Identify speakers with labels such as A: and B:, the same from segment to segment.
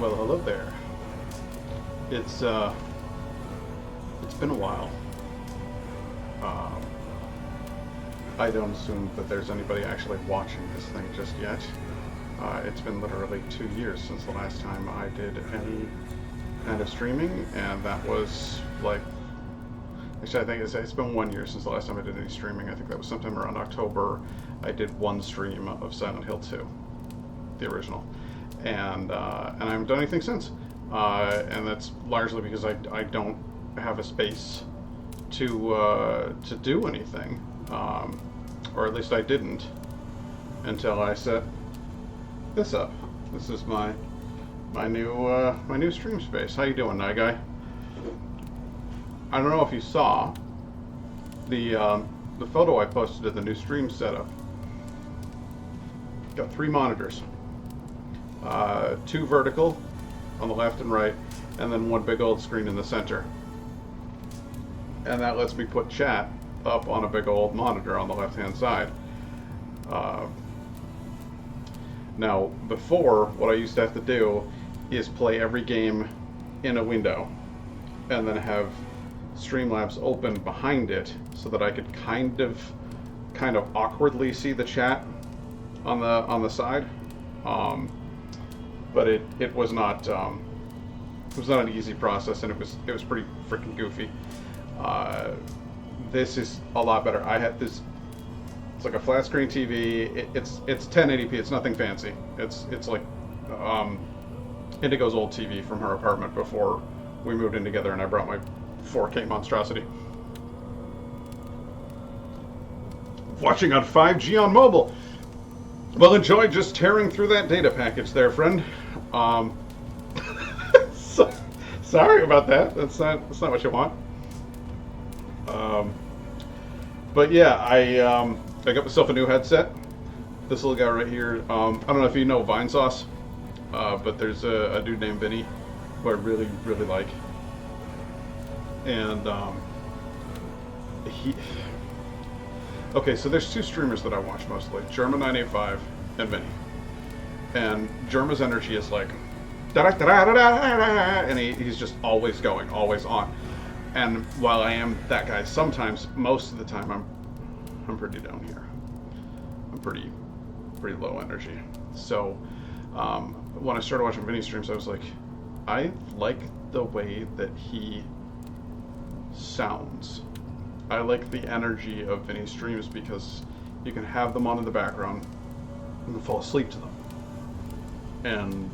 A: Well, hello there. It's been a while. Um, I don't assume that there's anybody actually watching this thing just yet. It's been literally 2 years since the last time I did any kind of streaming, and that was like, actually I think it's been 1 year since the last time I did any streaming. I think that was sometime around October. I did one stream of Silent Hill 2, the original, and I haven't done anything since. And that's largely because I don't have a space to do anything, or at least I didn't until I set this up. This is my new stream space. How you doing, Night Guy? I don't know if you saw the photo I posted of the new stream setup. Got 3 monitors, 2 vertical on the left and right, and then 1 big old screen in the center. And that lets me put chat up on a big old monitor on the left-hand side. Now, before, what I used to have to do is play every game in a window, and then have Streamlabs open behind it so that I could kind of awkwardly see the chat on the side. But it was not an easy process, and it was pretty freaking goofy. This is a lot better. I had this. It's like a flat screen TV. It's 1080p. It's nothing fancy. It's like Indigo's old TV from her apartment before we moved in together, and I brought my 4K monstrosity. Watching on 5G on mobile. Well, enjoy just tearing through that data package there, friend. Sorry about that. That's not what you want. But yeah, I got myself a new headset. This little guy right here. I don't know if you know Vine Sauce, but there's a dude named Vinny who I really, really like. And okay, so there's 2 streamers that I watch mostly, Germa985 and Vinny. And Germa's energy is like, and he's just always going, always on. And while I am that guy, sometimes, most of the time, I'm pretty down here. I'm pretty low energy. So when I started watching Vinny streams, I was like, I like the way that he sounds. I like the energy of Vinny streams because you can have them on in the background and fall asleep to them. And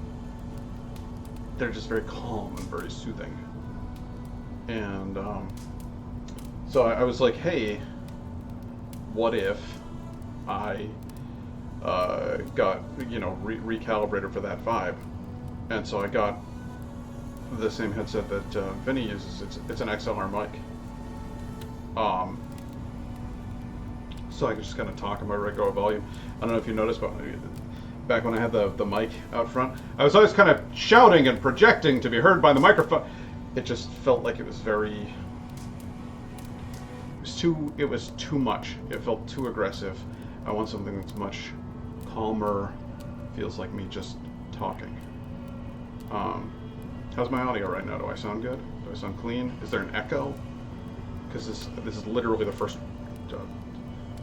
A: they're just very calm and very soothing. And so I was like, hey, what if I got, recalibrated for that vibe? And so I got the same headset that Vinny uses. It's an XLR mic. So I can just kind of talk in my regular volume. I don't know if you noticed, but back when I had the mic out front, I was always kind of shouting and projecting to be heard by the microphone. It just felt like it was too much. It felt too aggressive. I want something that's much calmer, feels like me just talking. How's my audio right now? Do I sound good? Do I sound clean? Is there an echo? Because this is literally the first.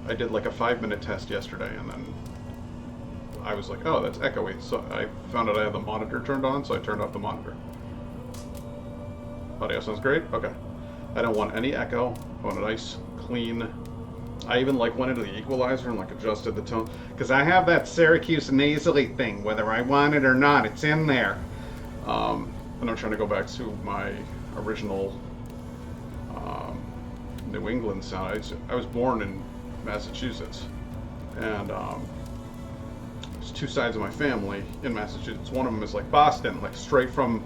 A: I did like a 5-minute test yesterday, and then I was like, oh, that's echoey. So I found out I had the monitor turned on, so I turned off the monitor. Audio sounds great? Okay. I don't want any echo. I want a nice, clean. I even went into the equalizer and adjusted the tone. Because I have that Syracuse nasally thing, whether I want it or not, it's in there. And I'm trying to go back to my original New England sound. I was born in Massachusetts. And there's 2 sides of my family in Massachusetts. One of them is Boston, straight from,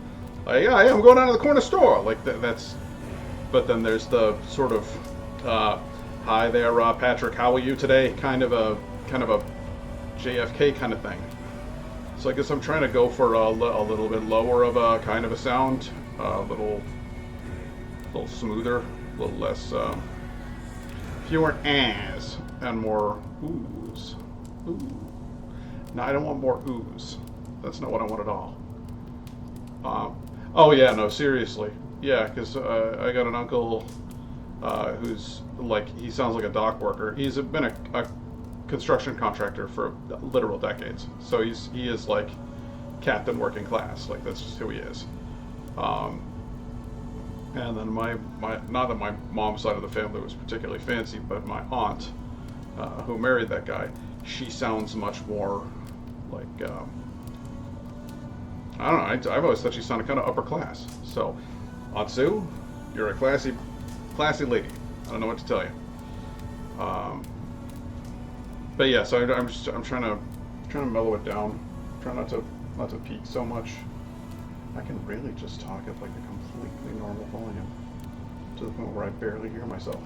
A: yeah, I'm going down to the corner store. That's, but then there's the sort of, hi there, Patrick, how are you today? Kind of a JFK kind of thing. So I guess I'm trying to go for a little bit lower of a kind of a sound, a little smoother, a little less, fewer ahs and more oohs. Ooh. No, I don't want more oohs. That's not what I want at all. Oh yeah, no, seriously. Yeah, because I got an uncle who's like he sounds like a dock worker. He's been a construction contractor for literal decades. So he is like captain working class. Like that's just who he is. Um, and then my not that my mom's side of the family was particularly fancy, but my aunt who married that guy, she sounds much more like I don't know. I've always thought she sounded kind of upper class. So, Aunt Sue, you're a classy lady. I don't know what to tell you. Um, but yeah, so I'm trying to mellow it down. Try not to peak so much. I can really just talk at like a completely normal volume to the point where I barely hear myself.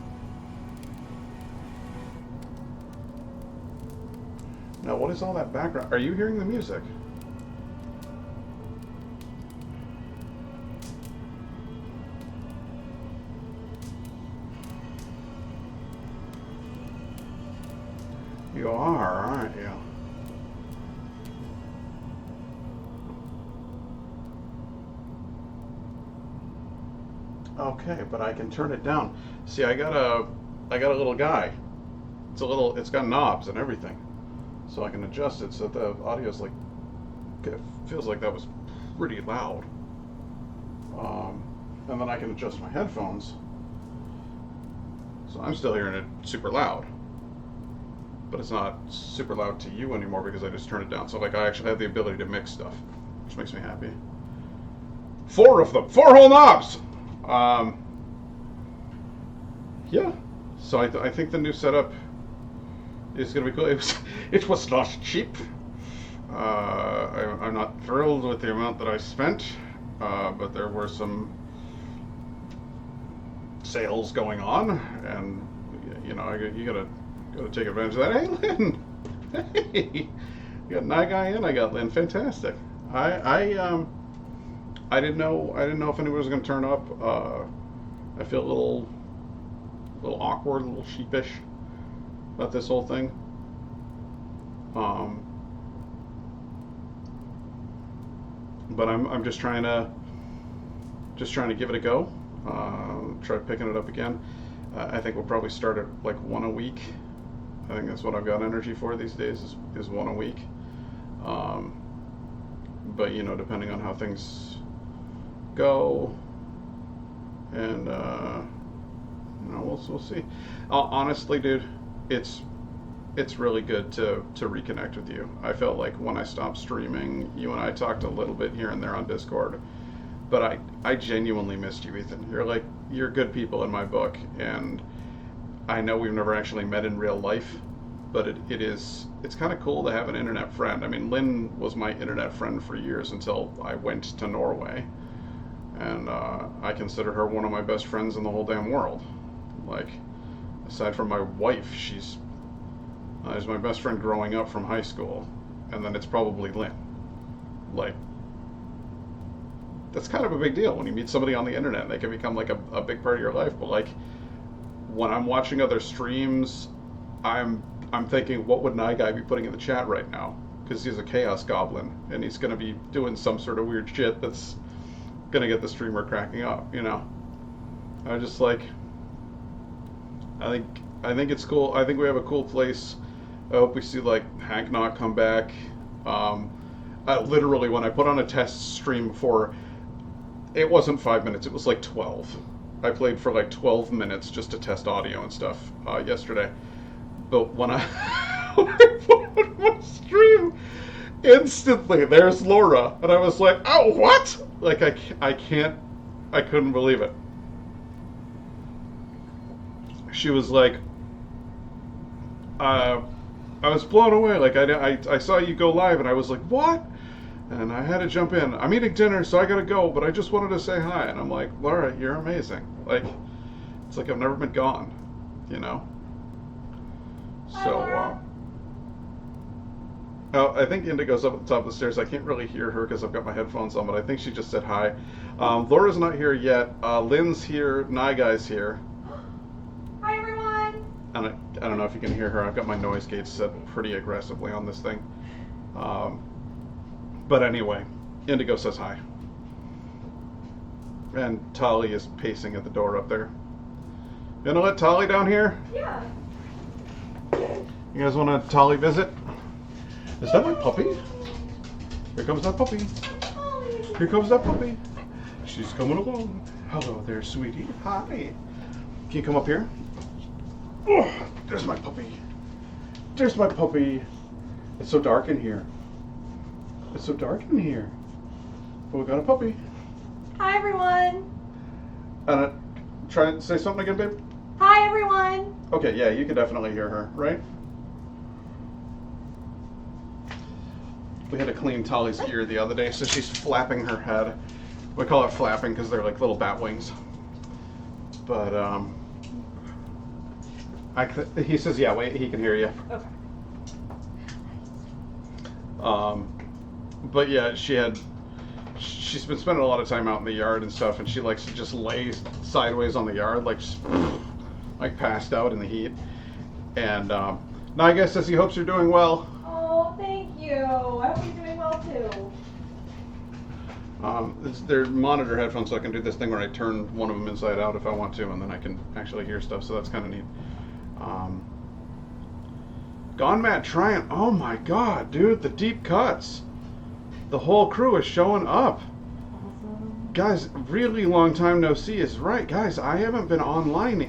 A: Now, what is all that background? Are you hearing the music? You are, aren't you? Okay, but I can turn it down. See, I got a little guy. It's got knobs and everything, so I can adjust it so that the audio's like, it feels like that was pretty loud. Um, and then I can adjust my headphones, so I'm still hearing it super loud, but it's not super loud to you anymore because I just turned it down. So like I actually have the ability to mix stuff, which makes me happy. Four of them, four whole knobs. Um, yeah. So I think the new setup is going to be cool. It was not cheap. I'm not thrilled with the amount that I spent, but there were some sales going on, and you know you gotta take advantage of that. Hey, Lynn. Hey, you got Nagai in. I got Lynn. Fantastic. I didn't know if anybody was going to turn up. I feel a little awkward, a little sheepish about this whole thing. Um, but I'm just trying to give it a go. Try picking it up again. I think we'll probably start at like one a week. I think that's what I've got energy for these days is one a week. But you know, depending on how things go, and you know, we'll see. Honestly, dude, it's really good to reconnect with you. I felt like when I stopped streaming, you and I talked a little bit here and there on Discord, but I genuinely missed you, Ethan. You're good people in my book, and I know we've never actually met in real life, but it's kind of cool to have an internet friend. I mean, Lynn was my internet friend for years until I went to Norway, and I consider her one of my best friends in the whole damn world. Like, aside from my wife, she's my best friend growing up from high school, and then it's probably Lynn. Like, that's kind of a big deal when you meet somebody on the internet. They can become like a big part of your life. But like, when I'm watching other streams, I'm thinking, what would Guy be putting in the chat right now? Because he's a chaos goblin, and he's going to be doing some sort of weird shit that's going to get the streamer cracking up. You know, I just like. I think it's cool. I think we have a cool place. I hope we see like Hank Knock come back. Literally, when I put on a test stream before, it wasn't 5 minutes. It was like 12. I played for like 12 minutes just to test audio and stuff yesterday. But when I put on my stream, instantly there's Laura, and I was like, "Oh, what?" Like I couldn't believe it. She was like, I was blown away. Like I saw you go live, and I was like, "What?" And I had to jump in. I'm eating dinner, so I gotta go. But I just wanted to say hi. And I'm like, Laura, you're amazing. Like, it's like I've never been gone, you know. So, oh, I think Indigo's up at the top of the stairs. I can't really hear her because I've got my headphones on, but I think she just said hi. Laura's not here yet. Lynn's here. Guy's here.
B: Hi, everyone.
A: And I don't know if you can hear her. I've got my noise gauge set pretty aggressively on this thing. But anyway, Indigo says hi. And Tolly is pacing at the door up there. You gonna let Tolly down here?
B: Yeah.
A: You guys want a Tolly visit? Is that my puppy? Here comes that puppy. Here comes that puppy. She's coming along. Hello there, sweetie. Hi. Can you come up here? Oh, there's my puppy. There's my puppy. It's so dark in here. It's so dark in here. But we got a puppy.
B: Hi, everyone.
A: Try and say something again, babe.
B: Hi, everyone.
A: Okay, yeah, you can definitely hear her, right? We had to clean Tolly's ear the other day, so she's flapping her head. We call it flapping because they're like little bat wings. But he says, yeah, wait, he can hear you.
B: Okay.
A: But yeah, she's been spending a lot of time out in the yard and stuff, and she likes to just lay sideways on the yard, like passed out in the heat. And Naga says he hopes you're doing well.
B: Oh, thank you. I hope you're doing well too.
A: They're monitor headphones, so I can do this thing where I turn one of them inside out if I want to, and then I can actually hear stuff, so that's kind of neat. Gone Matt trying. Oh my god, dude, the deep cuts. The whole crew is showing up.
B: Awesome.
A: Guys, really long time no see is right. Guys, I haven't been online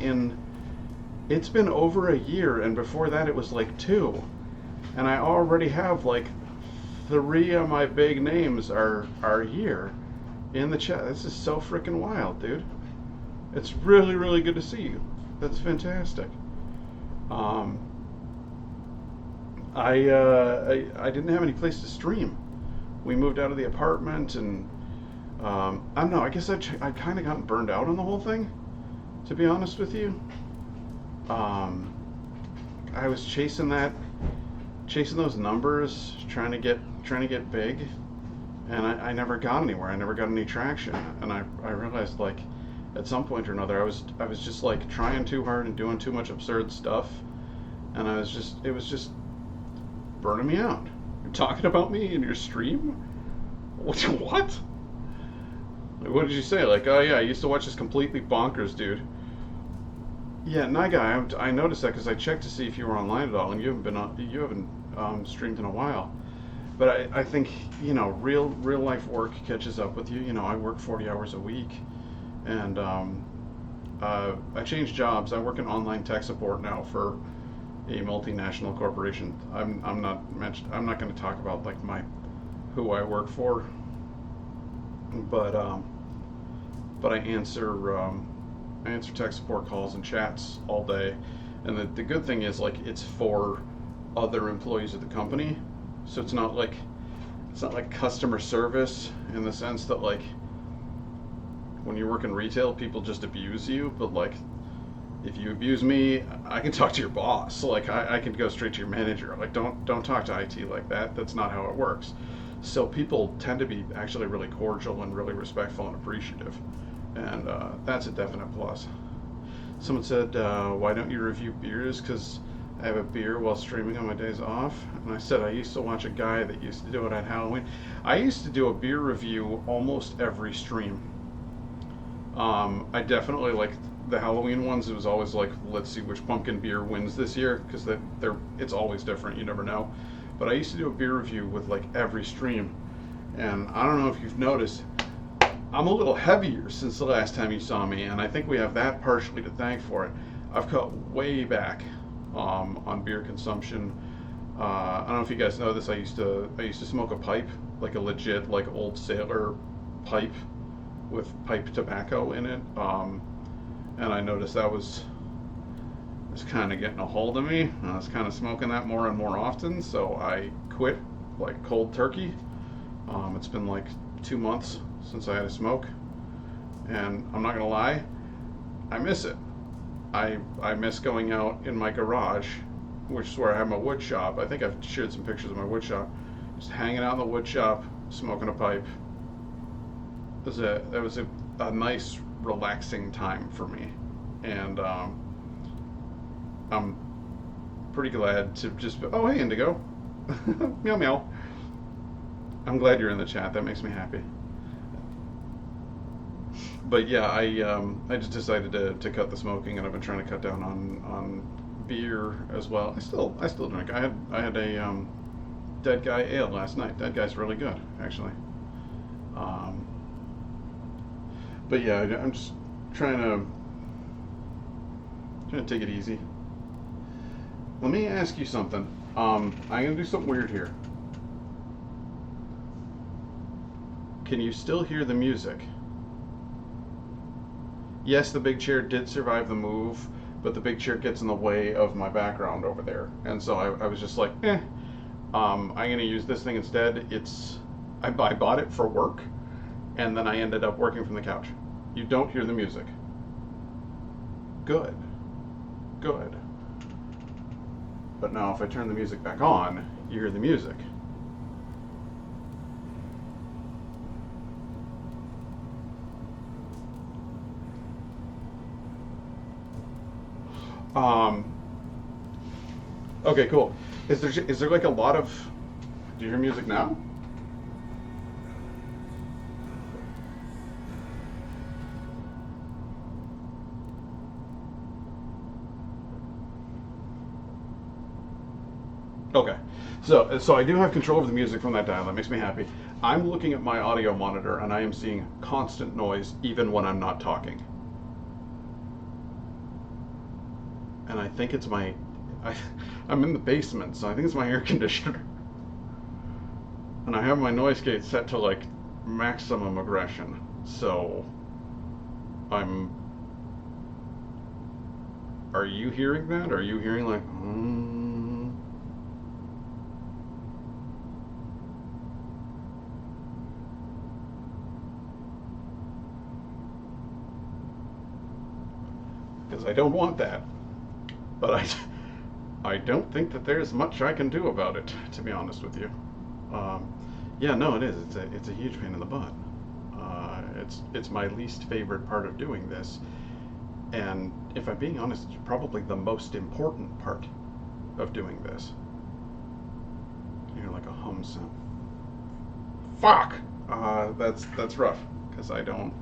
A: it's been over a year, and before that it was like 2. And I already have like 3 of my big names are here in the chat. This is so freaking wild, dude. It's really, really good to see you. That's fantastic. I didn't have any place to stream. We moved out of the apartment, and I don't know. I guess I kind of gotten burned out on the whole thing, to be honest with you. I was chasing those numbers, trying to get big, and I never got anywhere. I never got any traction, and I realized, like, at some point or another, I was just like trying too hard and doing too much absurd stuff, and it was just burning me out. You're talking about me in your stream? What? What did you say? Like, oh yeah, I used to watch this completely bonkers dude. Yeah, Naga, I noticed that because I checked to see if you were online at all, and you haven't streamed in a while. But I think, you know, real life work catches up with you. You know, I work 40 hours a week, and I changed jobs. I work in online tech support now for a multinational corporation. I'm not going to talk about like who I work for, but I answer tech support calls and chats all day, and the good thing is, like, it's for other employees of the company, so it's not like customer service in the sense that, like, when you work in retail, people just abuse you, but like, if you abuse me, I can talk to your boss. Like, I can go straight to your manager. Like, don't talk to IT like that. That's not how it works. So people tend to be actually really cordial and really respectful and appreciative, and that's a definite plus. Someone said, why don't you review beers? Because I have a beer while streaming on my days off. And I said, I used to watch a guy that used to do it at Halloween. I used to do a beer review almost every stream. I definitely liked the Halloween ones. It was always like, let's see which pumpkin beer wins this year, because it's always different. You never know. But I used to do a beer review with like every stream, and I don't know if you've noticed, I'm a little heavier since the last time you saw me, and I think we have that partially to thank for it. I've cut way back on beer consumption. I don't know if you guys know this. I used to smoke a pipe, like a legit, like, old sailor pipe with pipe tobacco in it, and I noticed that was kind of getting a hold of me. I was kind of smoking that more and more often, so I quit like cold turkey. It's been like 2 months since I had a smoke, and I'm not gonna lie, I miss it. I miss going out in my garage, which is where I have my wood shop. I think I've shared some pictures of my wood shop. Just hanging out in the wood shop, smoking a pipe. That was a nice, relaxing time for me, and I'm pretty glad to just. Oh, hey, Indigo. Meow meow. I'm glad you're in the chat. That makes me happy. But yeah, I just decided to cut the smoking, and I've been trying to cut down on beer as well. I still drink. I had a Dead Guy ale last night. Dead Guy's really good, actually. Um, but yeah, I'm just trying to trying to take it easy. Let me ask you something. I'm gonna do something weird here. Can you still hear the music? Yes, the big chair did survive the move, but the big chair gets in the way of my background over there, and so I was just like, eh. I'm gonna use this thing instead. I bought it for work, and then I ended up working from the couch. You don't hear the music. Good, good. But now if I turn the music back on, you hear the music. Um, okay, cool. Is there like a lot of? Do you hear music now? Okay. So I do have control over the music from that dial. That makes me happy. I'm looking at my audio monitor and I am seeing constant noise even when I'm not talking. And I think it's my I, I'm in the basement, so I think it's my air conditioner. And I have my noise gate set to like maximum aggression. So I'm are you hearing that? Are you hearing like because I don't want that. But I don't think that there's much I can do about it, to be honest with you. Um, yeah, no, it is. It's a huge pain in the butt. It's my least favorite part of doing this, and if I'm being honest, it's probably the most important part of doing this. You know, like a hum sound. Fuck. That's rough because I don't.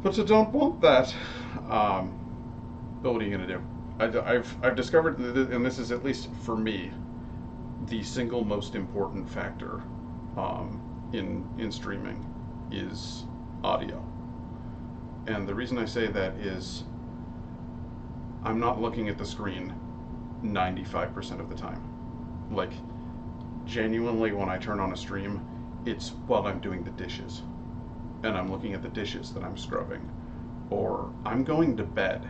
A: But I don't want that. Um, but what are you gonna do? I've discovered, and this is at least for me, the single most important factor in streaming is audio. And the reason I say that is I'm not looking at the screen 95% of the time. Like, genuinely, when I turn on a stream, it's while I'm doing the dishes. And I'm looking at the dishes that I'm scrubbing. Or I'm going to bed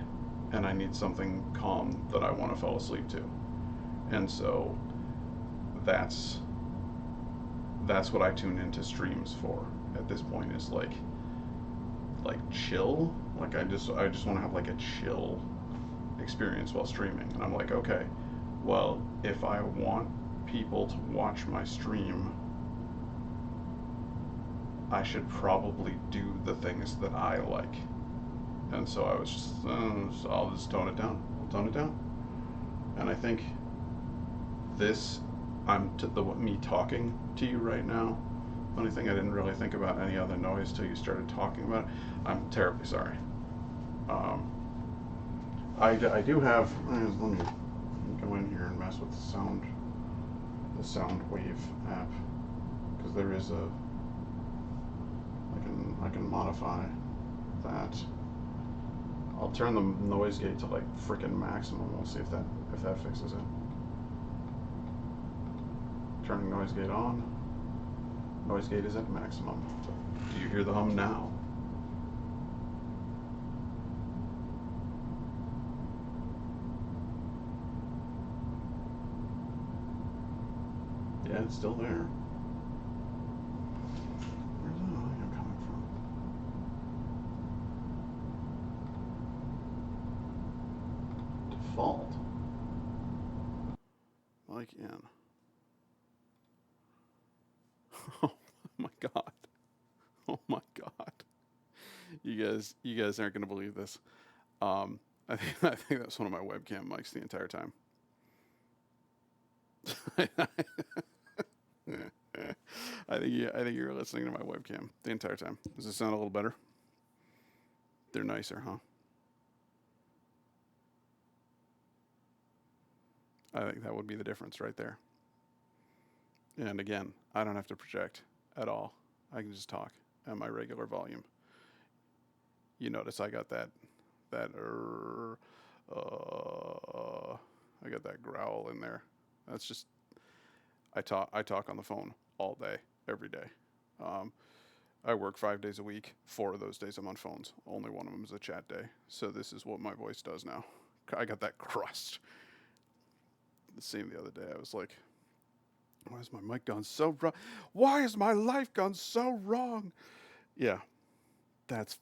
A: and I need something calm that I want to fall asleep to. And so that's that's what I tune into streams for at this point is like chill. Like I just want to have like a chill experience while streaming. And I'm like, okay, well, if I want people to watch my stream, I should probably do the things that I like. And so I was just, so I'll just tone it down. I'll tone it down. And I think this, me talking to you right now. Funny thing, I didn't really think about any other noise till you started talking about it. I'm terribly sorry. Um, I do have. Let me go in here and mess with the sound wave app, because there is a. I can modify that. I'll turn the noise gate to like freaking maximum. We'll see if that fixes it. Turning noise gate on. Noise gate is at maximum. Do you hear the hum now? Yeah, it's still there. Where's that audio coming from? Default. Like in. Oh my god. Oh my god. You guys aren't gonna believe this. I think that's one of my webcam mics the entire time. I think you were listening to my webcam the entire time. Does it sound a little better? They're nicer, huh? I think that would be the difference right there. And again, I don't have to project at all. I can just talk at my regular volume. You notice I got that I got that growl in there. That's just I talk on the phone all day, every day. Um, I work 5 days a week. 4 of those days I'm on phones. Only one of them is a chat day. So this is what my voice does now. I got that crust. The same the other day. I was like, why has my mic gone so wrong? Why has my life gone so wrong? Yeah, that's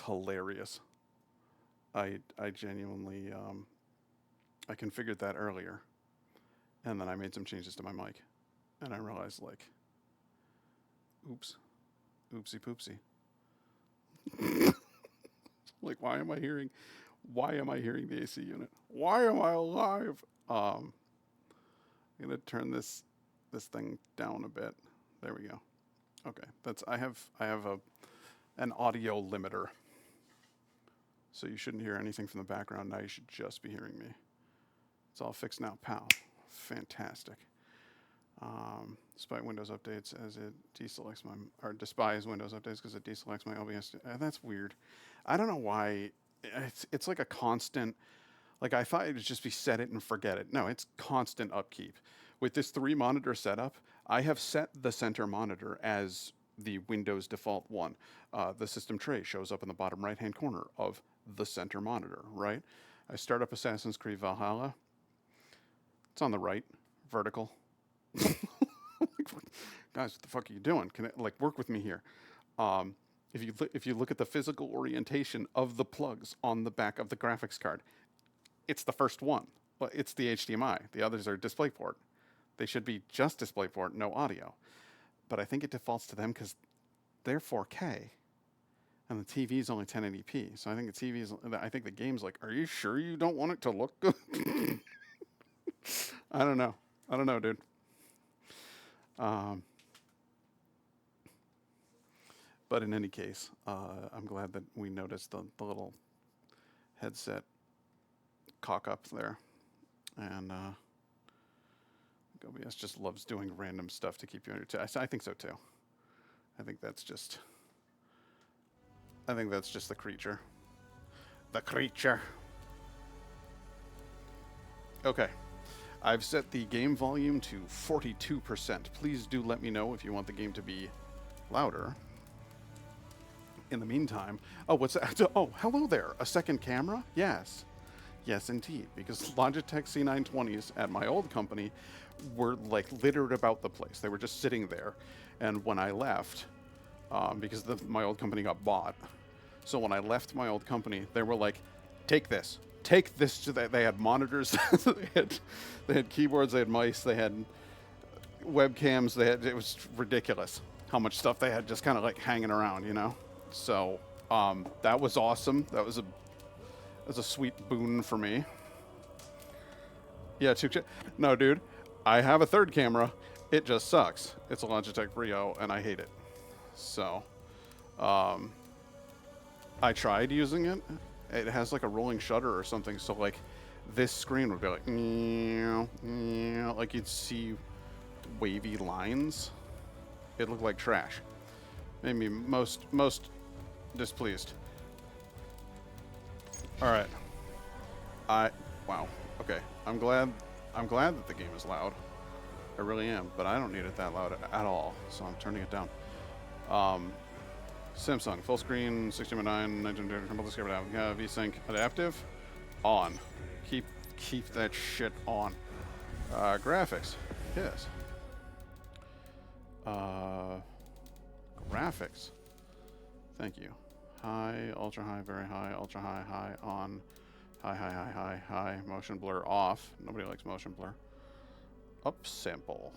A: hilarious. I genuinely I configured that earlier, and then I made some changes to my mic, and I realized like, oops, oopsie poopsie. Like, why am I hearing the AC unit? Why am I alive? I'm gonna turn this thing down a bit. There we go. Okay, I have an audio limiter, so you shouldn't hear anything from the background. Now you should just be hearing me. It's all fixed now, pal. Fantastic. Despite Windows updates, as it deselects my, or despise Windows updates because it deselects my OBS. That's weird. I don't know why. It's like a constant. Like I thought it would just be set it and forget it. No, it's constant upkeep. With this 3 monitor setup, I have set the center monitor as the Windows default one. The system tray shows up in the bottom right hand corner of the center monitor, right? I start up Assassin's Creed Valhalla. It's on the right, vertical. Guys, what the fuck are you doing? Can it like work with me here? If you look at the physical orientation of the plugs on the back of the graphics card, it's the first one. Well, it's the HDMI. The others are DisplayPort. They should be just DisplayPort, no audio. But I think it defaults to them because they're 4K, and the TV is only 1080p. So I think the TV is. I think the game's like, are you sure you don't want it to look good? I don't know. I don't know, dude. But in any case, I'm glad that we noticed the little headset cock up there. And OBS just loves doing random stuff to keep you entertained. I think so too. I think that's just the creature. The creature. Okay. I've set the game volume to 42%. Please do let me know if you want the game to be louder. In the meantime, oh, what's that? Oh, hello there. A second camera? Yes. Yes, indeed. Because Logitech C920s at my old company were like littered about the place. They were just sitting there. And when I left, because my old company got bought, so when I left my old company, they were like, take this. Take this to that. They had monitors, they had keyboards, they had mice, they had webcams, it was ridiculous how much stuff they had just kind of like hanging around, you know? So that was awesome. That was a sweet boon for me. Yeah, no, dude, I have a third camera. It just sucks. It's a Logitech Brio, and I hate it. So, I tried using it. It has like a rolling shutter or something, so like this screen would be like, like you'd see wavy lines. It looked like trash. Made me most displeased. All right. Wow. Okay. I'm glad that the game is loud. I really am, but I don't need it that loud at all, so I'm turning it down. Samsung full screen 16:9 VSync adaptive on. Keep that shit on. Graphics. Yes. Graphics. Thank you. High, ultra high, very high, ultra high, high, on, high, motion blur off. Nobody likes motion blur. Up sample.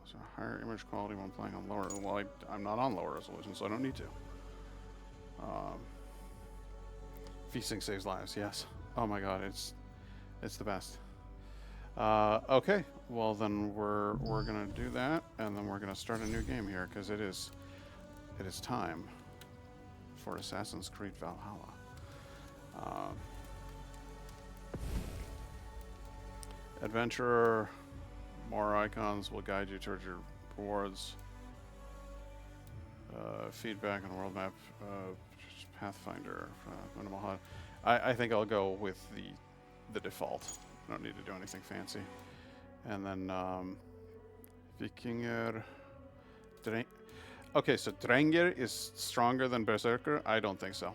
A: So higher image quality when playing on lower. Well, I'm not on lower resolution, so I don't need to. VSync saves lives. Yes. Oh my God, it's the best. Okay. Well, then we're gonna do that, and then we're gonna start a new game here because it is time. for Assassin's Creed Valhalla. Adventurer, more icons will guide you towards your rewards. Feedback on world map, Pathfinder, minimal HUD. I think I'll go with the default. I don't need to do anything fancy. And then Vikinger. Okay, so Drengr is stronger than Berserker? I don't think so.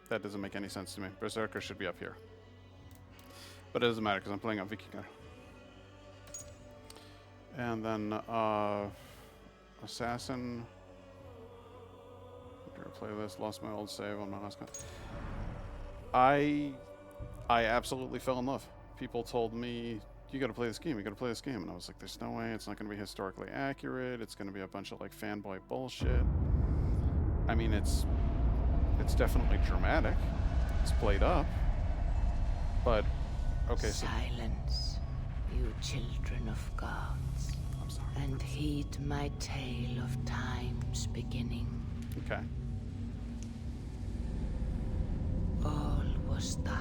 A: That doesn't make any sense to me. Berserker should be up here. But it doesn't matter because I'm playing on Vikinger. And then Assassin. Playlist, lost my old save on my last con. I absolutely fell in love. People told me, you gotta play this game, you gotta play this game. And I was like, there's no way, it's not gonna be historically accurate, it's gonna be a bunch of like fanboy bullshit. I mean, it's definitely dramatic. It's played up. But, okay, so...
C: Silence, you children of gods.
A: I'm sorry.
C: And heed my tale of time's beginning.
A: Okay.
C: All was dark.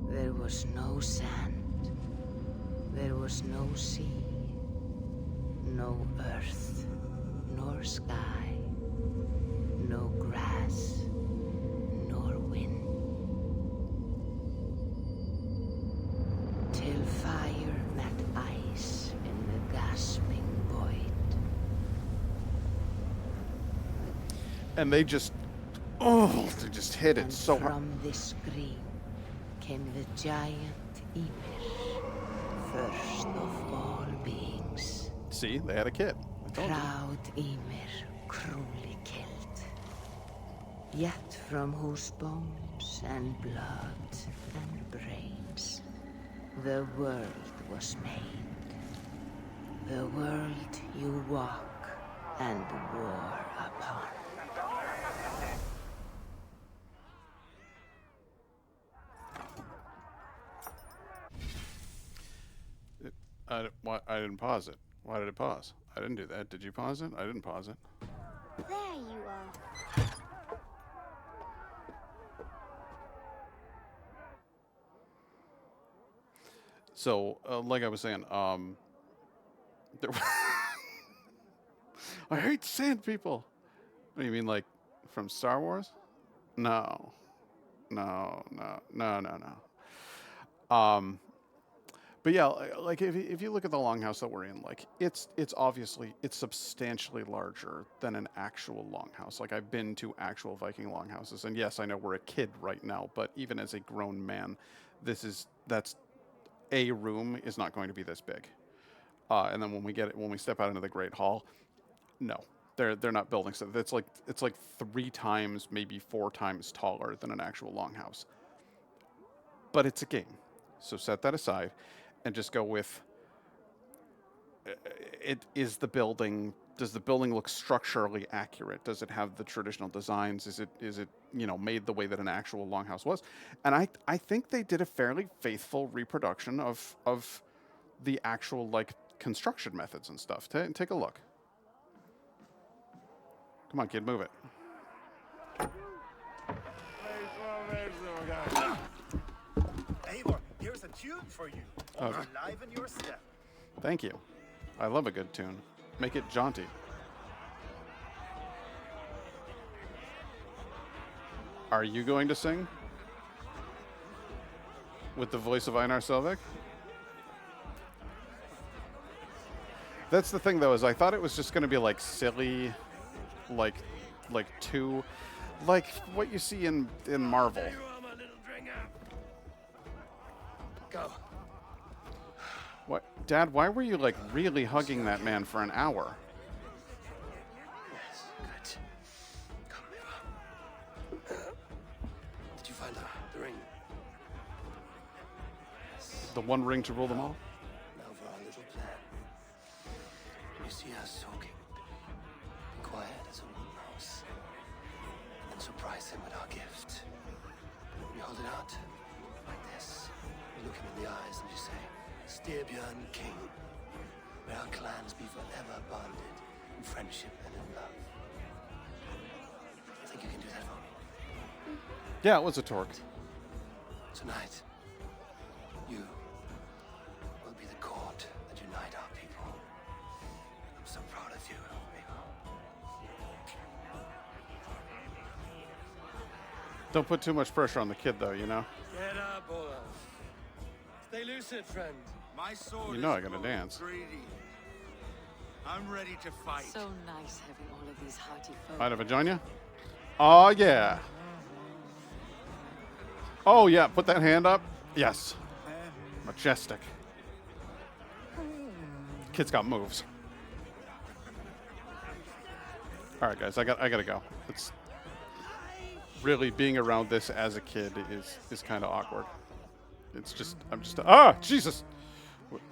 C: There was no sand. There was no sea. No earth, nor sky. No grass, nor wind. Till fire met ice in the gasping void.
A: And they just hit it so hard.
C: From this scream came the giant Ymir, first of all beings.
A: See, they had a kid. I told you.
C: Proud Ymir, cruelly killed. Yet from whose bones and blood and brains the world was made. The world you walk and war upon.
A: I didn't pause it. Why did it pause? I didn't do that. Did you pause it? I didn't pause it.
D: There you are.
A: So, like I was saying, there I hate sand people. What do you mean, like from Star Wars? No. But yeah, like if you look at the longhouse that we're in, like it's substantially larger than an actual longhouse. Like I've been to actual Viking longhouses, and yes, I know we're a kid right now, but even as a grown man, that's a room is not going to be this big. And then when we step out into the Great Hall, no, they're not building so it's like 3 times, maybe 4 times taller than an actual longhouse. But it's a game, so set that aside, and just go with it. Does the building look structurally accurate? Does it have the traditional designs? Is it made the way that an actual longhouse was? And I think they did a fairly faithful reproduction of the actual like construction methods and stuff. Take a look. Come on, kid, move it.
E: Eivor, here's a tune for you. Liven your step.
A: Thank you. I love a good tune. Make it jaunty. Are you going to sing? With the voice of Einar Selvik? That's the thing, though, is I thought it was just going to be like silly, like what you see in Marvel.
E: There you are, my little Dringer. Go.
A: What, Dad? Why were you like really hugging that man for an hour?
E: Yes, good. Come, Eivor. Did you find the ring? Yes.
A: The one ring to rule them all?
E: Now for our little plan. You see us soaking. Be quiet as a wood mouse. And then surprise him with our gift. You hold it out like this. You look him in the eyes and you say, Styrbjörn King. May our clans be forever bonded in friendship and in love. think you can do that for me?
A: Yeah, it was a torque.
E: Tonight, you will be the cord that unite our people. I'm so proud of you, Mabel.
A: Don't put too much pressure on the kid, though, you know?
E: Get up, Olaf. Stay lucid, friend.
F: My sword
A: You know
F: is
A: I gotta
F: cold,
A: dance.
F: greedy. I'm ready to fight.
C: So nice having all of these hearty folk.
A: Out of Virginia? Oh, yeah. Oh, yeah. Put that hand up. Yes. Majestic. Kid's got moves. All right, guys. I gotta go. It's really being around this as a kid is kind of awkward. It's just Jesus.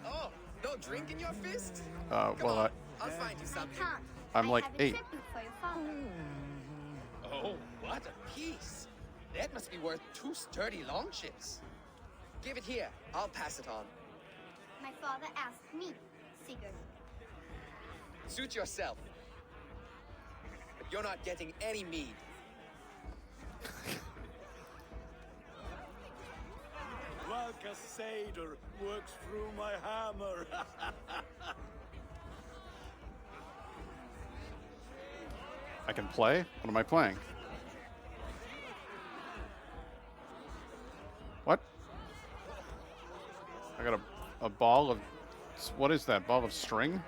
G: Oh, no drink in your fist?
A: Well,
G: I'll find you something.
A: I'm like
D: I have a
A: 8.
D: tribute for your father.
G: Oh, what a piece. That must be worth 2 sturdy long ships. Give it here. I'll pass it on.
D: My father asked me, Sigurd.
G: Suit yourself. But you're not getting any mead.
F: Like a satyr works through my hammer.
A: I can play? What am I playing? What? I got a ball of... What is that? Ball of string?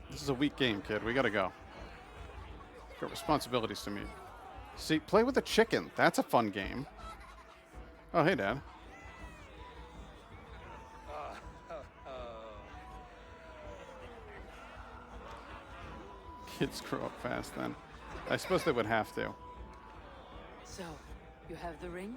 A: This is a weak game, kid. We gotta go. Got responsibilities to meet. See, play with a chicken. That's a fun game. Oh, hey, Dad. Kids grow up fast then. I suppose they would have to.
C: So, you have the ring?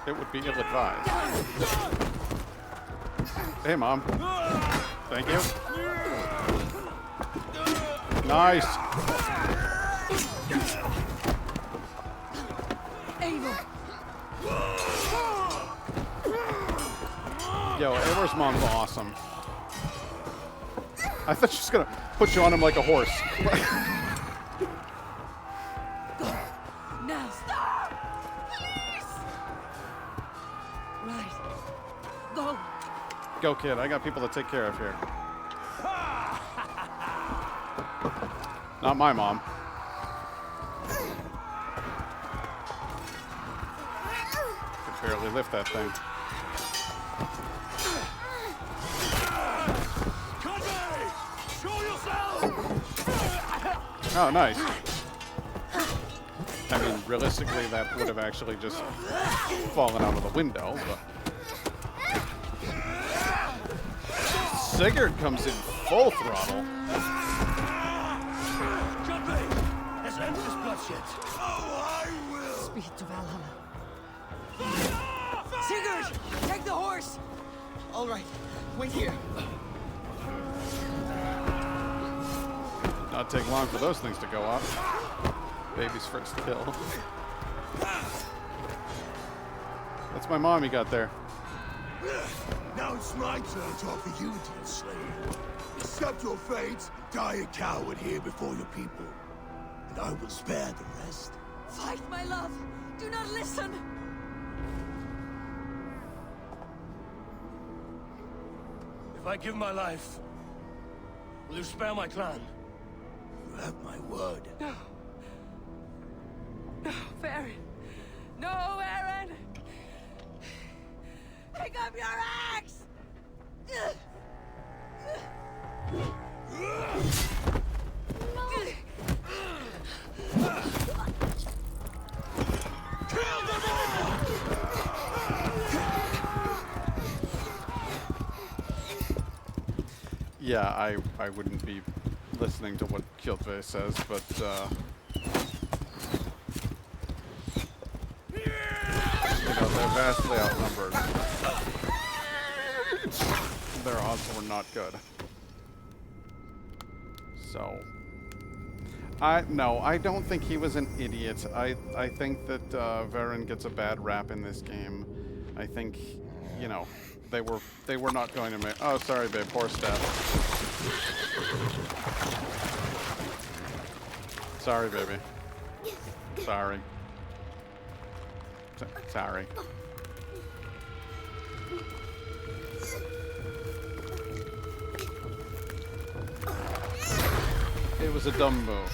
A: it would be ill-advised. Hey, Mom. Thank you. Nice. Yo, Eivor's mom's awesome. I thought she was gonna put you on him like a horse.
C: Now stop! Please! Right. Go.
A: Go, kid. I got people to take care of here. Not my mom. Could barely lift that thing.
F: Show yourself!
A: Oh, nice. I mean, realistically, that would have actually just fallen out of the window, but... Sigurd comes in full throttle.
F: Let's end this bloodshed. Oh, I will!
C: Speed to Valhalla. Sigurd! Take the horse!
G: All right, wait here.
A: Not take long for those things to go up. Baby's first kill. That's my mom you got there.
F: Now it's my turn to offer you, dear slave. Accept your fate, die a coward here before your people, and I will spare the rest.
C: Fight, my love! Do not listen!
F: If I give my life, will you spare my clan? You have my word.
C: No. No, Baron. No, Aaron! Pick up your axe!
F: Kill them all!
A: Yeah, I wouldn't be listening to what Kildve says, but you know, they're vastly outnumbered. Their odds were not good. So, no, I don't think he was an idiot. I think that Varen gets a bad rap in this game. I think, you know, they were not going to make. Oh, sorry, babe. Poor step. Sorry, baby. Sorry. Sorry. It was a dumb move.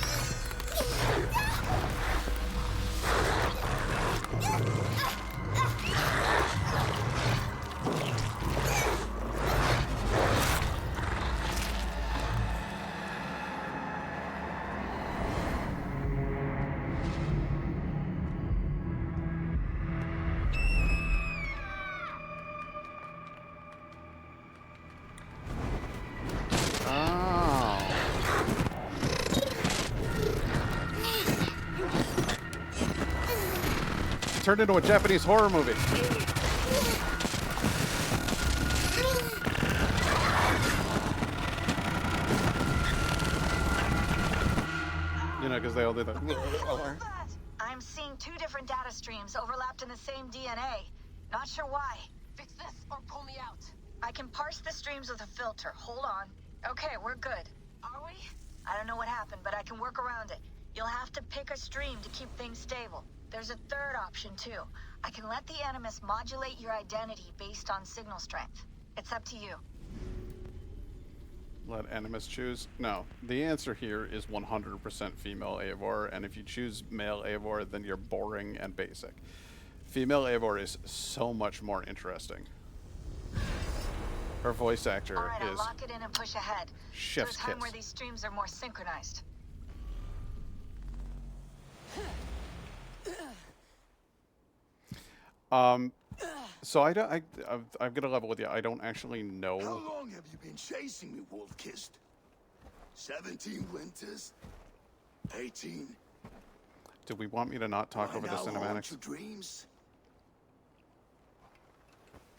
A: Turned into a Japanese horror movie. You know, because they all do that.
H: I'm seeing two different data streams overlapped in the same DNA. Not sure why.
C: Fix this or pull me out.
H: I can parse the streams with a filter. Hold on. Okay, we're good.
C: Are we?
H: I don't know what happened, but I can work around it. You'll have to pick a stream to keep things stable. There's a third option, too. I can let the Animus modulate your identity based on signal strength. It's up to you.
A: Let Animus choose? No. The answer here is 100% female Eivor, and if you choose male Eivor, then you're boring and basic. Female Eivor is so much more interesting. Her voice actor
H: All right, I'll
A: is
H: lock it in and push ahead.
A: chef's
H: to a time
A: kiss.
H: where these streams are more synchronized.
A: So I'm gonna level with you. I don't actually know.
F: How long have you been chasing me, Wolf-Kissed? 17 winters? 18?
A: Do we want me to not talk over the
F: Now haunt
A: cinematics?
F: your dreams?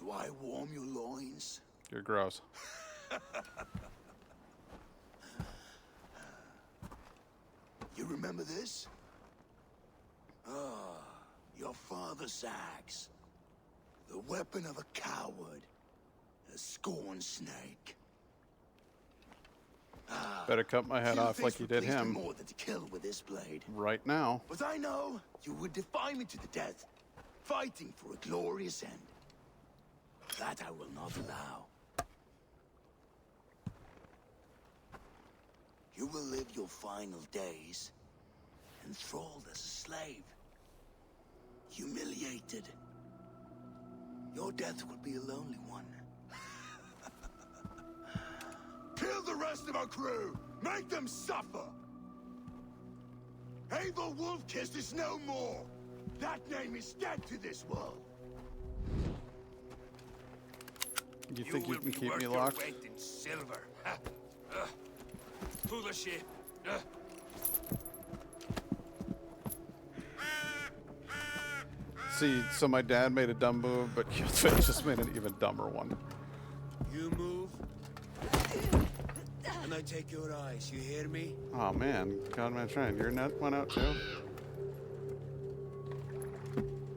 F: Do I warm your loins?
A: You're gross.
F: You remember this? Ah, your father's axe. The weapon of a coward. A scorned snake.
A: Better cut my head
F: Few
A: off like
F: things
A: you
F: would
A: did
F: please me
A: him
F: more than to kill with this blade.
A: right now.
F: But I know you would defy me to the death, fighting for a glorious end. That I will not allow. You will live your final days enthralled as a slave, humiliated. Your death will be a lonely one. Kill the rest of our crew! Make them suffer! Abel Wolfkiss is no more! That name is dead to this world!
A: You think you can keep me locked?
F: Weight in silver. Foolish shit.
A: See, so my dad made a dumb move, but Killfit just made an even dumber one.
F: You move, and I take your eyes. You hear me?
A: Oh man, Godman Shrine, your net went out too?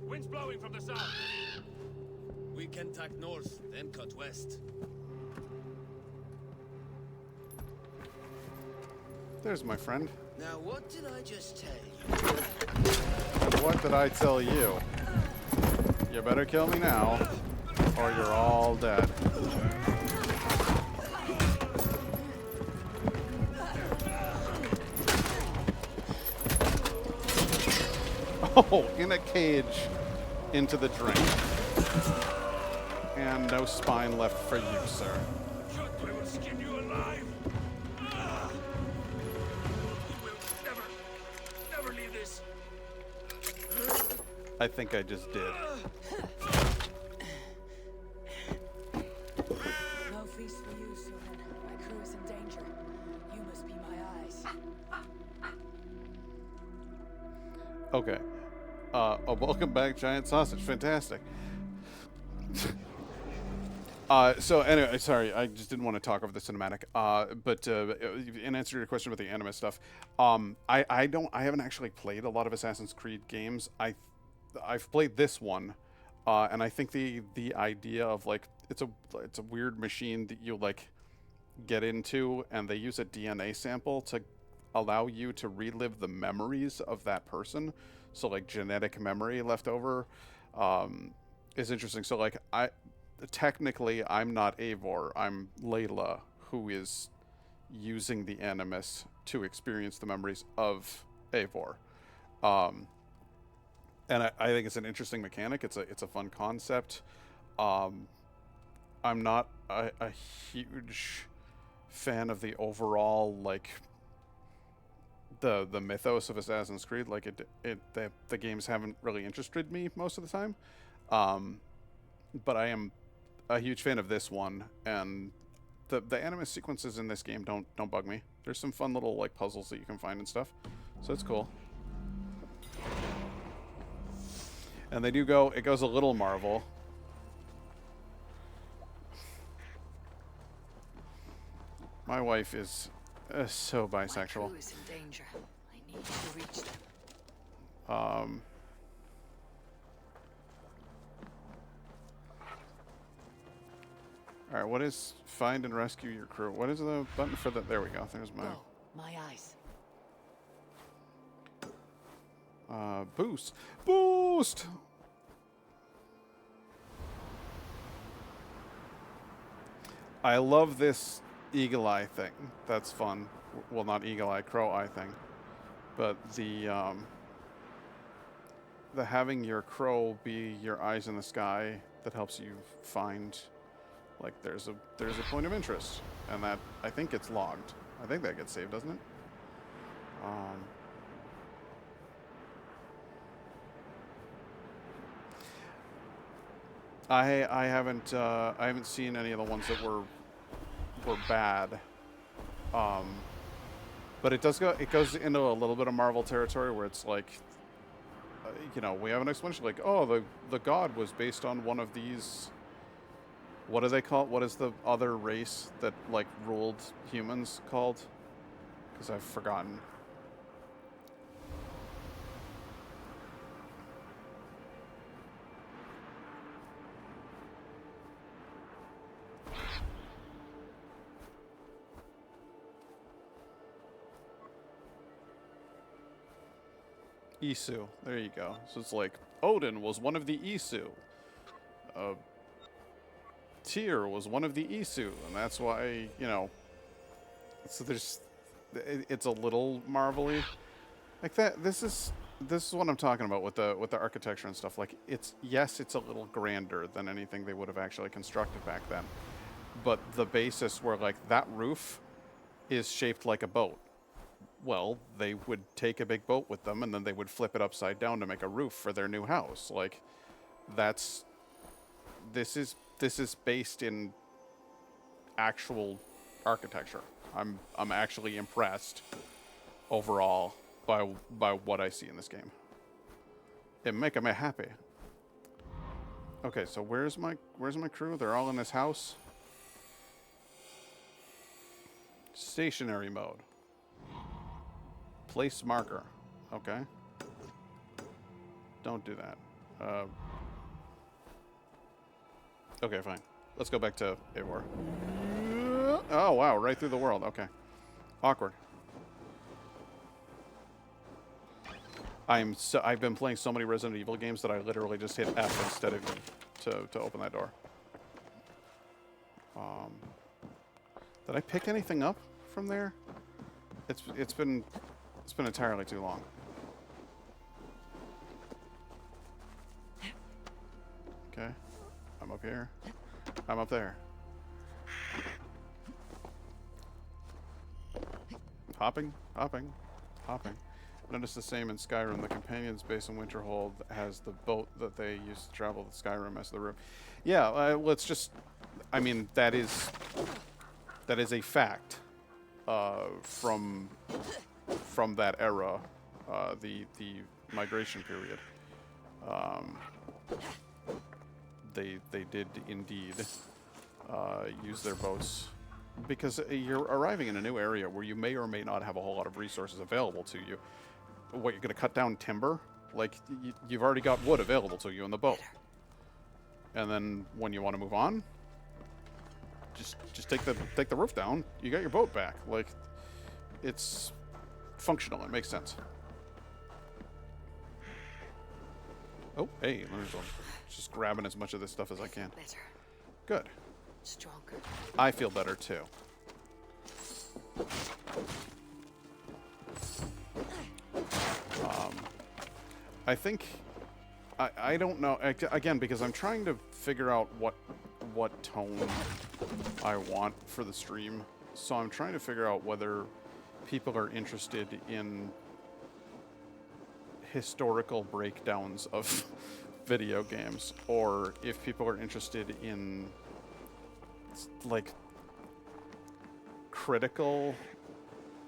F: Wind's blowing from the south. We can tack north, then cut west.
A: There's my friend.
F: Now, what did I just tell you?
A: And what did I tell you? You better kill me now, or you're all dead. Oh, in a cage, into the drink. And no spine left for you, sir.
F: I will skin you alive. You will never leave this.
A: I think I just did.
I: No feast for you, Sylvan. My crew is in danger. You must be my eyes.
A: Okay. Welcome back, Giant Sausage. Fantastic. So anyway, sorry, I just didn't want to talk over the cinematic. But in answer to your question about the anime stuff, I haven't actually played a lot of Assassin's Creed games. I've played this one, and I think the idea of like it's a weird machine that you like get into, and they use a DNA sample to allow you to relive the memories of that person. So like genetic memory left over is interesting. So like technically I'm not Eivor, I'm Layla, who is using the Animus to experience the memories of Eivor. And I think it's an interesting mechanic. It's a fun concept. I'm not a huge fan of the overall like the mythos of Assassin's Creed. Like the games haven't really interested me most of the time. But I am a huge fan of this one, and the anime sequences in this game don't bug me. There's some fun little like puzzles that you can find and stuff, so it's cool. And it goes a little Marvel. My wife is so bisexual.
I: My crew is in danger. I need to reach them.
A: All right, what is find and rescue your crew? What is the button for that? There we go. There's my
I: Go, my eyes.
A: boost. Boost! I love this eagle eye thing. That's fun. Well, not eagle eye, crow eye thing. But the having your crow be your eyes in the sky that helps you find, like, there's a point of interest, and that I think it's logged. I think that gets saved, doesn't it? I haven't seen any of the ones that were bad. But it goes into a little bit of Marvel territory where it's like, we have an explanation like, oh, the god was based on one of these What do they call it? What is the other race that, like, ruled humans called? Because I've forgotten. Isu. There you go. So it's like, Odin was one of the Isu. Tyr was one of the Isu, and that's why, you know, so there's, it's a little marvelly. Like that, this is what I'm talking about with the architecture and stuff. Like, it's, yes, it's a little grander than anything they would have actually constructed back then. But the basis where, like, that roof is shaped like a boat. Well, they would take a big boat with them, and then they would flip it upside down to make a roof for their new house. Like, that's, this is based in actual architecture. I'm actually impressed overall by what I see in this game. It make me happy. Okay, so where's my crew? They're all in this house. Stationary mode. Place marker. Okay. Don't do that. Okay, fine. Let's go back to Eivor. Oh, wow. Right through the world. Okay. Awkward. I've been playing so many Resident Evil games that I literally just hit F instead of E to open that door. Did I pick anything up from there? It's been entirely too long. Okay. I'm up here. I'm up there. Hopping, hopping, hopping. Notice the same in Skyrim. The companion's base in Winterhold has the boat that they used to travel to Skyrim as the room. Yeah, let's just... I mean, that is a fact from that era, the migration period. They did indeed use their boats, because you're arriving in a new area where you may or may not have a whole lot of resources available to you. What, you're going to cut down timber? Like, you've already got wood available to you in the boat. And then when you want to move on, just take the roof down. You got your boat back. Like, it's functional. It makes sense. Oh, hey, let me just grabbing as much of this stuff as I can.
C: Better.
A: Good.
C: Stronger.
A: I feel better too. I think I don't know, again, because I'm trying to figure out what tone I want for the stream. So I'm trying to figure out whether people are interested in historical breakdowns of video games, or if people are interested in, like, critical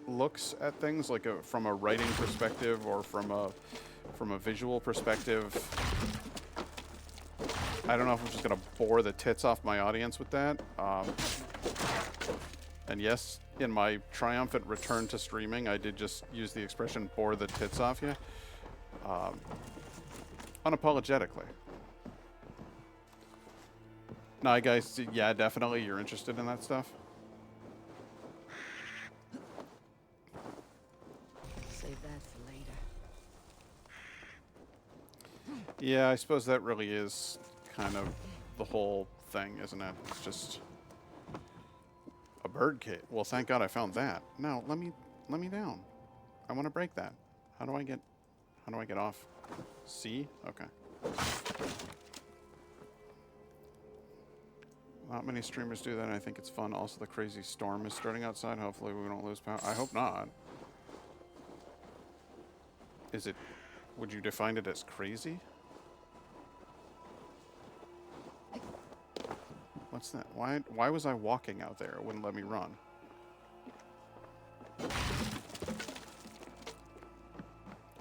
A: looks at things, like from a writing perspective or from a visual perspective. I don't know if I'm just gonna bore the tits off my audience with that. And yes, in my triumphant return to streaming, I did just use the expression "bore the tits off you," unapologetically. Nah, guys, yeah, definitely, you're interested in that stuff.
C: Save that for later.
A: Yeah, I suppose that really is kind of the whole thing, isn't it? It's just a bird cage. Well, thank God I found that. No, let me down. I want to break that. How do I get off? C? Okay. Not many streamers do that, and I think it's fun. Also, the crazy storm is starting outside. Hopefully we don't lose power. I hope not. Is it... Would you define it as crazy? What's that? Why was I walking out there? It wouldn't let me run.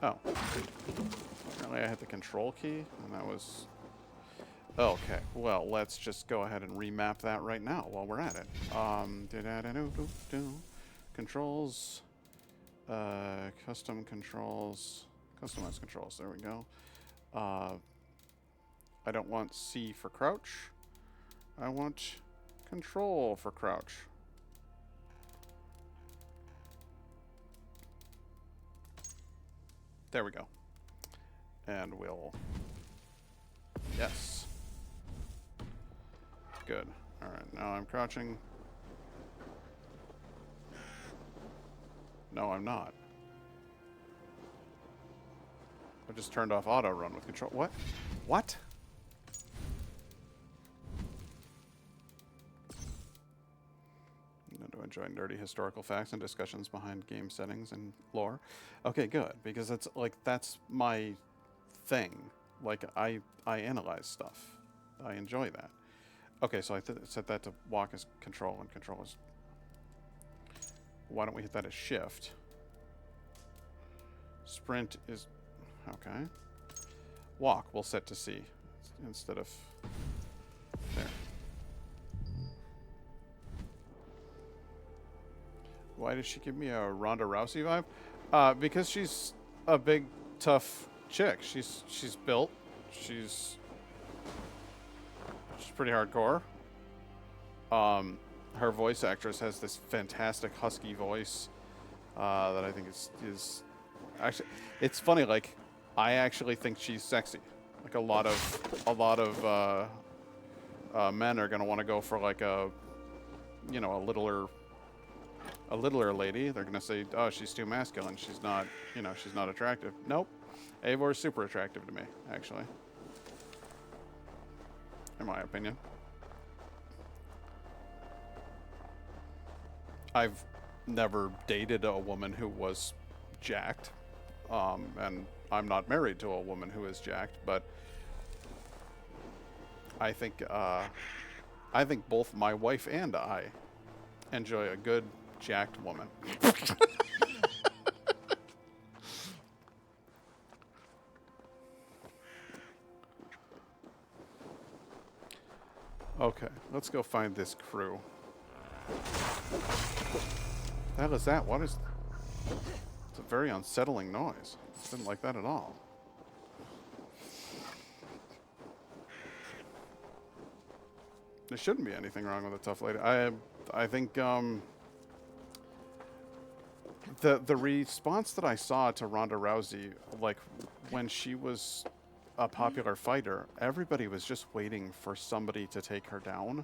A: Oh. Apparently I hit the control key, and that was Okay, well, let's just go ahead and remap that right now while we're at it. Controls, custom controls, customize controls. There we go. I don't want C for crouch. I want control for crouch. There we go. And we'll... Yes. Good. Alright, now I'm crouching. No, I'm not. I just turned off auto run with control. What? What? I'm going to enjoy nerdy historical facts and discussions behind game settings and lore. Okay, good, because that's like that's my thing. Like I analyze stuff. I enjoy that. Okay, so I set that to walk as control, and control is... Why don't we hit that as shift? Sprint is... Okay. Walk, we'll set to C instead of... There. Why does she give me a Ronda Rousey vibe? Because she's a big, tough chick. She's built. She's pretty hardcore. Her voice actress has this fantastic husky voice that I think is actually, it's funny. Like, I actually think she's sexy. Like a lot of men are gonna want to go for like a, you know, a littler lady. They're gonna say, oh, she's too masculine. She's not, you know, she's not attractive. Nope. Eivor is super attractive to me, actually. In my opinion. I've never dated a woman who was jacked. And I'm not married to a woman who is jacked, but I think both my wife and I enjoy a good jacked woman. Okay, let's go find this crew. The hell is that? What is... It's a very unsettling noise. Didn't like that at all. There shouldn't be anything wrong with a tough lady. I think the response that I saw to Ronda Rousey, like when she was a popular fighter, everybody was just waiting for somebody to take her down.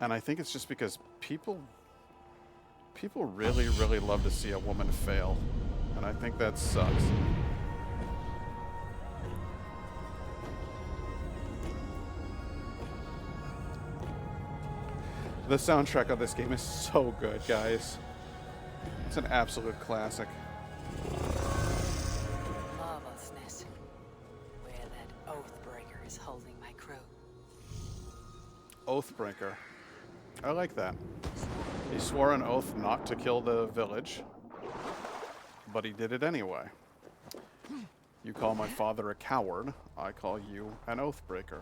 A: And I think it's just because people really, really love to see a woman fail. And I think that sucks. The soundtrack of this game is so good, guys. It's an absolute classic.
I: Marvelousness. Where that Oathbreaker is holding my crew.
A: Oathbreaker. I like that. He swore an oath not to kill the village, but he did it anyway. You call my father a coward, I call you an oathbreaker.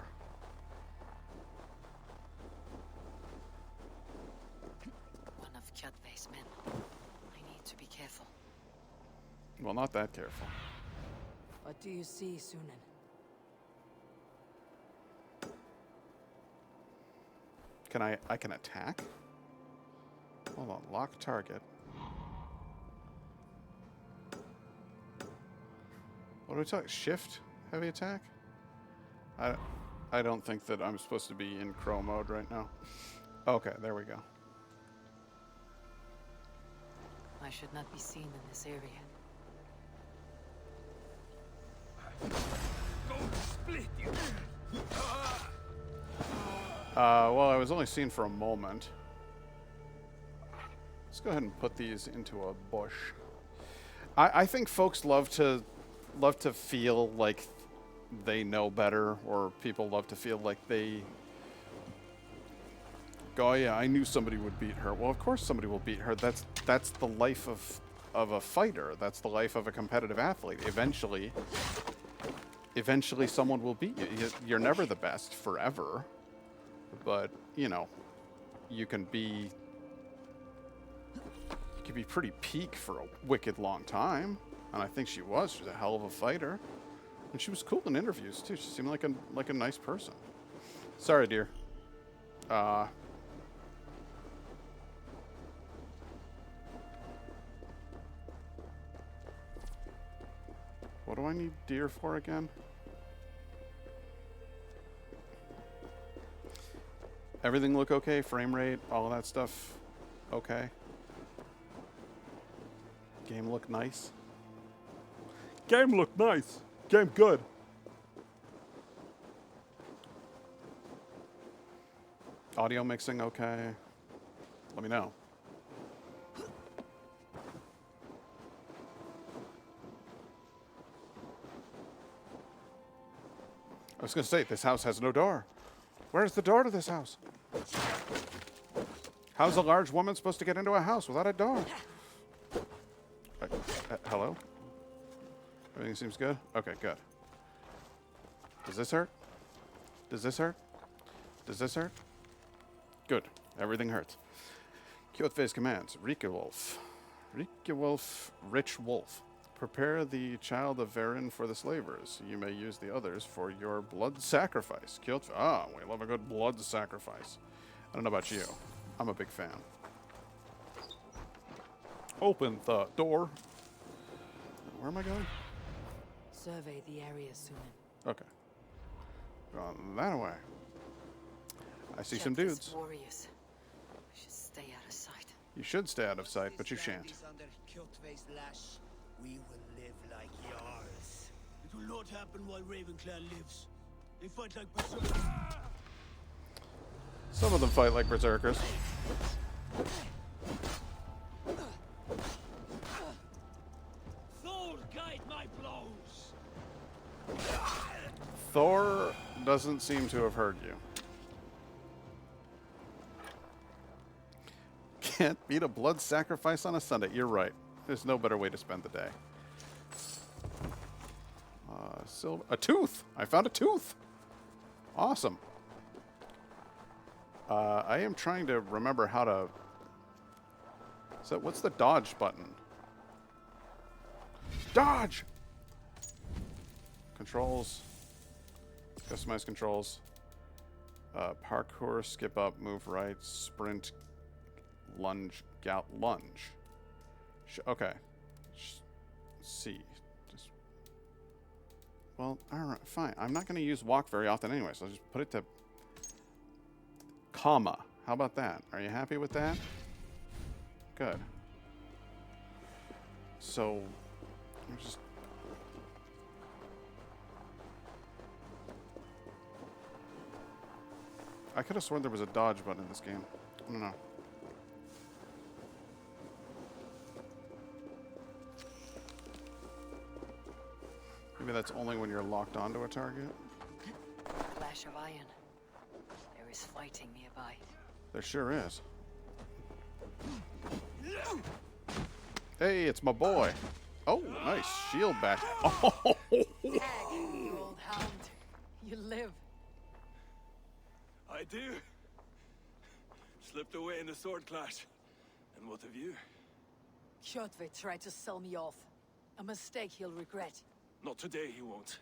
I: One of Kjotve's men. I need to be careful.
A: Well, not that careful.
I: What do you see, Sunan?
A: I can attack? Hold on, lock target. What do we talk? Shift? Heavy attack? I don't think that I'm supposed to be in crow mode right now. Okay, there we go.
I: I should not be seen in this area.
F: Split you.
A: Well, I was only seen for a moment. Let's go ahead and put these into a bush. I think folks love to feel like they know better, or people love to feel like they go, oh yeah, I knew somebody would beat her. Well, of course somebody will beat her. That's the life of a fighter. That's the life of a competitive athlete. Eventually, eventually someone will beat you. You're never the best forever, but you know, you can be pretty peak for a wicked long time. And I think she was. She was a hell of a fighter, and she was cool in interviews too. She seemed like a nice person. Sorry, dear. What do I need deer for again? Everything look okay? Frame rate, all of that stuff okay? Game look nice? Game look nice. Game good. Audio mixing okay? Let me know. I was going to say, this house has no door. Where's the door to this house? How's a large woman supposed to get into a house without a door? Hello? Everything seems good? Okay, good. Does this hurt? Does this hurt? Does this hurt? Good. Everything hurts. Kyoto phase commands. Rika Wolf. Rika Wolf, Rich Wolf. Prepare the child of Varen for the slavers. You may use the others for your blood sacrifice. Kyoto. Ah, we love a good blood sacrifice. I don't know about you. I'm a big fan. Open the door. Where am I going?
I: Survey the area soon.
A: Okay. Gone that way. I see some
I: Shepard's
A: dudes.
I: warriors. We should stay out of sight.
A: You should stay out of sight, but you shan't.
F: We will live like yours. It will not happen while Ravenclan lives. They fight like berserkers.
A: Some of them fight like berserkers.
F: Thor, guide my blows.
A: Thor doesn't seem to have heard you. Can't beat a blood sacrifice on a Sunday. You're right. There's no better way to spend the day. A tooth! I found a tooth! Awesome. I am trying to remember how to... So what's the dodge button? Dodge! Controls. Customize controls. Parkour, skip up, move right, sprint, lunge, lunge. Okay. C. Just. Well, alright, fine. I'm not going to use walk very often anyway, so I'll just put it to... comma. How about that? Are you happy with that? Good. So, just... I could have sworn there was a dodge button in this game. I don't know. Maybe that's only when you're locked onto a target.
I: Flash of iron. There is fighting nearby.
A: There sure is. Hey, it's my boy. Oh, nice shield bash. Oh,
I: You old hound. You live.
F: I do. Slipped away in the sword clash. And what of you?
I: Kjotve tried to sell me off. A mistake he'll regret.
F: Not today, he won't.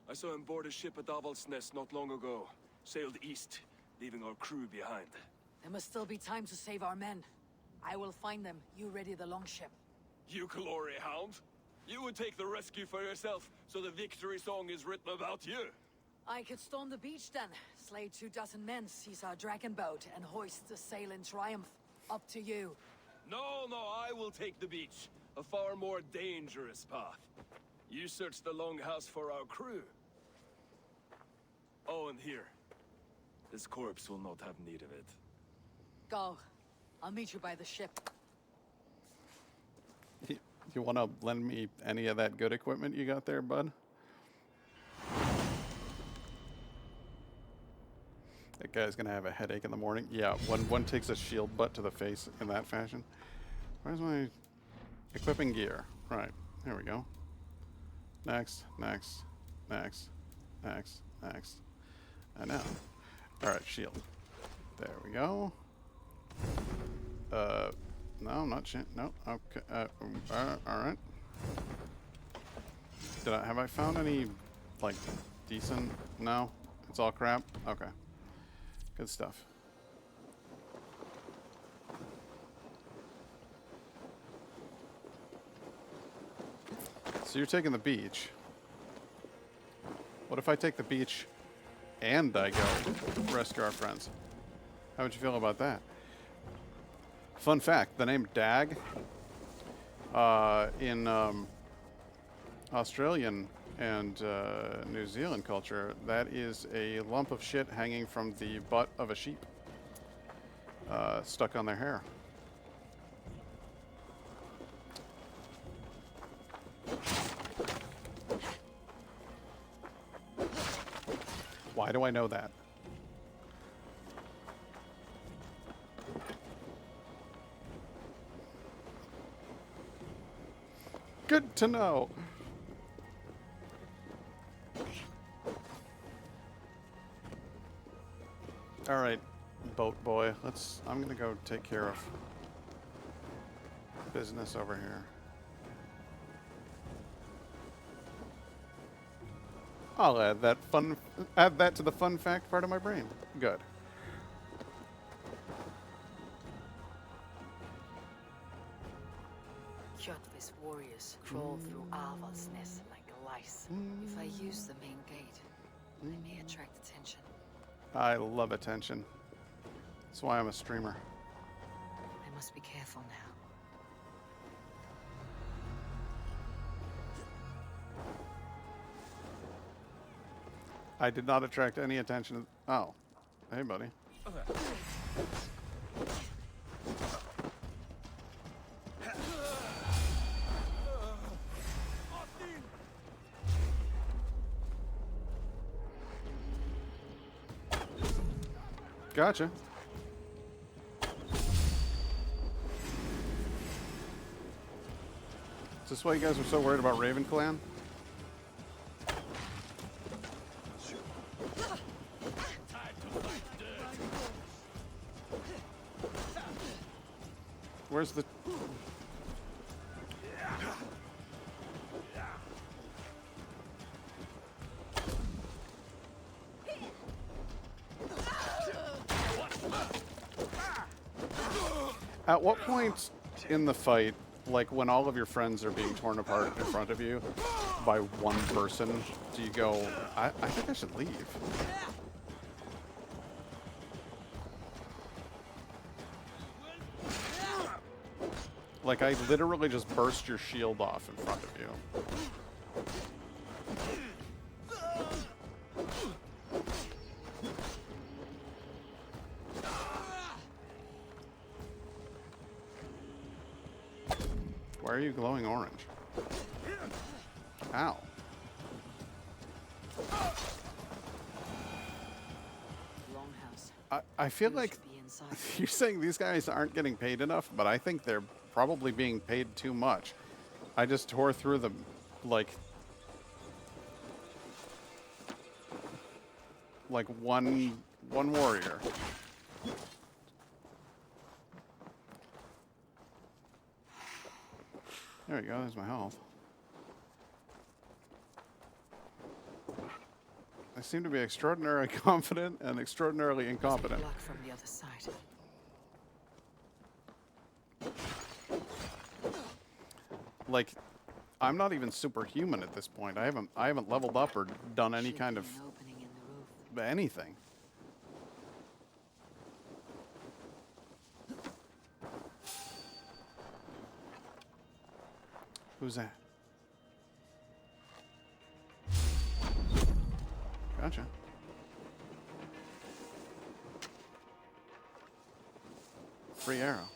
F: I saw him board a ship at Avaldsnes not long ago. Sailed east, leaving our crew behind.
I: There must still be time to save our men. I will find them. You ready the longship.
F: You glory hound? You would take the rescue for yourself, so the victory song is written about you.
I: I could storm the beach then, slay 24 men, seize our dragon boat, and hoist the sail in triumph. Up to you.
F: No, I will take the beach. A far more dangerous path. You search the longhouse for our crew. Oh, and here. This corpse will not have need of it.
I: Go. I'll meet you by the ship.
A: you want to lend me any of that good equipment you got there, bud? That guy's gonna have a headache in the morning. Yeah, one takes a shield butt to the face in that fashion. Where's my equipping gear? Right, here we go. Next, next, X, X, X. And now. Alright, shield. There we go. No, I'm not shit. No, okay. Alright. Have I found any, like, decent? No? It's all crap? Okay. Good stuff. So you're taking the beach. What if I take the beach and I go rescue our friends? How would you feel about that? Fun fact, the name Dag in Australian and New Zealand culture, that is a lump of shit hanging from the butt of a sheep stuck on their hair. Why do I know that? Good to know. All right, boat boy. I'm gonna go take care of business over here. I'll add that to the fun fact part of my brain. Good.
I: Kjotve's warriors crawl through Aval's nest like lice. If I use the main gate, I may attract attention.
A: I love attention. That's why I'm a streamer.
I: I must be careful now.
A: I did not attract any attention. Oh. Hey, buddy. Gotcha. Is this why you guys were so worried about Raven Clan? Where's the... At what point in the fight, like when all of your friends are being torn apart in front of you by one person, do you go, I think I should leave? Like, I literally just burst your shield off in front of you. Why are you glowing orange? Ow. I feel like you're saying these guys aren't getting paid enough, but I think they're probably being paid too much. I just tore through them like one warrior. There we go, there's my health. I seem to be extraordinarily confident and extraordinarily incompetent.
I: Block from the other side.
A: Like, I'm not even superhuman at this point. I haven't leveled up or done any kind of anything. Who's that? Gotcha. Free arrow.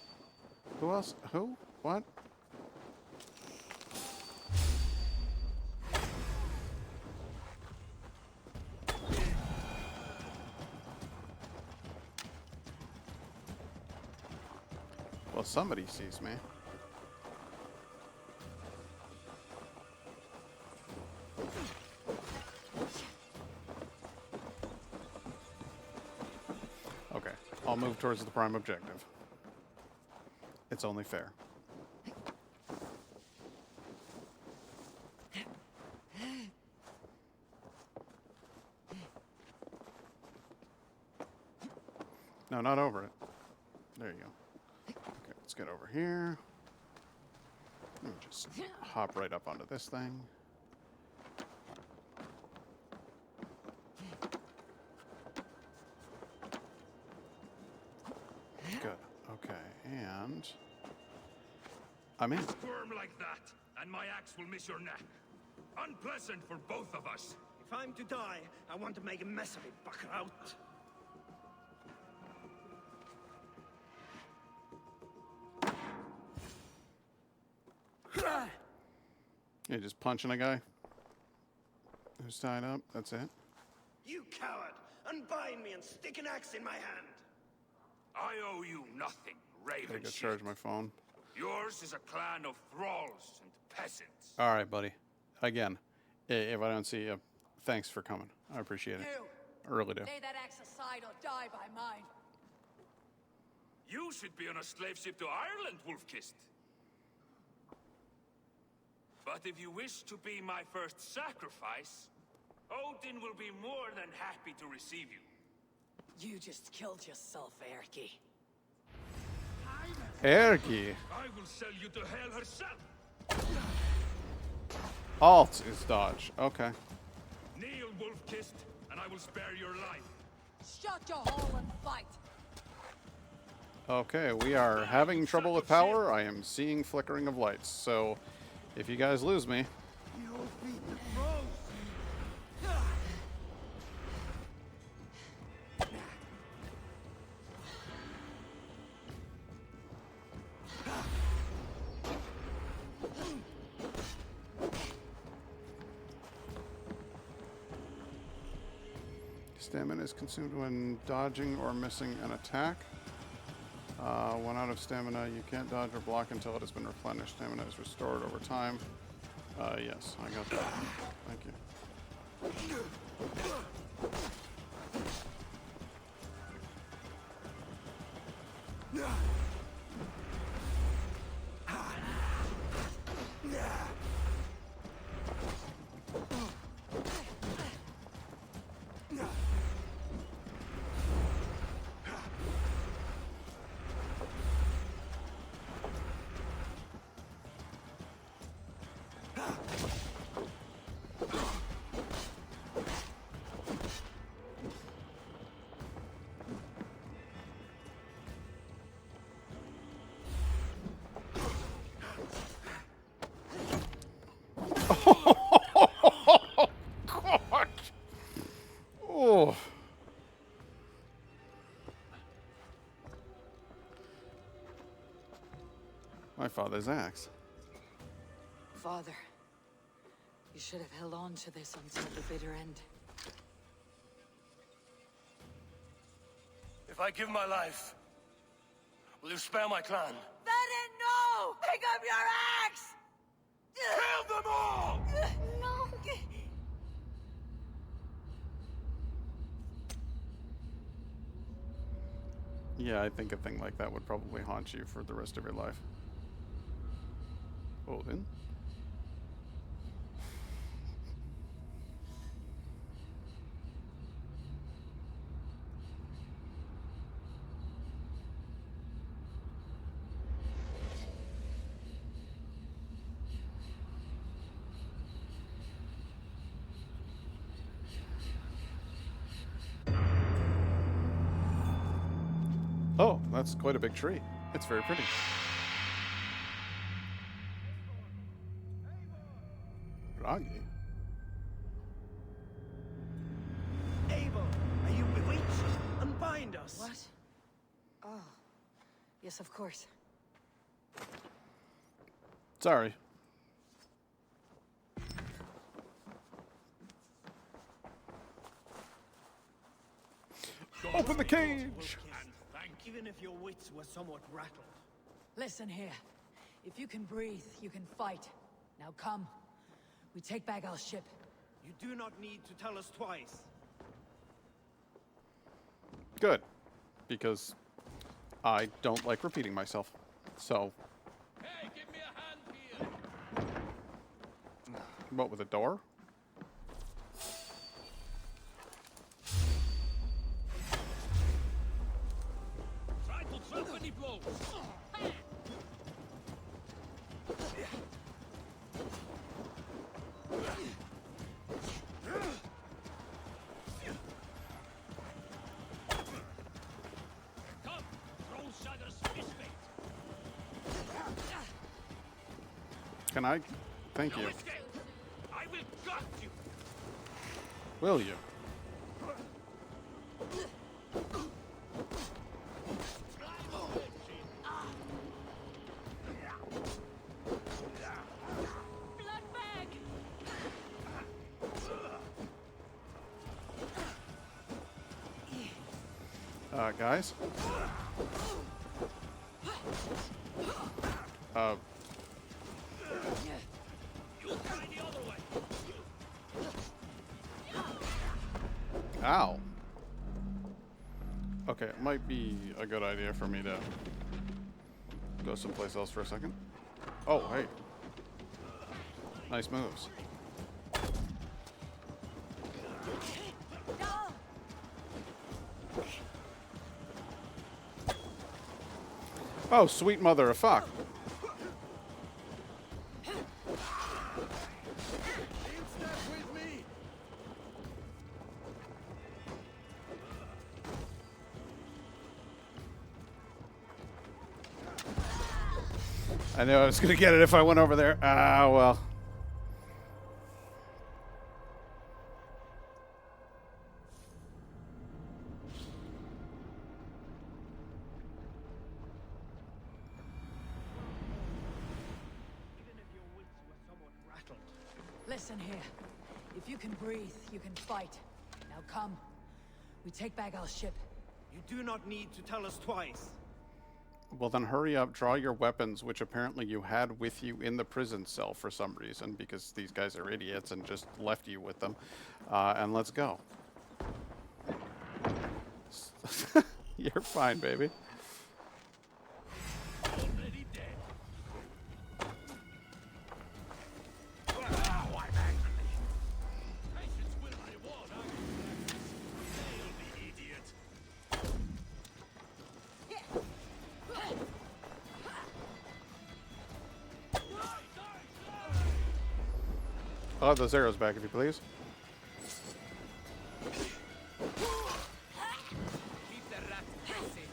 A: Who else? Who? What? Well, somebody sees me. I'll move towards the prime objective. It's only fair. No, not over it. There you go. Okay, let's get over here. Let me just hop right up onto this thing. Good. Okay, and I'm in.
F: Squirm like that, and my axe will miss your neck. Unpleasant for both of us.
J: If I'm to die, I want to make a mess of it, Buckraut.
A: You're just punching a guy who's tied up. That's it.
J: You coward! Unbind me and stick an axe in my hand!
F: I owe you nothing, Raven.
A: Gotta go charge my phone.
F: Yours is a clan of thralls and peasants.
A: All right, buddy. Again, if I don't see you, thanks for coming. I appreciate it.
I: You!
A: I really do.
I: Lay that axe aside or die by mine.
F: You should be on a slave ship to Ireland, Wolf-Kissed. But if you wish to be my first sacrifice, Odin will be more than happy to receive you.
I: You just killed yourself, Erky.
A: Erky.
F: I will sell you to hell herself.
A: Alt is dodge. Okay.
F: Kneel, Wolf-Kissed, and I will spare your life.
I: Shut your hole and fight.
A: Okay, we are having trouble with power. I am seeing flickering of lights. So, if you guys lose me,
J: Your feet are froze!
A: stamina is consumed when dodging or missing an attack. 1 out of stamina. You can't dodge or block until it has been replenished. Stamina is restored over time. Yes, I got that. Thank you. God. Oh. My father's axe.
I: Father, you should have held on to this until the bitter end.
F: If I give my life, will you spare my clan?
I: Venom, no! Pick up your axe!
F: Kill them all!
I: No!
A: Yeah, I think a thing like that would probably haunt you for the rest of your life. Odin? Oh, that's quite a big tree. It's very pretty. Ragi?
J: Abel, are you bewitched? Unbind us!
I: What? Oh. Yes, of course.
A: Sorry. Open the cage!
J: Even if your wits were somewhat rattled.
I: Listen here. If you can breathe, you can fight. Now come. We take back our ship.
J: You do not need to tell us twice.
A: Good. because I don't like repeating myself. So,
J: Hey, give me a hand here.
A: what, with a door?
J: Try to drop any blows. Come, throw Saga's fish bait.
A: Can I? Thank
J: No
A: you.
J: escape. I will gut you.
A: Will you? Guys?
J: You'll try the other way.
A: Ow. Okay, it might be a good idea for me to go someplace else for a second. Oh, hey. Nice moves. Oh, sweet mother of fuck. I knew I was gonna get it if I went over there. Ah, well.
I: Listen here. If you can breathe, you can fight. Now come. We take back our ship.
J: You do not need to tell us twice.
A: Well, then hurry up, draw your weapons, which apparently you had with you in the prison cell for some reason, because these guys are idiots and just left you with them. And let's go. You're fine, baby.
J: Already dead. Wow, I'm angry. Patience will reward us. Nail the idiot.
A: I'll have those arrows back, if you please.
G: Keep the rat busy.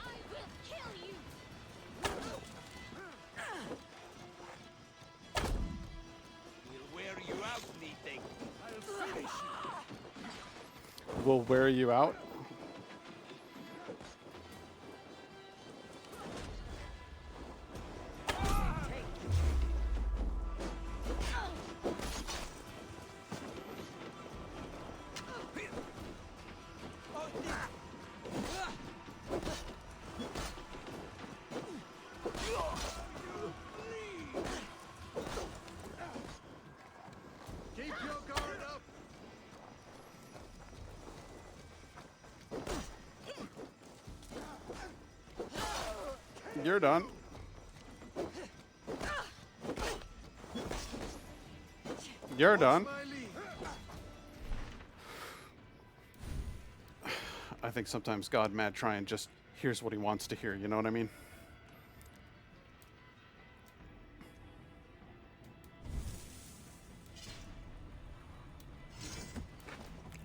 D: I will kill you.
G: We'll wear you out, meeting.
J: I'll finish you.
A: We'll wear you out.
J: Keep your guard up.
A: You're done. You're done.
J: My lead.
A: I think sometimes God Mad Tryon just hears what he wants to hear, you know what I mean?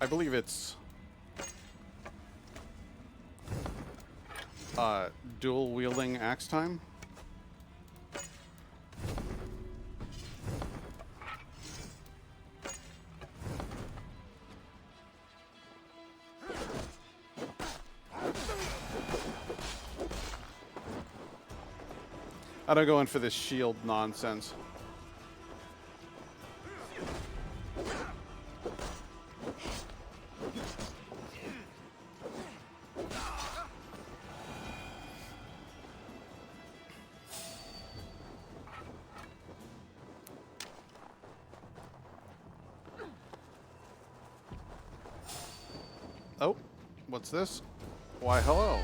A: I believe it's dual wielding axe time. I don't go in for this shield nonsense.
K: What's this? Why, hello.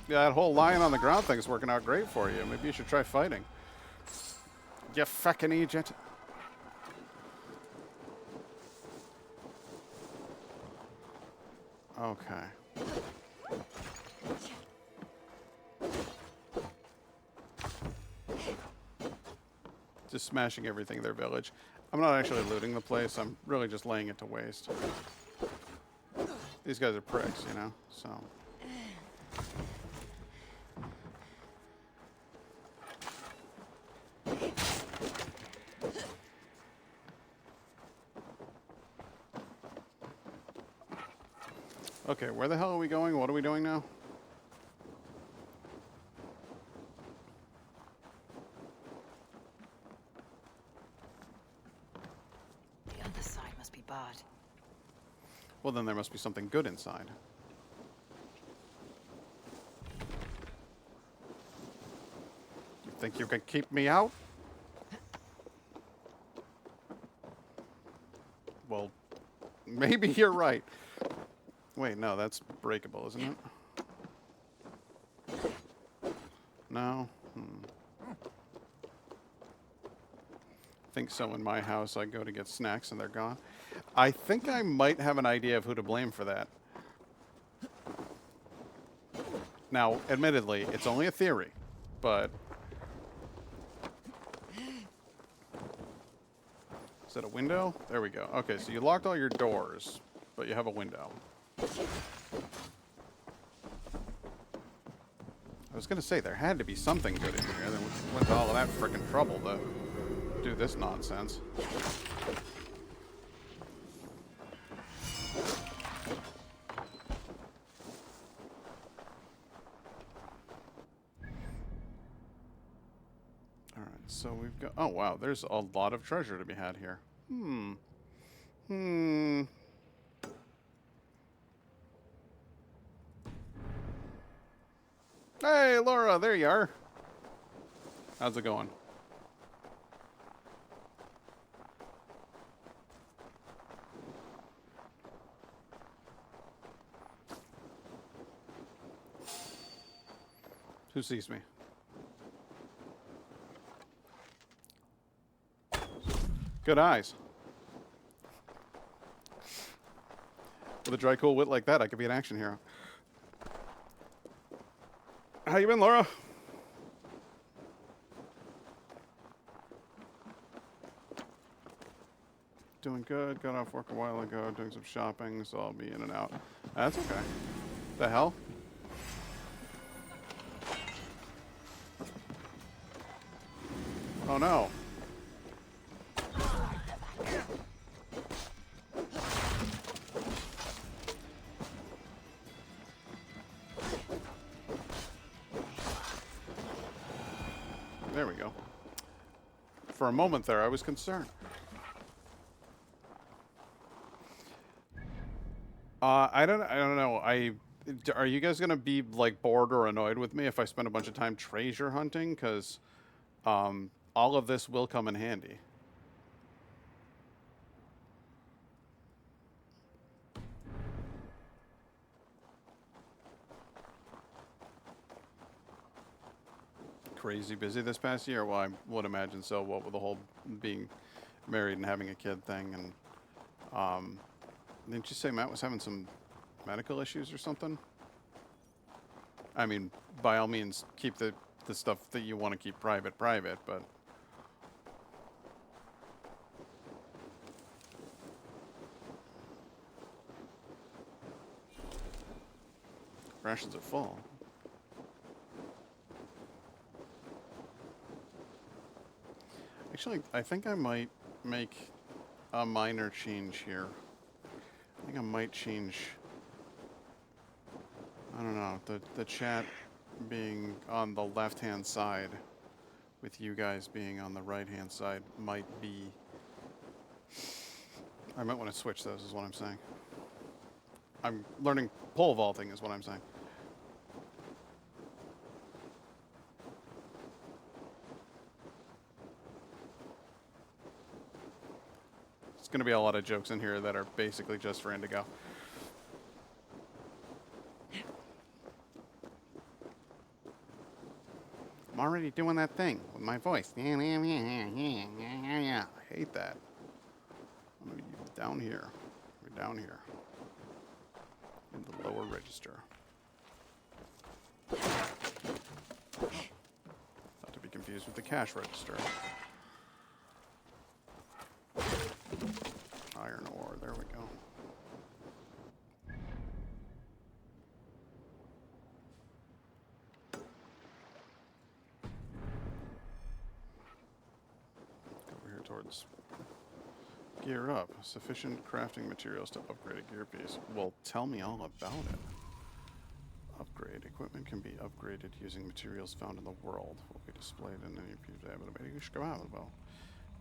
K: Yeah, that whole lying on the ground thing's working out great for you. Maybe you should try fighting. You fucking agent. Okay. Just smashing everything in their village. I'm not actually looting the place. I'm really just laying it to waste. These guys are pricks, you know? So... Okay, where the hell are we going? What are we doing now?
C: The other side must be barred.
K: Well, then there must be something good inside. You think you can keep me out? Well, maybe you're right. Wait, no, that's breakable, isn't it? No? I think so in my house. I go to get snacks and they're gone. I think I might have an idea of who to blame for that. Now, admittedly, it's only a theory, but... Is that a window? There we go. Okay, so you locked all your doors, but you have a window. I was going to say, there had to be something good in here. Then we went to all of that frickin' trouble to do this nonsense. Alright, so we've got... Oh, wow, there's a lot of treasure to be had here. Hey, Laura, there you are. How's it going? Who sees me? Good eyes. With a dry, cool wit like that, I could be an action hero. How you been, Laura? Doing good. Got off work a while ago, doing some shopping, so I'll be in and out. That's okay. The hell? Oh no. There we go. For a moment there, I was concerned. I don't know. Are you guys gonna be like bored or annoyed with me if I spend a bunch of time treasure hunting? Because all of this will come in handy. Crazy busy this past year? Well, I would imagine so. What with the whole being married and having a kid thing, and didn't you say Matt was having some medical issues or something? I mean, by all means, keep the stuff that you want to keep private, but... Rations are full. Actually, I think I might make a minor change here. I think I might change... I don't know, the chat being on the left-hand side with you guys being on the right-hand side might be... I might want to switch those is what I'm saying. I'm learning pole vaulting is what I'm saying. It's going to be a lot of jokes in here that are basically just for Indigo. I'm already doing that thing with my voice. I hate that. I'm going to be down here. We're down here. In the lower register. Not to be confused with the cash register. Iron ore, there we go. Over here towards gear up. Sufficient crafting materials to upgrade a gear piece. Well, tell me all about it. Upgrade. Equipment can be upgraded using materials found in the world. Will be displayed in any future.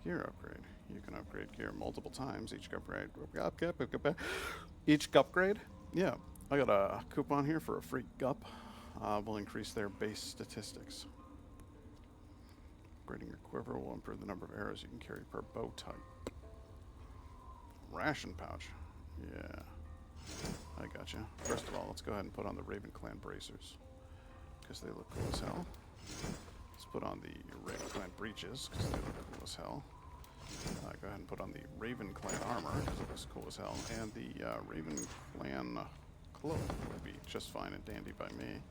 K: Gear upgrade. You can upgrade gear multiple times. Each upgrade. Yeah. I got a coupon here for a free gup. Will increase their base statistics. Upgrading your quiver will improve the number of arrows you can carry per bow type. Ration pouch. Yeah. I gotcha. First of all, let's go ahead and put on the Raven Clan bracers. Because they look cool as hell. Let's put on the Raven Clan breeches. Because they look cool as hell. Go ahead and put on the Raven Clan armor. Because it looks cool as hell. And the Raven Clan cloak would be just fine and dandy by me.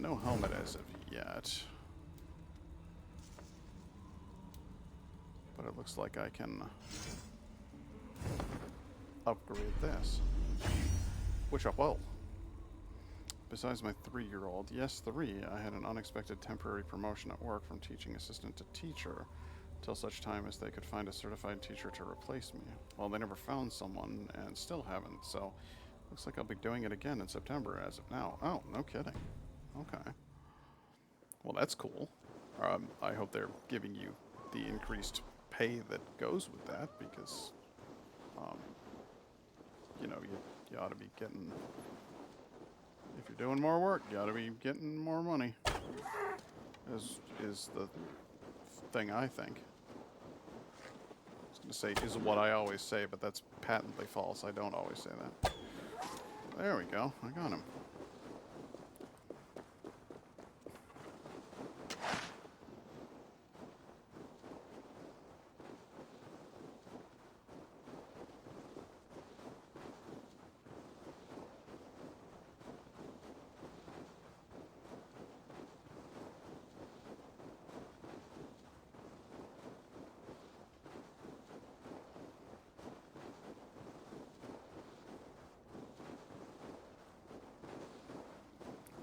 K: No helmet as of yet. But it looks like I can upgrade this. Which I will. Besides my 3-year-old, yes, 3, I had an unexpected temporary promotion at work from teaching assistant to teacher, till such time as they could find a certified teacher to replace me. Well, they never found someone, and still haven't, so looks like I'll be doing it again in September as of now. Oh, no kidding. Okay. Well, that's cool. I hope they're giving you the increased pay that goes with that, because, you know, you ought to be getting... If you're doing more work, you ought to be getting more money. Is the thing I think. I was going to say is what I always say, but that's patently false. I don't always say that. There we go. I got him.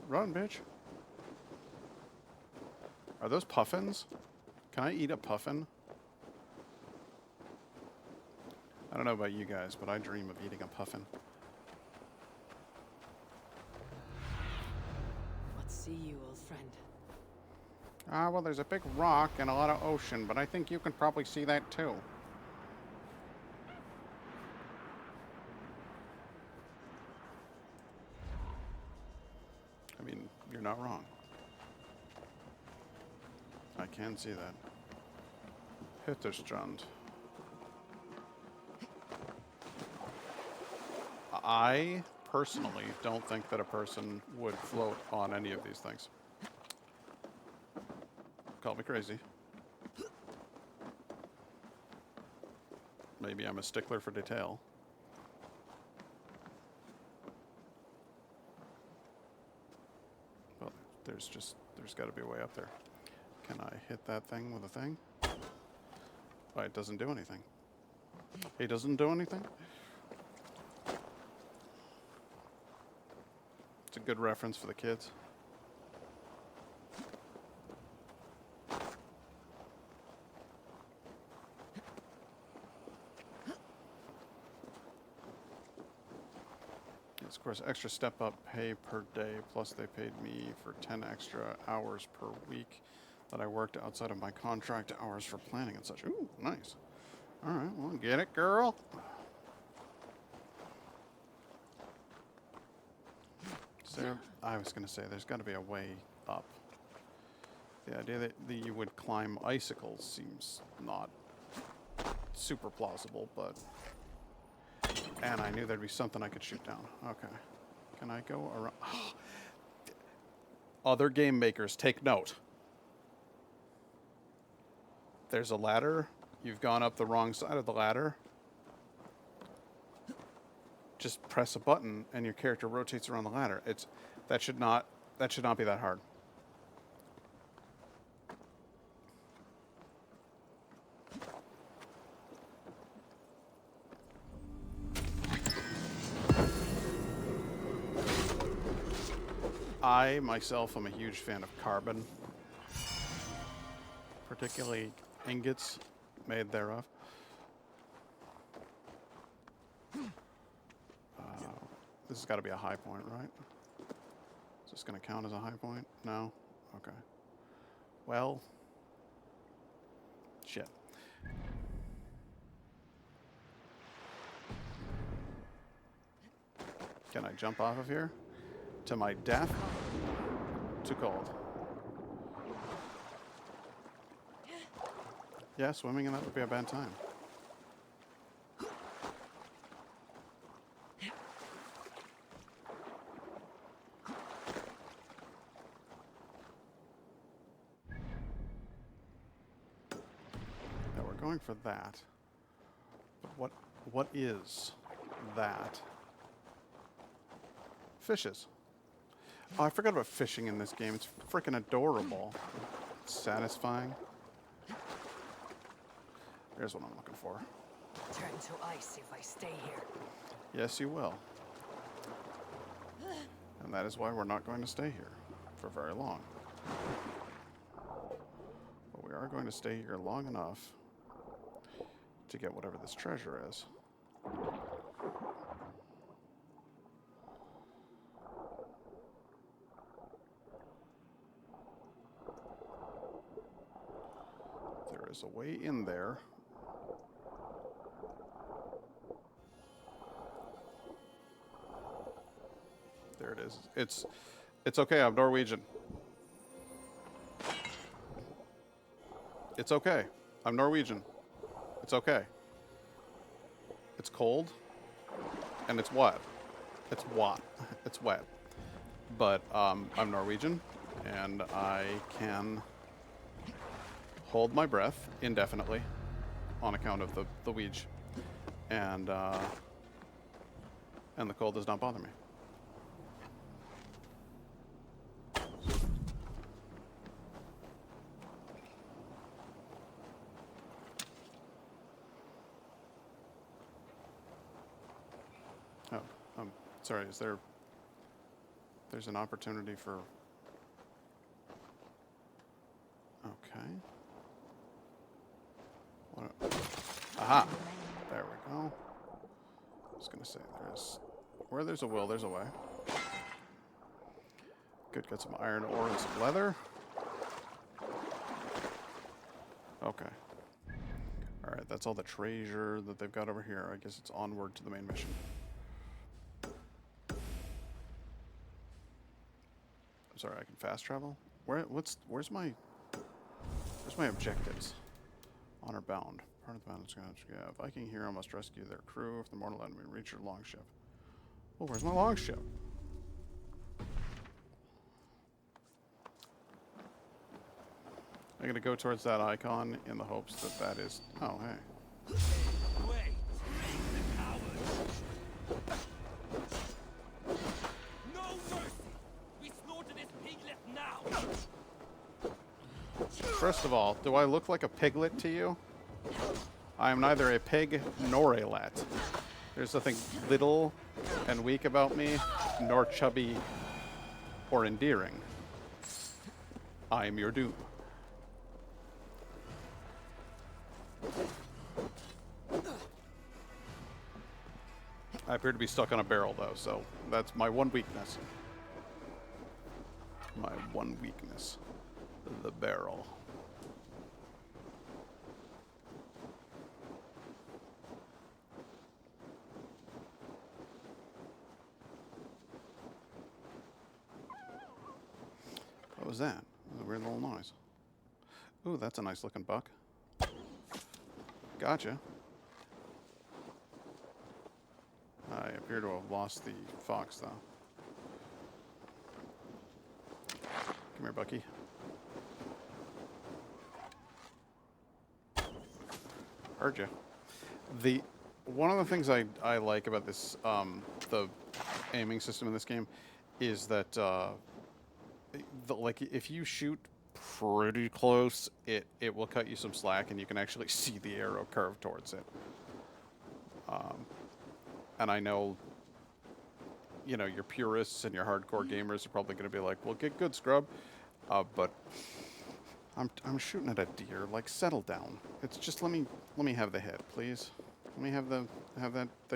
K: Run, bitch. Are those puffins? Can I eat a puffin? I don't know about you guys, but I dream of eating a puffin.
I: What see you, old friend?
K: Well, there's a big rock and a lot of ocean, but I think you can probably see that too. I mean, you're not wrong. I can see that. Hitterstrand. I personally don't think that a person would float on any of these things. Call me crazy. Maybe I'm a stickler for detail. Well, there's got to be a way up there. Can I hit that thing with a thing? Oh, it doesn't do anything. He doesn't do anything? It's a good reference for the kids. Yes, of course, extra step up pay per day, plus they paid me for 10 extra hours per week that I worked outside of my contract hours for planning and such. Ooh, nice. All right, well, get it, girl. So, I was going to say, there's got to be a way up. The idea that you would climb icicles seems not super plausible, but... And I knew there'd be something I could shoot down. Okay. Can I go around? Other game makers, take note. There's a ladder. You've gone up the wrong side of the ladder. Just press a button and your character rotates around the ladder. That should not be that hard. I, myself, am a huge fan of carbon, particularly ingots made thereof. This has got to be a high point, right? Is this going to count as a high point? No? Okay. Well, shit. Can I jump off of here? To my death? Too cold. Yeah, swimming in that would be a bad time. Now we're going for that. But what is that? Fishes. Oh, I forgot about fishing in this game. It's freaking adorable. It's satisfying. There's what I'm looking for.
I: Turn to ice if I stay here.
K: Yes, you will. And that is why we're not going to stay here for very long. But we are going to stay here long enough to get whatever this treasure is. There is a way in there. There it is. It's okay, I'm Norwegian. It's okay. I'm Norwegian. It's okay. It's cold. And it's wet. It's wet. It's wet. But I'm Norwegian, and I can hold my breath indefinitely on account of the weege. And the cold does not bother me. Oh, sorry, there's an opportunity for... Okay. What? Aha! There we go. I was gonna say, where there's a will, there's a way. Good, got some iron ore and some leather. Okay. Alright, that's all the treasure that they've got over here. I guess it's onward to the main mission. I'm sorry, I can fast travel? Where's my objectives? Honor bound. Part of the bound is going to have Viking hero must rescue their crew if the mortal enemy reach your longship. Oh, where's my longship? I'm gonna go towards that icon in the hopes that that is... Oh, hey.
J: Wait, the coward! No mercy! We slaughter this piglet now!
K: First of all, do I look like a piglet to you? I am neither a pig nor a let. There's nothing little and weak about me, nor chubby or endearing. I am your doom. I appear to be stuck on a barrel, though, so that's my one weakness. My one weakness. The barrel. What was that? It was a weird little noise. Ooh, that's a nice looking buck. Gotcha. appear to have lost the fox, though. Come here, Bucky. Heard you. One of the things I like about this the aiming system in this game is that like if you shoot pretty close, it will cut you some slack, and you can actually see the arrow curve towards it. And I know, you know, your purists and your hardcore gamers are probably going to be like, "Well, get good, scrub," but I'm shooting at a deer. Like, settle down. It's just let me have the hit, please. Let me have the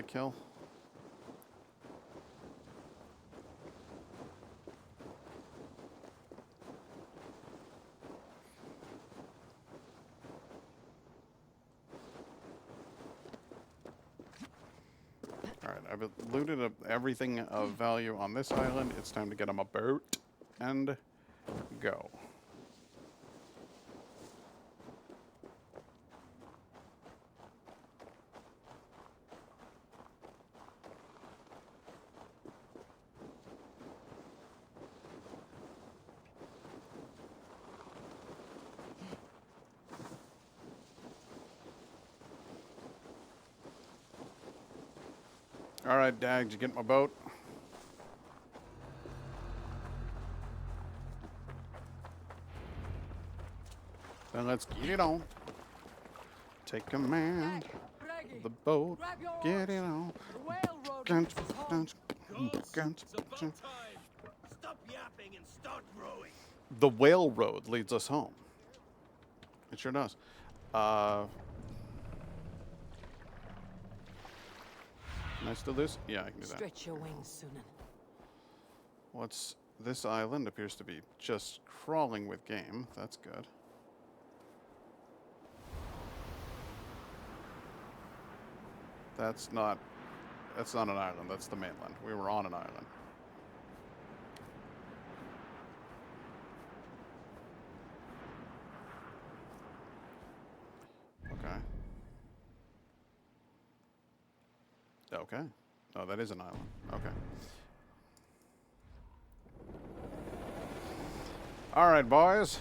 K: kill. Alright, I've looted up everything of value on this island. It's time to get on a boat and go. Alright, Dag, did you get my boat? Then let's get it on. Take command of the boat. Get it on.
J: Ghost, it's about time. Stop yapping and start rowing.
K: The whale road leads us home. It sure does. Can I still do this? Yeah, I can do that.
I: Stretch your wings, Sunan.
K: What's this island appears to be just crawling with game. That's good. That's not an island. That's the mainland. We were on an island. Okay. Okay. Oh, that is an island. Okay. All right, boys.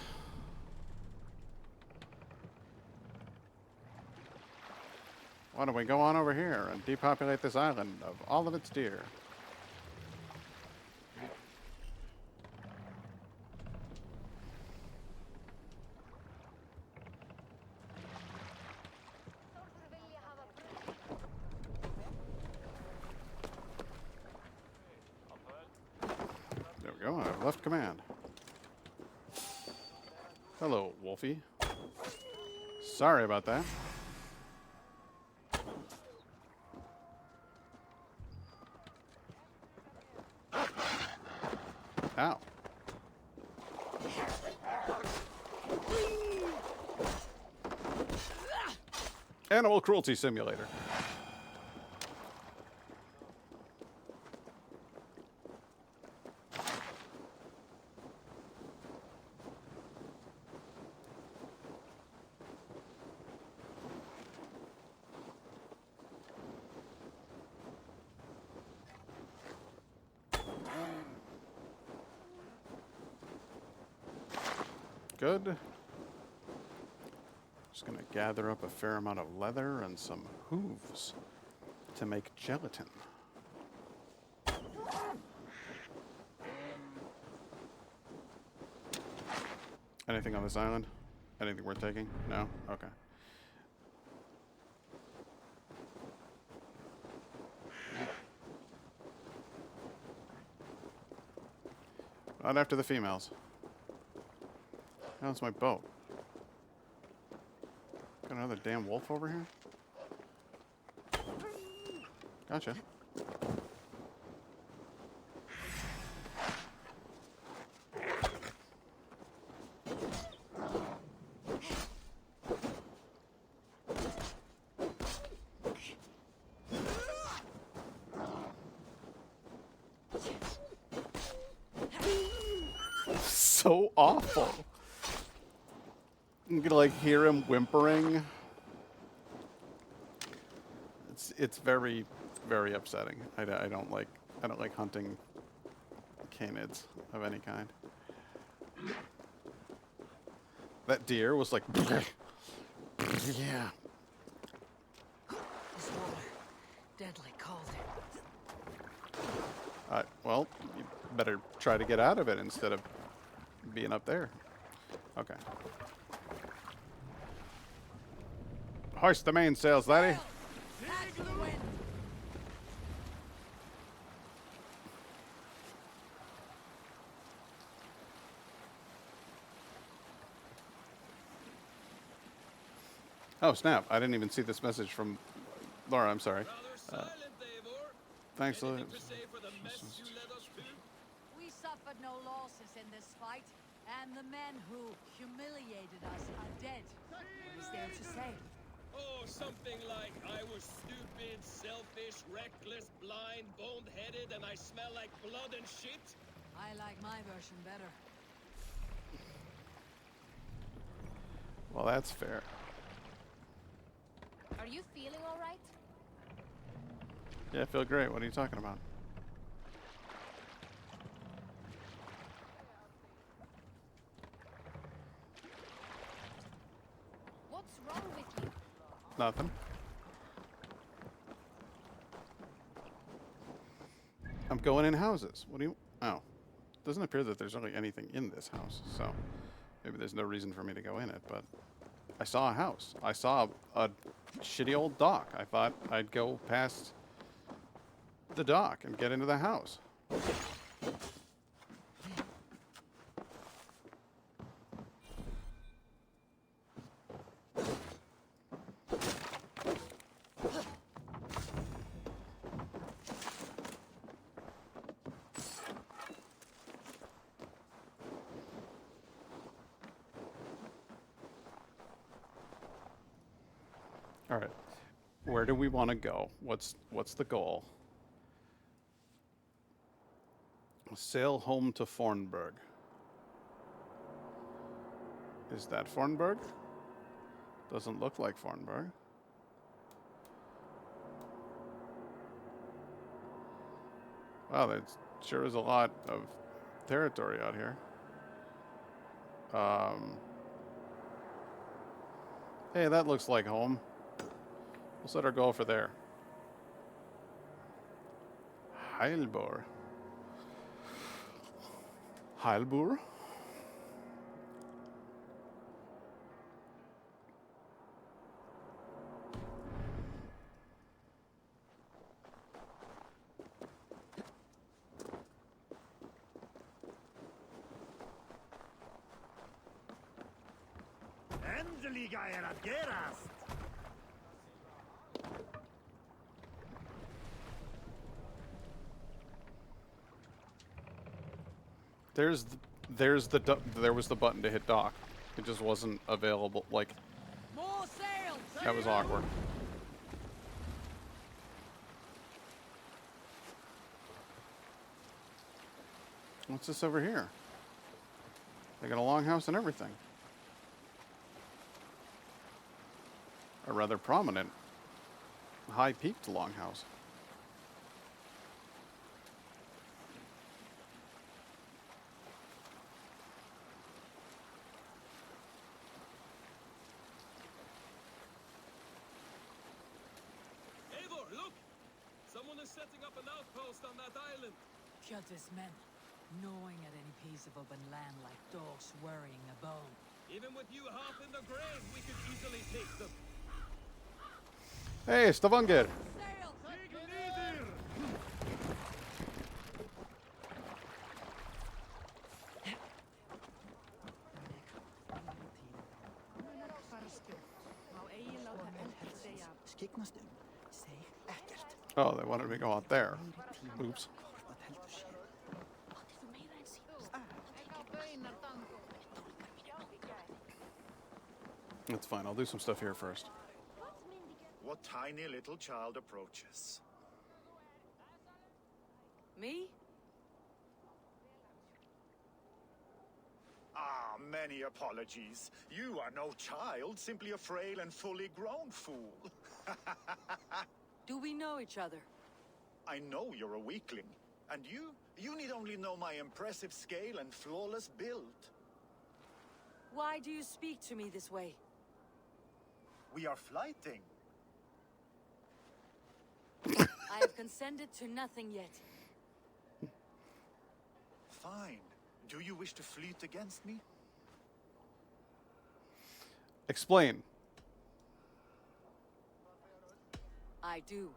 K: Why don't we go on over here and depopulate this island of all of its deer? There we go. I've left command. Hello, Wolfie. Sorry about that. Ow. Animal cruelty simulator. Good. Just gonna gather up a fair amount of leather and some hooves to make gelatin. Anything on this island? Anything worth taking? No? Okay. Not after the females. How's my boat? Got another damn wolf over here? Gotcha. So awful. You can like hear him whimpering. It's very very upsetting. I don't like hunting canids of any kind. That deer was like, yeah.
I: This water, deadly cold.
K: Well, you better try to get out of it instead of being up there. Okay. Hoist the mainsails, laddie.
I: Catch the wind.
K: Oh, snap. I didn't even see this message from Laura. I'm sorry.
J: Rather silent, Eivor.
K: Thanks, Laura.
J: Anything to say for the mess you led us to?
I: We suffered no losses in this fight, and the men who humiliated us are dead. What is there to say?
J: Oh, something like, I was stupid, selfish, reckless, blind, bone-headed, and I smell like blood and shit?
I: I like my version better.
K: Well, that's fair.
D: Are you feeling all right?
K: Yeah, I feel great. What are you talking about?
D: What's wrong with you?
K: Nothing. I'm going in houses. What do you... Oh. Doesn't appear that there's really anything in this house, so maybe there's no reason for me to go in it, but I saw a house. I saw a shitty old dock. I thought I'd go past the dock and get into the house. All right. Where do we want to go? What's the goal? Sail home to Fornburg. Is that Fornburg? Doesn't look like Fornburg. Wow, there sure is a lot of territory out here. Hey, that looks like home. We'll set our goal for there. Heilbor. Heilbor?
F: Endeliga er att gerast!
K: There was the button to hit dock. It just wasn't available. Like,
I: More sails!
K: that was awkward. What's this over here? They got a longhouse and everything. A rather prominent, high-peaked longhouse.
J: Eivor, look! Someone is setting up an outpost on that island.
I: Kjotve's men, gnawing at any piece of open land like dogs worrying a bone.
J: Even with you half in the grave, we could easily take them.
K: Hey, Stavanger! Oh, they wanted me to go out there. Oops. That's fine. I'll do some stuff here first.
F: What tiny little child approaches?
I: Me?
F: Ah, many apologies. You are no child, simply a frail and fully grown fool.
I: Do we know each other?
L: I know you're a weakling. And you need only know my impressive scale and flawless build.
I: Why do you speak to me this way?
L: We are flighting.
I: I have consented to nothing yet.
L: Fine. Do you wish to fleet against me?
K: Explain.
I: I do.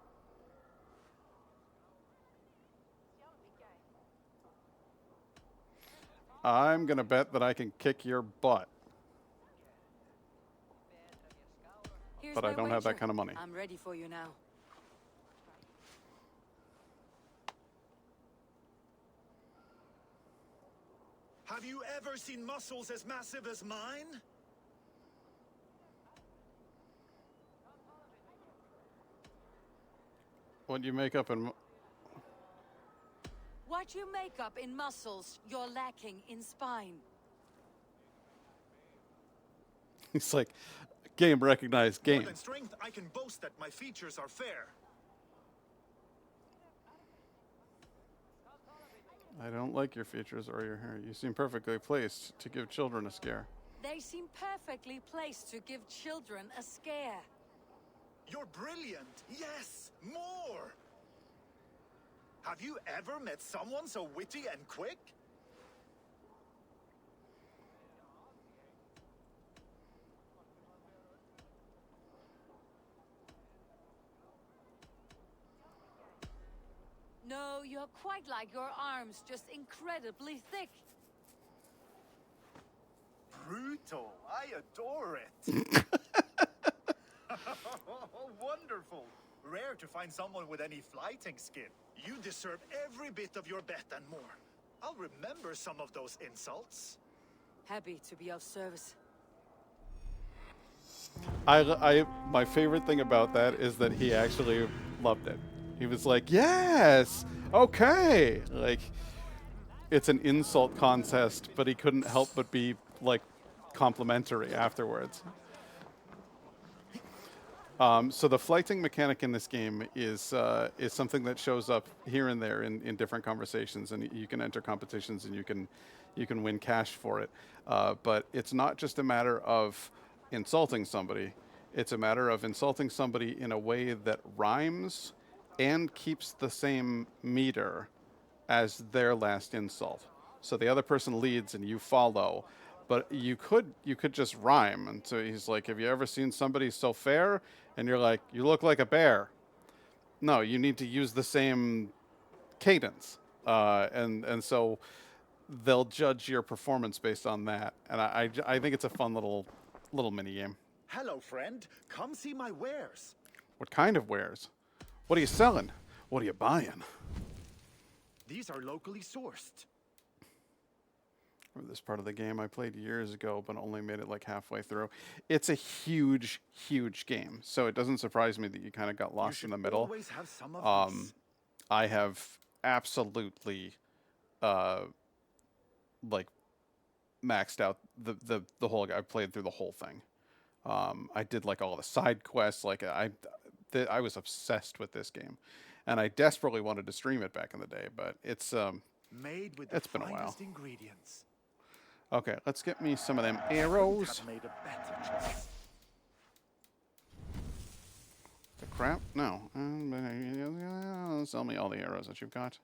K: I'm gonna bet that I can kick your butt.
I: Here's
K: But I
I: my
K: don't have that
I: wager.
K: kind of money.
I: I'm ready for you now.
L: Have you ever seen muscles as massive as mine?
K: What you make up in...
I: What you make up in muscles, you're lacking in spine.
K: It's like, game recognized game.
L: More than strength, I can boast that my features are fair.
K: I don't like your features or your hair. You seem perfectly placed to give children a scare.
I: They seem perfectly placed to give children a scare.
L: You're brilliant. Yes, more. Have you ever met someone so witty and quick?
I: No, you're quite like your arms, just incredibly thick.
L: Brutal. I adore it. Wonderful. Rare to find someone with any flighting skin. You deserve every bit of your bet and more. I'll remember some of those insults.
I: Happy to be of service.
K: My favorite thing about that is that he actually loved it. He was like, yes, okay. Like, it's an insult contest, but he couldn't help but be, like, complimentary afterwards. So the flighting mechanic in this game is something that shows up here and there in different conversations, and you can enter competitions and you can win cash for it. But it's not just a matter of insulting somebody; it's a matter of insulting somebody in a way that rhymes and keeps the same meter as their last insult. So the other person leads and you follow. But you could just rhyme. And so he's like, have you ever seen somebody so fair? And you're like, you look like a bear. No, you need to use the same cadence. And so they'll judge your performance based on that. And I think it's a fun little mini game.
L: Hello, friend. Come see my wares.
K: What kind of wares? What are you selling? What are you buying?
L: These are locally sourced.
K: This part of the game I played years ago, but only made it like halfway through. It's a huge, huge game, so it doesn't surprise me that you kind of got lost in the middle.
L: Always have some of these.
K: I have absolutely, like, maxed out the whole. I played through the whole thing. I did like all the side quests. Like I was obsessed with this game, and I desperately wanted to stream it back in the day, but it's
L: made with
K: it's
L: the
K: been a while.
L: finest ingredients.
K: Okay, let's get me some of them arrows.
L: Have made a better choice.
K: The crap? No. Sell me all the arrows that you've got.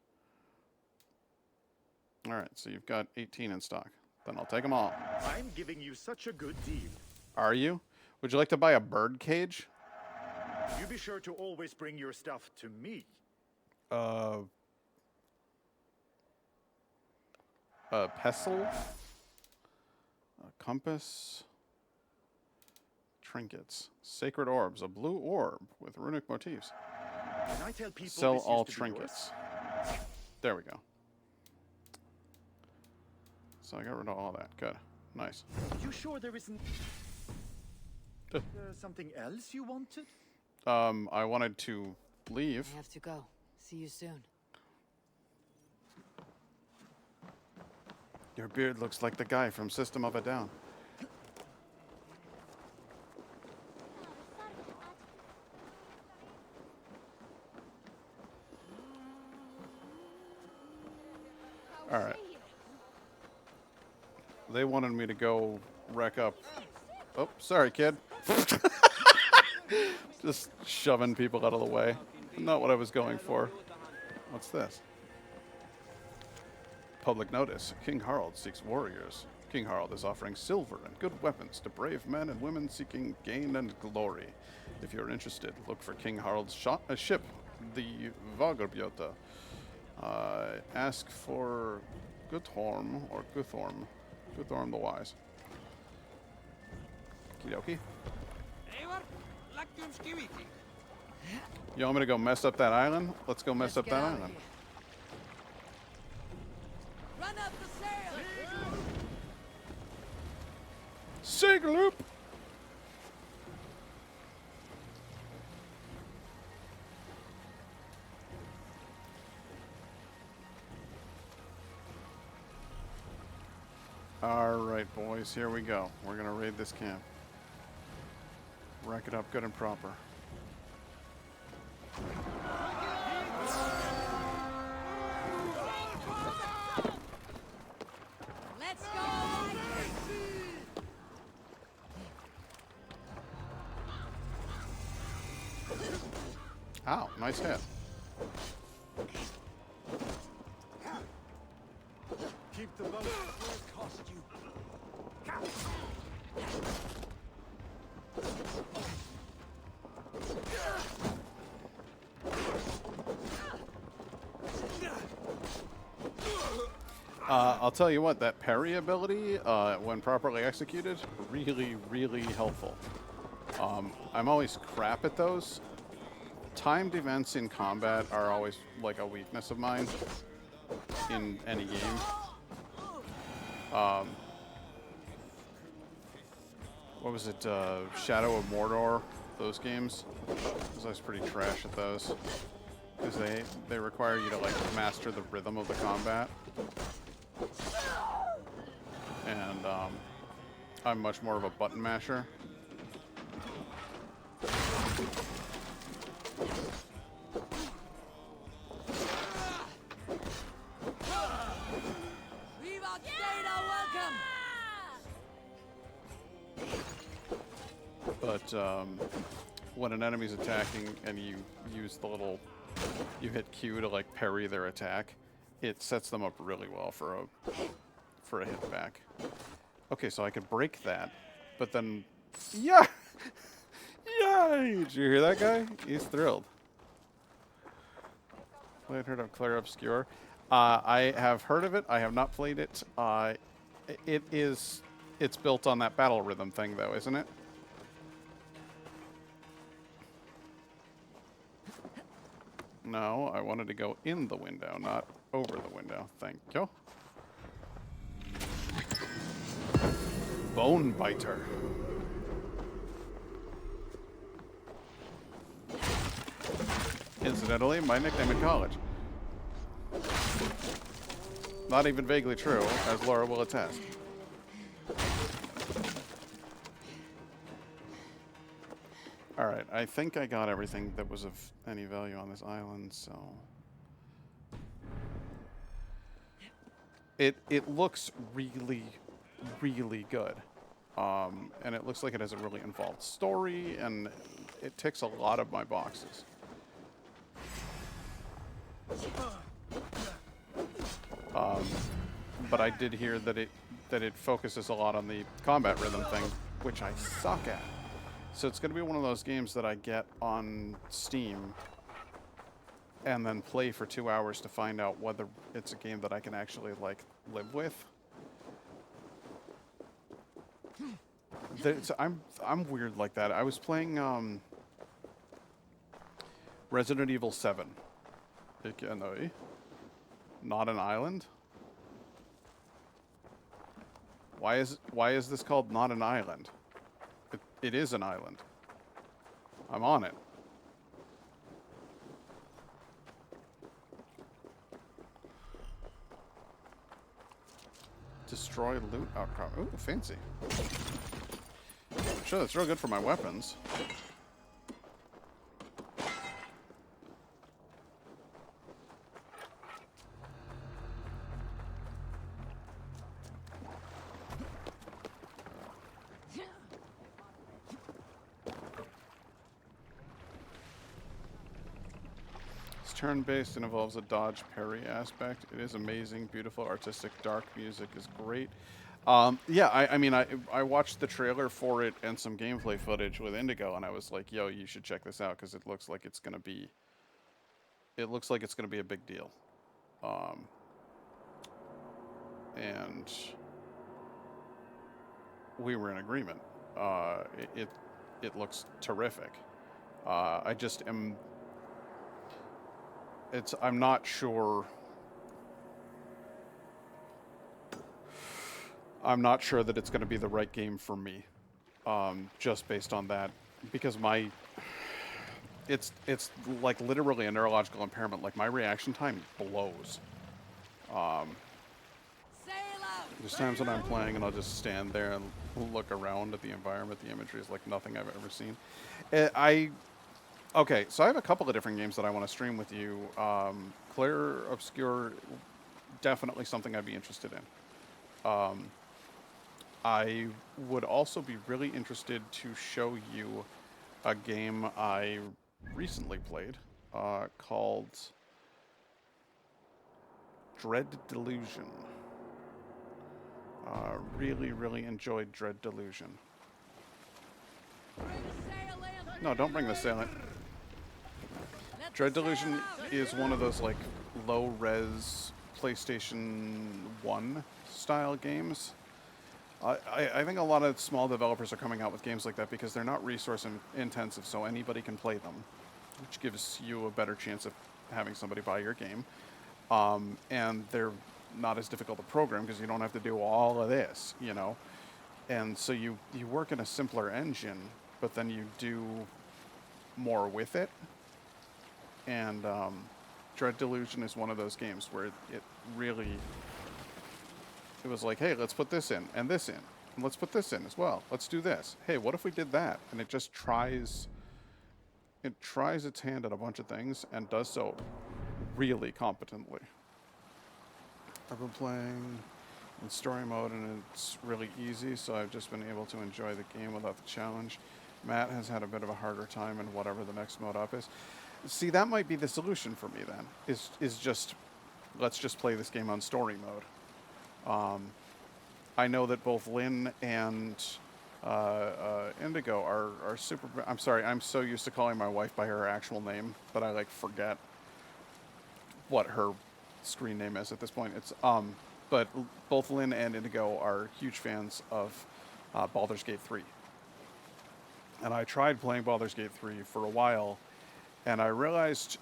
K: All right, so you've got 18 in stock. Then I'll take them all.
L: I'm giving you such a good deal.
K: Are you? Would you like to buy a bird cage?
L: You be sure to always bring your stuff to me.
K: A pestle? A compass? Trinkets. Sacred orbs. A blue orb with runic motifs.
L: Can I tell people
K: Sell
L: this used
K: all
L: to be
K: trinkets.
L: yours?
K: There we go. So I got rid of all that. Good. Nice.
L: You sure there isn't something else you wanted?
K: I wanted to leave.
I: I have to go. See you soon.
K: Your beard looks like the guy from System of a Down. All right. They wanted me to go wreck up. Oh, sorry, kid. Just shoving people out of the way. Not what I was going for. What's this? Public notice. King Harald seeks warriors. King Harald is offering silver and good weapons to brave men and women seeking gain and glory. If you're interested, look for King Harald's ship, the Vagerbjota. Ask for Guthorm or Guthorm. Guthorm the Wise. Okie dokie. You want me to go mess up that island? Let's go mess up that island.
I: Run up the sail!
K: Sigaloop! Alright, boys, here we go. We're gonna raid this camp. Rack it up good and proper.
I: Let's go!
K: Ow, nice hit.
F: Keep the boat before it costs you.
K: I'll tell you what, that parry ability, when properly executed, really, really helpful. I'm always crap at those. Timed events in combat are always like a weakness of mine in any game. What was it, Shadow of Mordor? Those games? I was pretty trash at those. Because they require you to like master the rhythm of the combat. And I'm much more of a button masher. But when an enemy's attacking and you use the little, you hit Q to like parry their attack, it sets them up really well for a hit back. Okay, so I could break that, but then, yeah, yay! Did you hear that guy? He's thrilled. Played, heard of Claire Obscure. I have heard of it. I have not played it. It's built on that battle rhythm thing, though, isn't it? No, I wanted to go in the window, not over the window. Thank you. Bone Biter. Incidentally, my nickname in college. Not even vaguely true, as Laura will attest. Alright, I think I got everything that was of any value on this island, so... It looks really, really good. And it looks like it has a really involved story, and it ticks a lot of my boxes. But I did hear that it focuses a lot on the combat rhythm thing, which I suck at. So it's going to be one of those games that I get on Steam and then play for 2 hours to find out whether it's a game that I can actually, like, live with. I'm weird like that. I was playing Resident Evil 7. Not an island? Why is this called Not an Island? It is an island. I'm on it. Destroy loot outcrop. Ooh, fancy. Sure, that's real good for my weapons. turn-based and involves a dodge parry aspect. It is amazing, beautiful, artistic, dark music is great. Yeah, I mean, I watched the trailer for it and some gameplay footage with Indigo, and I was like, yo, you should check this out because it looks like it's gonna be. It looks like it's gonna be a big deal. And we were in agreement. It looks terrific. I just am. I'm not sure. I'm not sure that it's going to be the right game for me, just based on that, because it's like literally a neurological impairment. Like my reaction time blows. There's times when I'm playing and I'll just stand there and look around at the environment. The imagery is like nothing I've ever seen. Okay, so I have a couple of different games that I want to stream with you. Clear Obscure, definitely something I'd be interested in. I would also be really interested to show you a game I recently played called Dread Delusion. Really, really enjoyed Dread Delusion. No, don't bring the sail in. Dread Delusion is one of those like low-res PlayStation 1 style games. I think a lot of small developers are coming out with games like that because they're not resource intensive, so anybody can play them, which gives you a better chance of having somebody buy your game. And they're not as difficult to program because you don't have to do all of this, you know. And so you work in a simpler engine, but then you do more with it. And Dread Delusion is one of those games where it really... It was like, hey, let's put this in, and this in, and let's put this in as well. Let's do this. Hey, what if we did that? And it just tries... It tries its hand at a bunch of things and does so really competently. I've been playing in story mode, and it's really easy, so I've just been able to enjoy the game without the challenge. Matt has had a bit of a harder time in whatever the next mode up is. See, that might be the solution for me then, is just, let's just play this game on story mode. I know that both Lynn and Indigo are super... I'm sorry, I'm so used to calling my wife by her actual name, but I, like, forget what her screen name is at this point. It's, but both Lynn and Indigo are huge fans of Baldur's Gate 3. And I tried playing Baldur's Gate 3 for a while, and I realized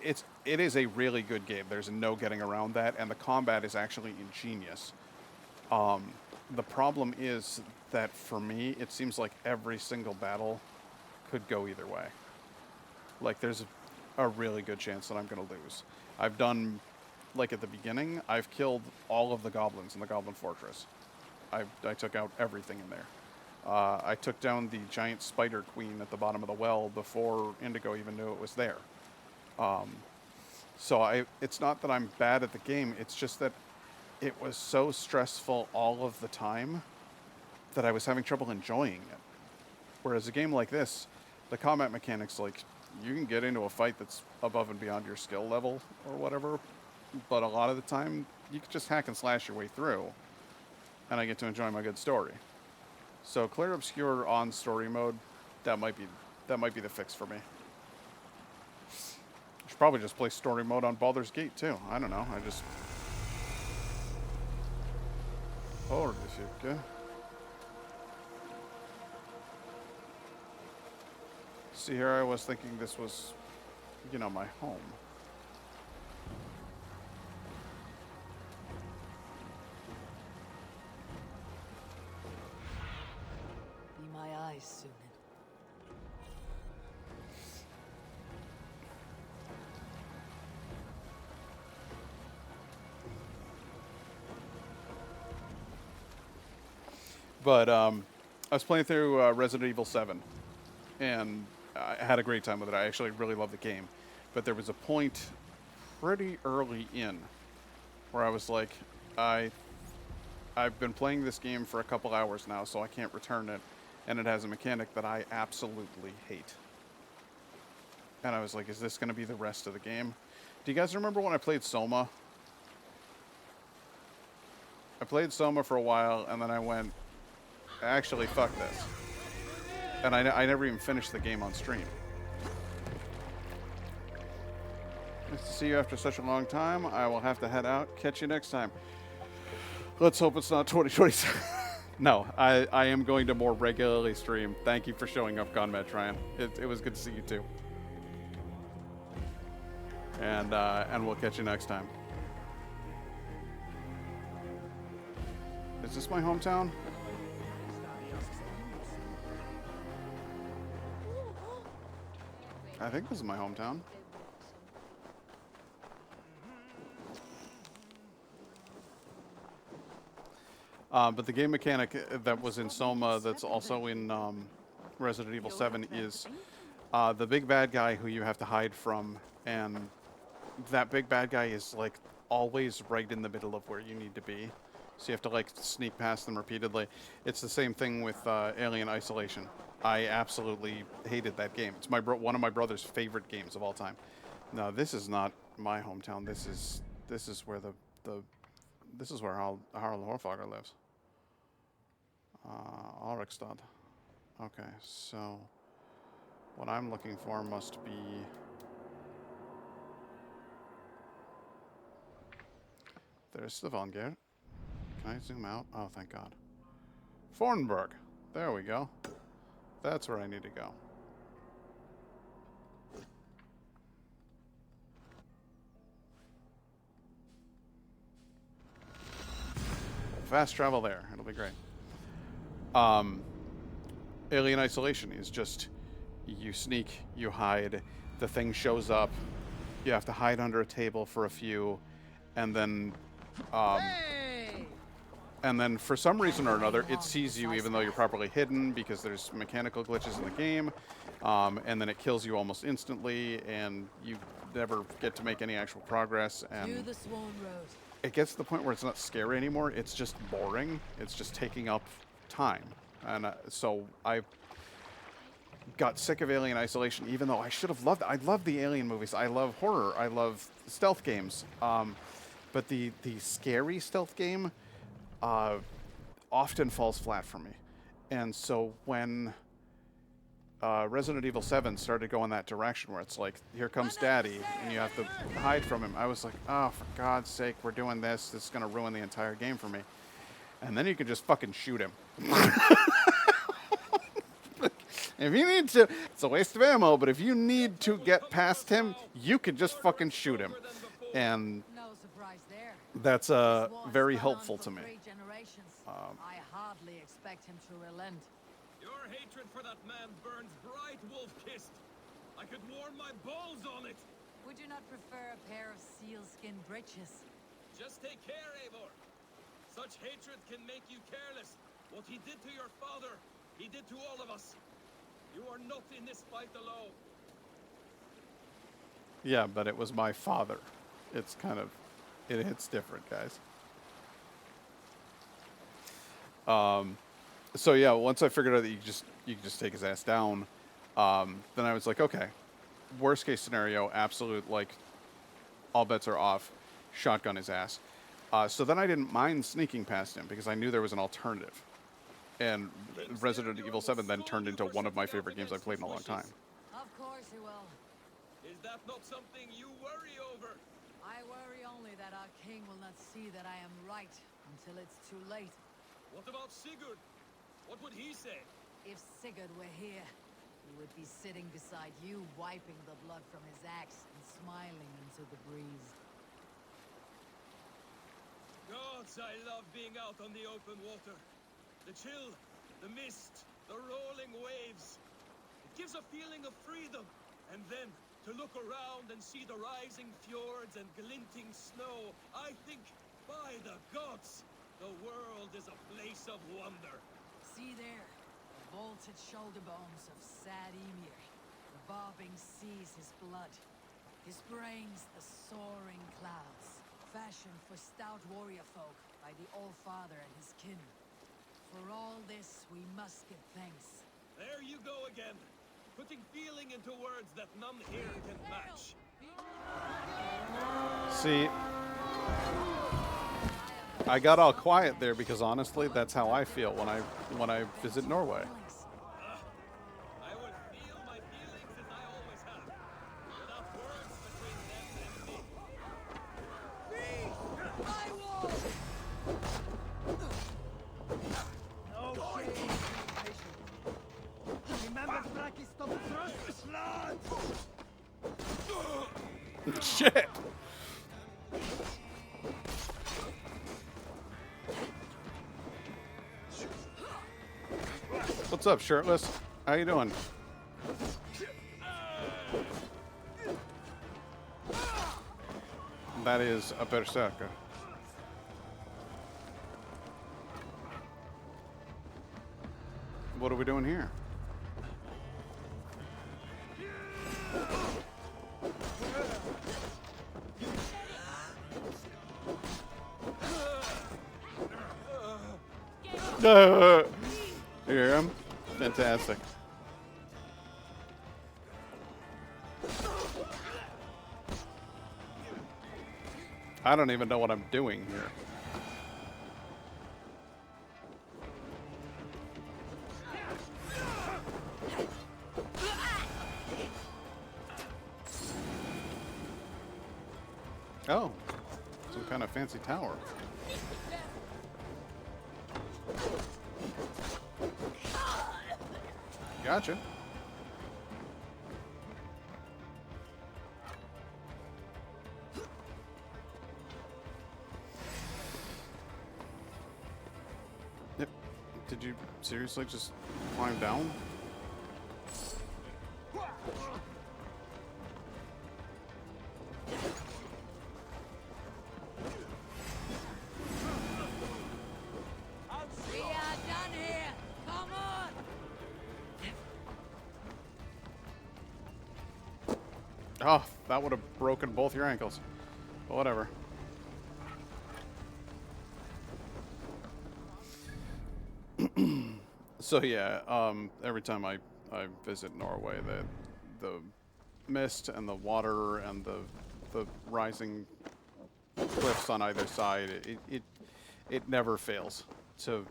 K: it is a really good game. There's no getting around that, and the combat is actually ingenious. The problem is that for me, it seems like every single battle could go either way. Like, there's a really good chance that I'm going to lose. I've done, like at the beginning, I've killed all of the goblins in the Goblin Fortress. I took out everything in there. I took down the giant spider queen at the bottom of the well before Indigo even knew it was there. So it's not that I'm bad at the game, it's just that it was so stressful all of the time that I was having trouble enjoying it. Whereas a game like this, the combat mechanics, like, you can get into a fight that's above and beyond your skill level or whatever, but a lot of the time, you can just hack and slash your way through, and I get to enjoy my good story. So Clear Obscure on story mode, that might be the fix for me. I should probably just play story mode on Baldur's Gate too. I don't know. I just... Hold this shit, See, here I was thinking this was, you know, my home.
I: Be my eyes soon.
K: But I was playing through Resident Evil 7, and I had a great time with it. I actually really loved the game. But there was a point pretty early in where I was like, I've been playing this game for a couple hours now, so I can't return it. And it has a mechanic that I absolutely hate. And I was like, is this going to be the rest of the game? Do you guys remember when I played Soma? I played Soma for a while, and then I went, actually, fuck this. And I never even finished the game on stream. Nice to see you after such a long time. I will have to head out. Catch you next time. Let's hope it's not 2027. No, I am going to more regularly stream. Thank you for showing up, Gonmet Ryan. It was good to see you too. And we'll catch you next time. Is this my hometown? I think this is my hometown. But the game mechanic that was in Soma that's also in Resident Evil 7 is the big bad guy who you have to hide from, and that big bad guy is like always right in the middle of where you need to be. So you have to like sneak past them repeatedly. It's the same thing with Alien Isolation. I absolutely hated that game. It's one of my brother's favorite games of all time. No, this is not my hometown. This is where this is where Harald Horfager lives. Ulrikstad. Okay, so what I'm looking for must be there's Stavanger. Can I zoom out? Oh, thank God. Fornburg. There we go. That's where I need to go. Fast travel there. It'll be great. Alien Isolation is just you sneak, you hide, the thing shows up, you have to hide under a table for a few, and then for some reason or another it sees you even though you're properly hidden because there's mechanical glitches in the game, and then it kills you almost instantly, and you never get to make any actual progress, and it gets to the point where it's not scary anymore. It's just boring. It's just taking up time. And so I got sick of Alien Isolation, even though I should have loved it. I love the Alien movies. I love horror. I love stealth games. But the scary stealth game often falls flat for me. And so when Resident Evil 7 started going that direction where it's like, here comes Daddy, and you have to hide from him, I was like, oh, for God's sake, we're doing this. This is going to ruin the entire game for me. And then you can just fucking shoot him. If you need to, it's a waste of ammo, but if you need to get past him, you can just fucking shoot him. And that's very helpful to me.
I: I hardly expect him to relent.
J: Your hatred for that man burns bright, wolf-kissed. I could warm my balls on it.
I: Would you not prefer a pair of sealskin breeches?
J: Just take care, Eivor. Such hatred can make you careless. What he did to your father, he did to all of us. You are not in this fight alone.
K: Yeah, but it was my father. It's kind of, it hits different, guys. So yeah, once I figured out that you can just take his ass down, then I was like, okay, worst case scenario, absolute, like, all bets are off, shotgun his ass. So then I didn't mind sneaking past him because I knew there was an alternative. And Resident Evil 7 then turned into one of my favorite games I've played in a long time.
I: Of course he will.
J: Is that not something you worry over?
I: I worry only that our king will not see that I am right until it's too late.
J: What about Sigurd? What would he say?
I: If Sigurd were here, he would be sitting beside you, wiping the blood from his axe and smiling into the breeze.
J: Gods, I love being out on the open water. The chill, the mist, the rolling waves. It gives a feeling of freedom. And then, to look around and see the rising fjords and glinting snow, I think, by the gods, the world is a place of wonder.
I: See there, the vaulted shoulder bones of sad Ymir. The bobbing seas his blood. His brains the soaring clouds, fashioned for stout warrior folk by the All-Father and his kin. For all this, we must give thanks.
J: There you go again. putting feeling into words that none here can match.
K: See, I got all quiet there because honestly, that's how I feel when I visit Norway.
J: I will feel my feelings as I always have, without words between them and me.
F: Remember, Frankie, stop thrust lads!
K: Shit! What's up, shirtless? How you doing? That is a berserker. What are we doing here? You hear him? Fantastic. I don't even know what I'm doing here. Oh, some kind of fancy tower. Gotcha. Yep. Did you seriously just climb down?
I: We are done here. Come on.
K: Oh, that would have broken both your ankles. But whatever. So yeah, every time I visit Norway, the mist and the water and the rising cliffs on either side, it never fails to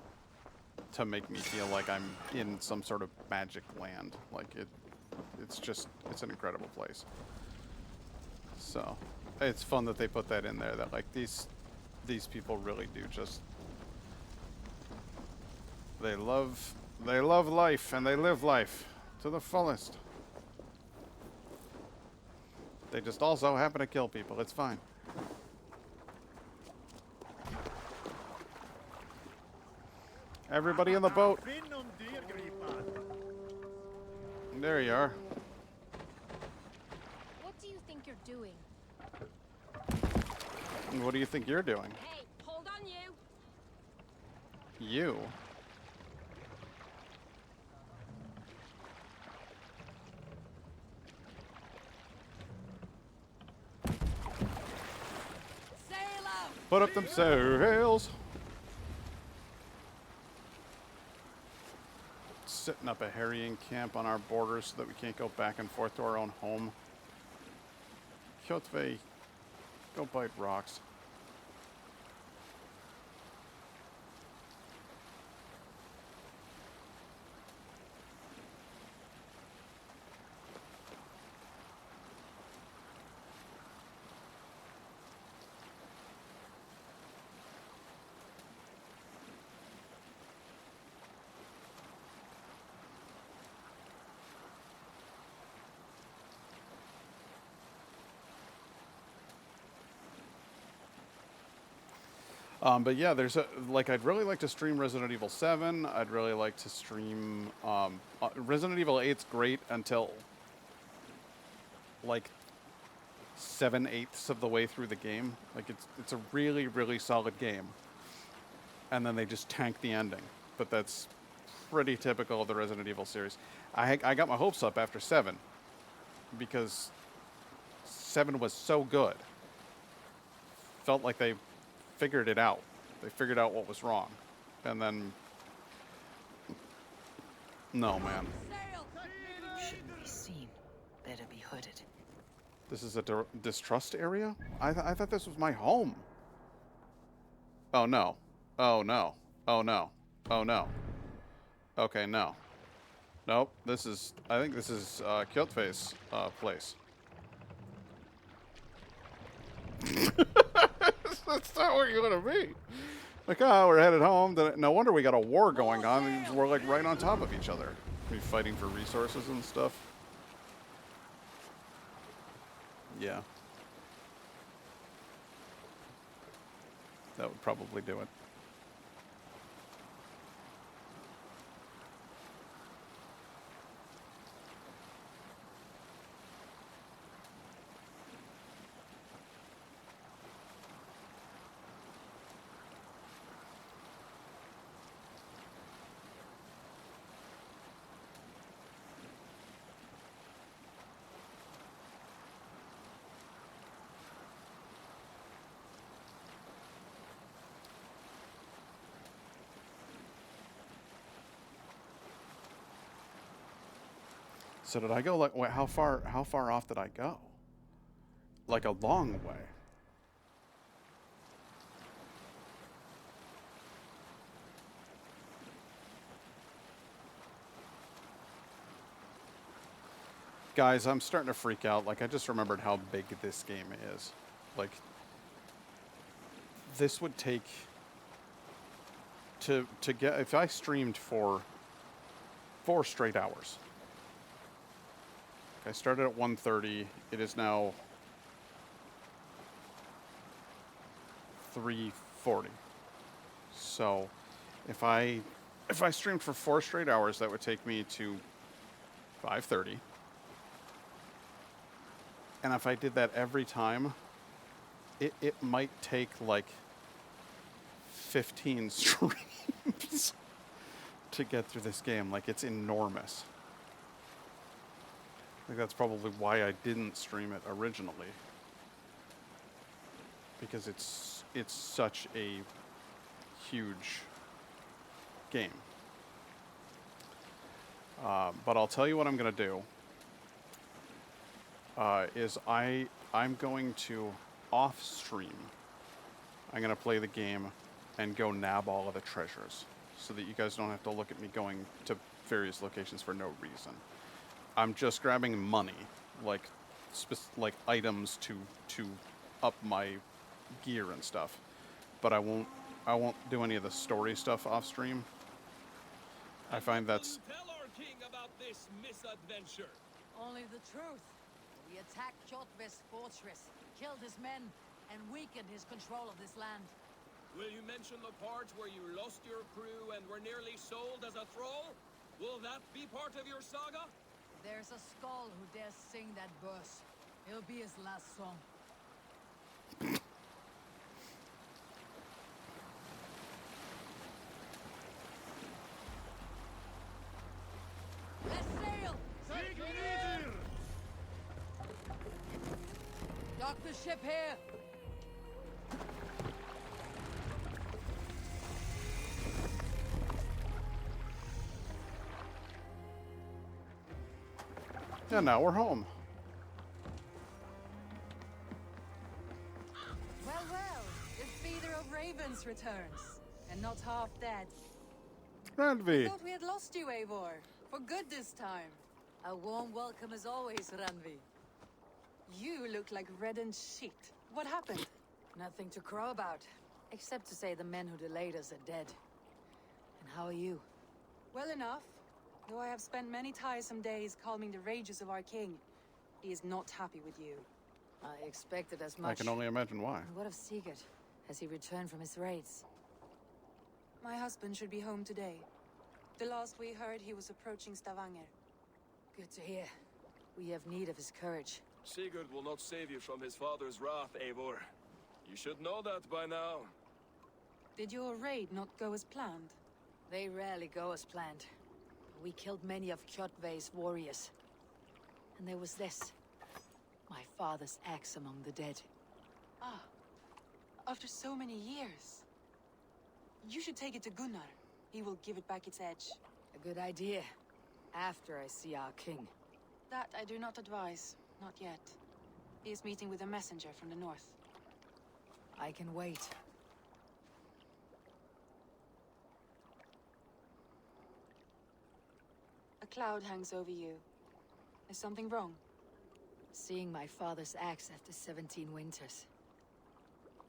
K: make me feel like I'm in some sort of magic land. Like it's an incredible place. So it's fun that they put that in there, that like these people really do just they love life and they live life to the fullest. They just also happen to kill people. It's fine. Everybody in the boat. There you are.
D: What do you think you're doing?
K: What do you think you're doing?
D: Hey, hold on you!
K: You?
I: Sail out.
K: Put up them sails. Setting up a harrying camp on our borders so that we can't go back and forth to our own home. Kjotve, go bite rocks. But yeah, there's I'd really like to stream Resident Evil 7. I'd really like to stream, Resident Evil 8's great until like 7/8 of the way through the game. Like it's a really, really solid game. And then they just tank the ending. But that's pretty typical of the Resident Evil series. I got my hopes up after 7 because 7 was so good. Felt like they figured it out. They figured out what was wrong. And then... No, man.
C: better be hooded.
K: This is a distrust area? I thought this was my home. Oh no. Oh no. Oh no. Oh no. Okay, no. Nope. This is... I think this is Kjotve's place. That's not where you want to be. Like, oh, we're headed home. No wonder we got a war going on. We're like right on top of each other. Are we fighting for resources and stuff? Yeah. That would probably do it. So did I go like wait, how far off did I go? Like a long way. Guys, I'm starting to freak out. Like I just remembered how big this game is. Like this would take to get if I streamed for 4 straight hours. I started at 1:30. It is now 3:40. So, if I streamed for 4 straight hours, that would take me to 5:30. And if I did that every time, it might take like 15 streams to get through this game. Like it's enormous. I think that's probably why I didn't stream it originally. Because it's such a huge game. But I'll tell you what I'm going to do. Is I'm going to off stream. I'm going to play the game and go nab all of the treasures. So that you guys don't have to look at me going to various locations for no reason. I'm just grabbing money, like items to up my gear and stuff, but I won't do any of the story stuff off stream. I find that's.
J: Tell our king about this misadventure.
I: Only the truth. We attacked Kjotve's fortress, killed his men, and weakened his control of this land.
J: Will you mention the part where you lost your crew and were nearly sold as a thrall? Will that be part of your saga?
I: There's a skull who dares sing that verse. It'll be his last song. Let's sail!
J: Take it easy!
I: Dock the ship here!
K: And now we're home.
I: Well, the feeder of ravens returns, and not half dead.
K: Randvi.
I: I thought we had lost you, Eivor. For good this time. A warm welcome as always, Randvi. You look like reddened shit. What happened? Nothing to crow about, except to say the men who delayed us are dead. And how are you? Well enough. Though I have spent many tiresome days calming the rages of our king, he is not happy with you. I expected as much.
K: I can only imagine why.
I: And what of Sigurd? Has he returned from his raids? My husband should be home today. The last we heard, he was approaching Stavanger. Good to hear. We have need of his courage.
J: Sigurd will not save you from his father's wrath, Eivor. You should know that by now.
I: Did your raid not go as planned? They rarely go as planned. We killed many of Kjotve's warriors. And there was this. My father's axe among the dead. Ah. After so many years. You should take it to Gunnar. He will give it back its edge. A good idea. After I see our king. That I do not advise. Not yet. He is meeting with a messenger from the north. I can wait. A cloud hangs over you. Is something wrong? Seeing my father's axe after 17 winters.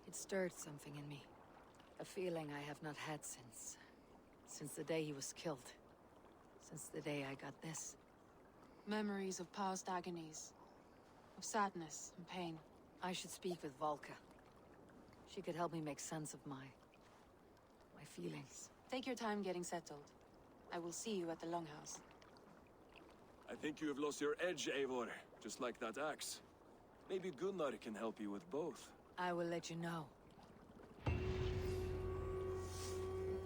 I: It stirred something in me. A feeling I have not had since the day he was killed. Since the day I got this. Memories of past agonies. Of sadness and pain. I should speak with Volka. She could help me make sense of my feelings. Take your time getting settled. I will see you at the Longhouse.
J: I think you have lost your edge, Eivor, just like that axe. Maybe Gunnar can help you with both.
I: I will let you know.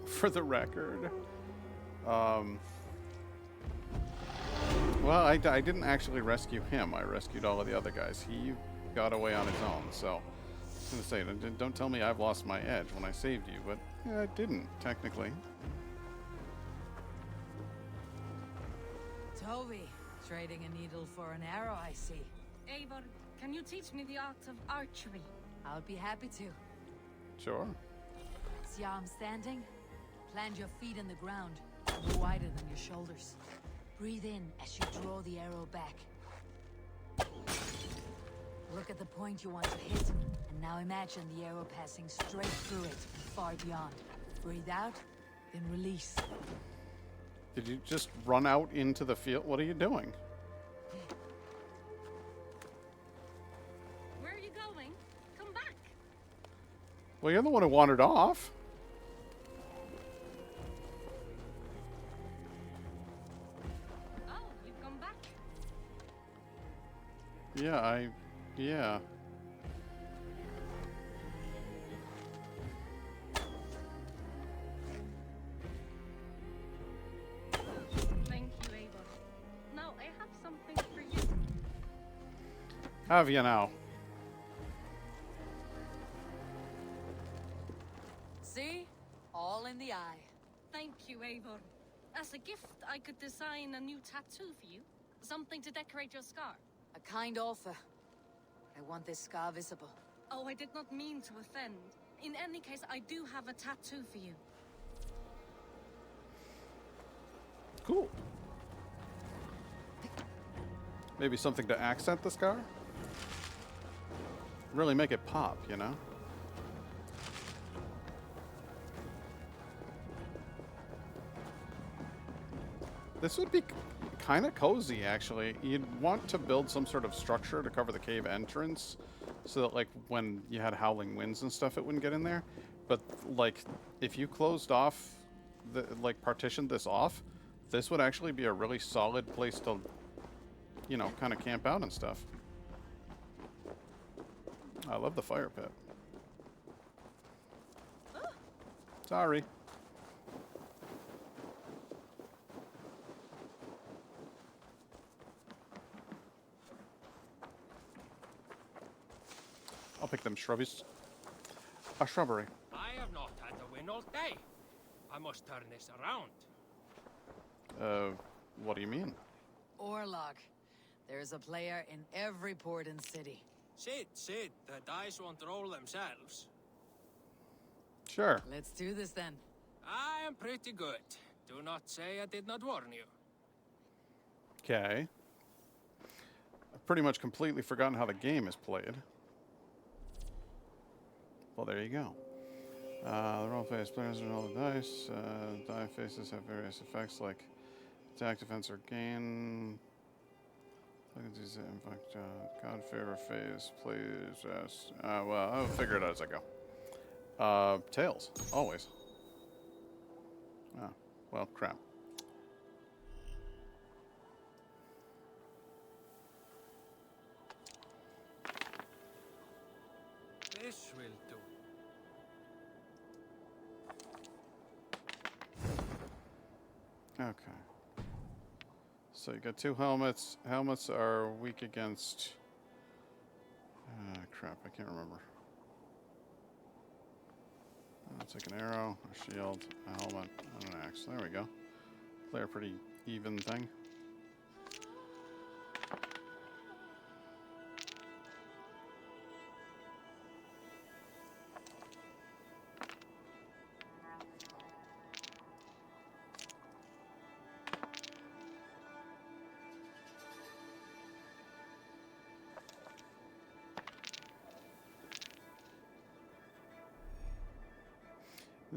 K: For the record, well, I didn't actually rescue him. I rescued all of the other guys. He got away on his own, so I was gonna say, don't tell me I've lost my edge when I saved you, but yeah, I didn't, technically.
I: Toby, trading a needle for an arrow, I see.
D: Eivor, can you teach me the art of archery?
I: I'll be happy to.
K: Sure.
I: See how I'm standing? Plant your feet in the ground, no wider than your shoulders. Breathe in as you draw the arrow back. Look at the point you want to hit, and now imagine the arrow passing straight through it and far beyond. Breathe out, then release.
K: Did you just run out into the field? What are you doing?
D: Where are you going? Come back!
K: Well, you're the one who wandered off.
D: Oh, you've come back.
K: Yeah, yeah.
D: Thank you, Eivor. Now I have something for you.
K: Have you now?
I: See? All in the eye.
D: Thank you, Eivor. As a gift, I could design a new tattoo for you. Something to decorate your scar.
I: A kind offer. I want this scar visible.
D: Oh, I did not mean to offend. In any case, I do have a tattoo for you.
K: Cool. Maybe something to accent the scar? Really make it pop, you know? This would be kind of cozy, actually. You'd want to build some sort of structure to cover the cave entrance so that, like, when you had howling winds and stuff, it wouldn't get in there. But, like, if you closed off, partitioned this off, this would actually be a really solid place to, you know, kind of camp out and stuff. I love the fire pit. Sorry. I'll pick them shrubbies. A shrubbery.
M: I have not had a win all day. I must turn this around.
K: What do you mean?
I: Orlog. There's a player in every port and city.
M: Sit. The dice won't roll themselves.
K: Sure.
I: Let's do this then.
M: I am pretty good. Do not say I did not warn you.
K: Okay. I've pretty much completely forgotten how the game is played. Well, there you go. The roll-face players roll the dice. Die faces have various effects like attack, defense, or gain. In fact, God favor phase plays as. Well, I'll figure it out as I go. Tails, always. Oh, well, crap.
M: This will do.
K: Okay. So you got two helmets. Helmets are weak against... crap, I can't remember. I'll take an arrow, a shield, a helmet, and an axe. There we go. Play a pretty even thing.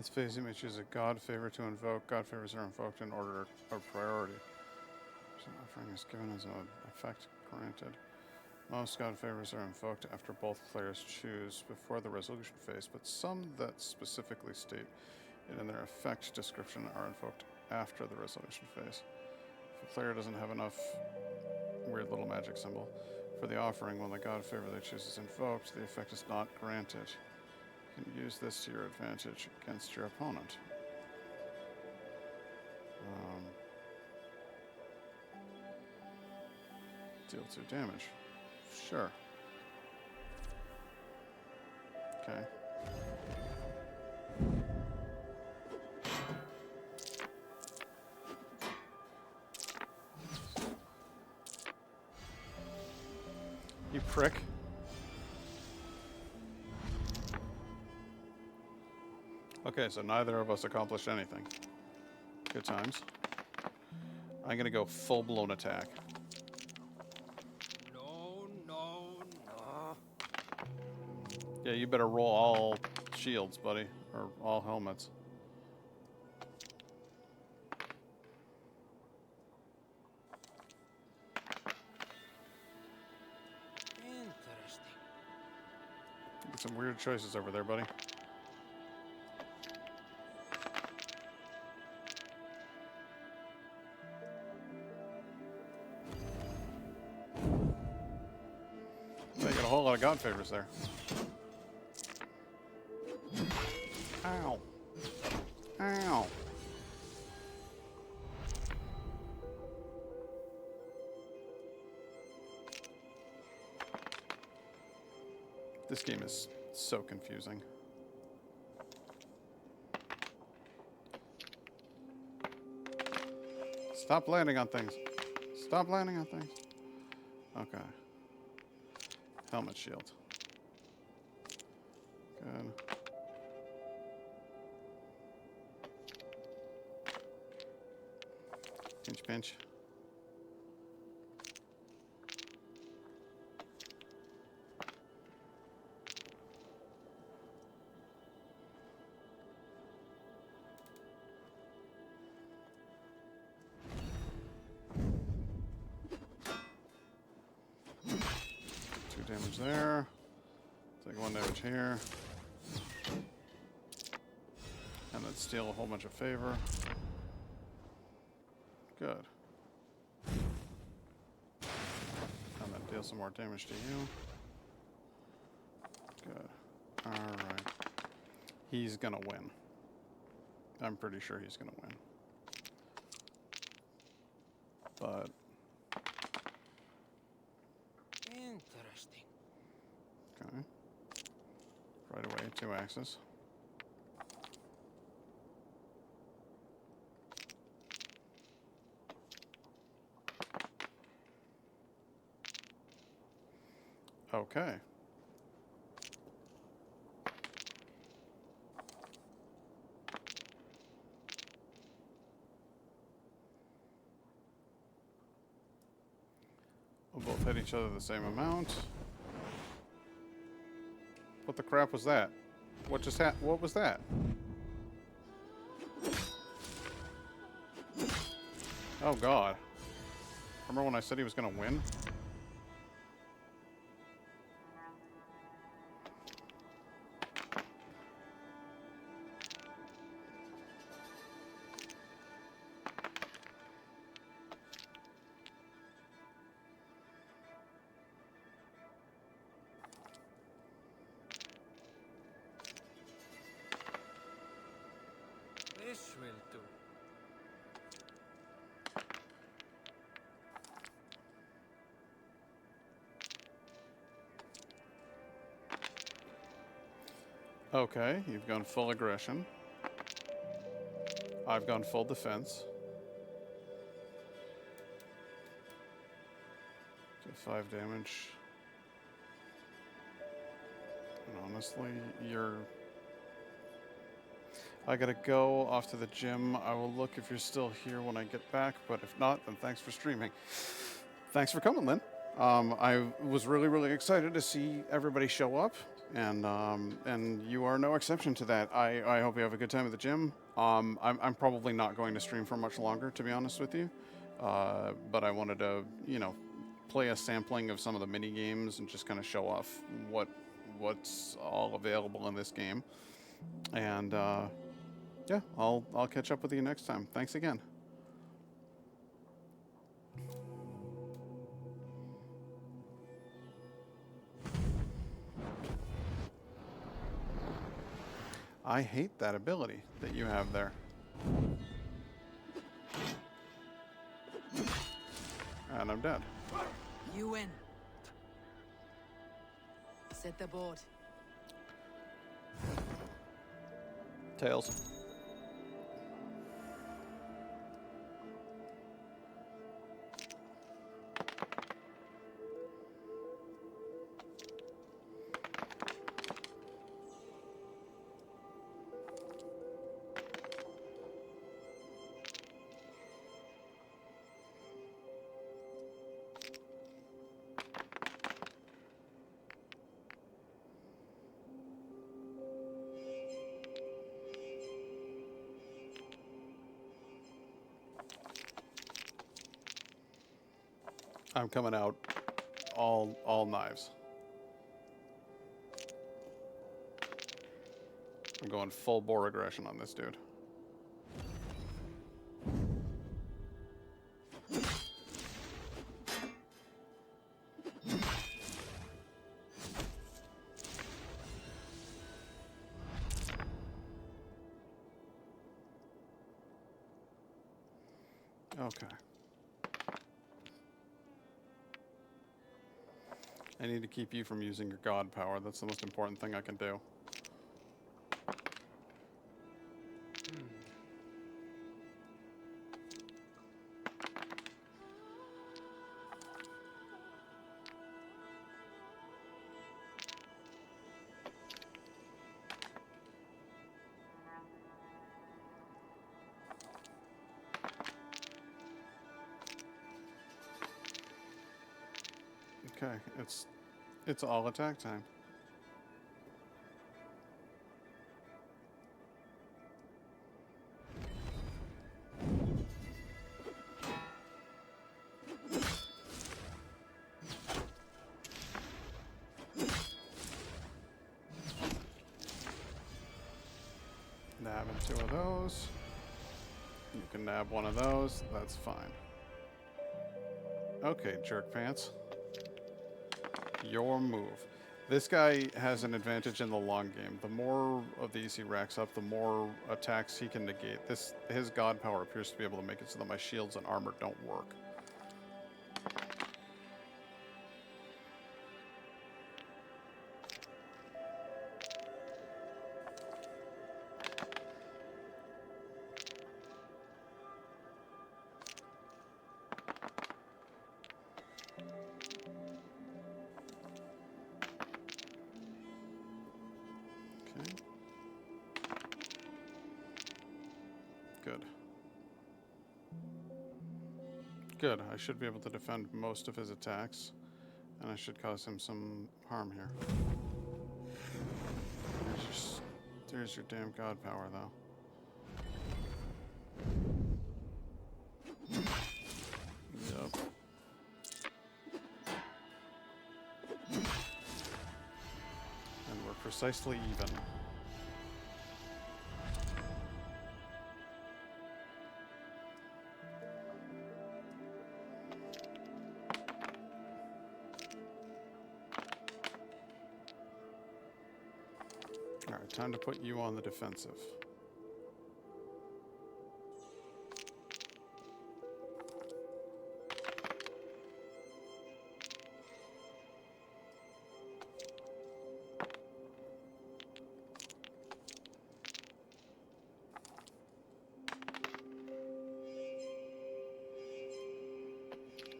K: This phase you may choose a god favor to invoke. God favors are invoked in order of priority. So offering is given as an effect granted. Most god favors are invoked after both players choose before the resolution phase, but some that specifically state it in their effect description are invoked after the resolution phase. If a player doesn't have enough weird little magic symbol for the offering, when the god favor they choose is invoked, the effect is not granted. You can use this to your advantage against your opponent. Deal 2 damage. Sure. Okay. You prick. Okay, so neither of us accomplished anything. Good times. I'm gonna go full-blown attack.
M: No, no, no.
K: Yeah, you better roll all shields, buddy. Or all helmets.
M: Interesting.
K: Get some weird choices over there, buddy. They got a whole lot of god favors there. Ow. Ow. This game is so confusing. Stop landing on things. Stop landing on things. Okay. Helmet shield. Good. Pinch, pinch. Damage there. Take 1 damage here. And then steal a whole bunch of favor. Good. And then deal some more damage to you. Good. Alright. He's gonna win. I'm pretty sure he's gonna win. But
M: Interesting.
K: okay. Right away, 2 axes. Okay. We'll both hit each other the same amount. What the crap was that? What just happened? What was that? Oh god. Remember when I said he was gonna win?
M: This will do.
K: Okay, you've gone full aggression. I've gone full defense. Do 5 damage. And honestly, you're... I gotta go off to the gym. I will look if you're still here when I get back, but if not, then thanks for streaming. Thanks for coming, Lynn. I was really, really excited to see everybody show up. And you are no exception to that. I hope you have a good time at the gym. I'm probably not going to stream for much longer, to be honest with you. But I wanted to, play a sampling of some of the mini games and just kind of show off what's all available in this game. And yeah, I'll catch up with you next time. Thanks again. I hate that ability that you have there. And I'm dead.
I: You win. Set the board.
K: Tails. I'm coming out all knives. I'm going full bore aggression on this dude. Okay. I need to keep you from using your god power. That's the most important thing I can do. Okay, it's all attack time. Nabbing 2 of those. You can nab 1 of those. That's fine. Okay, jerk pants. Your move. This guy has an advantage in the long game. The more of these he racks up, the more attacks he can negate. His god power appears to be able to make it so that my shields and armor don't work. Good. Good. I should be able to defend most of his attacks, and I should cause him some harm here. There's your damn god power, though. Yep. And we're precisely even. Alright, time to put you on the defensive.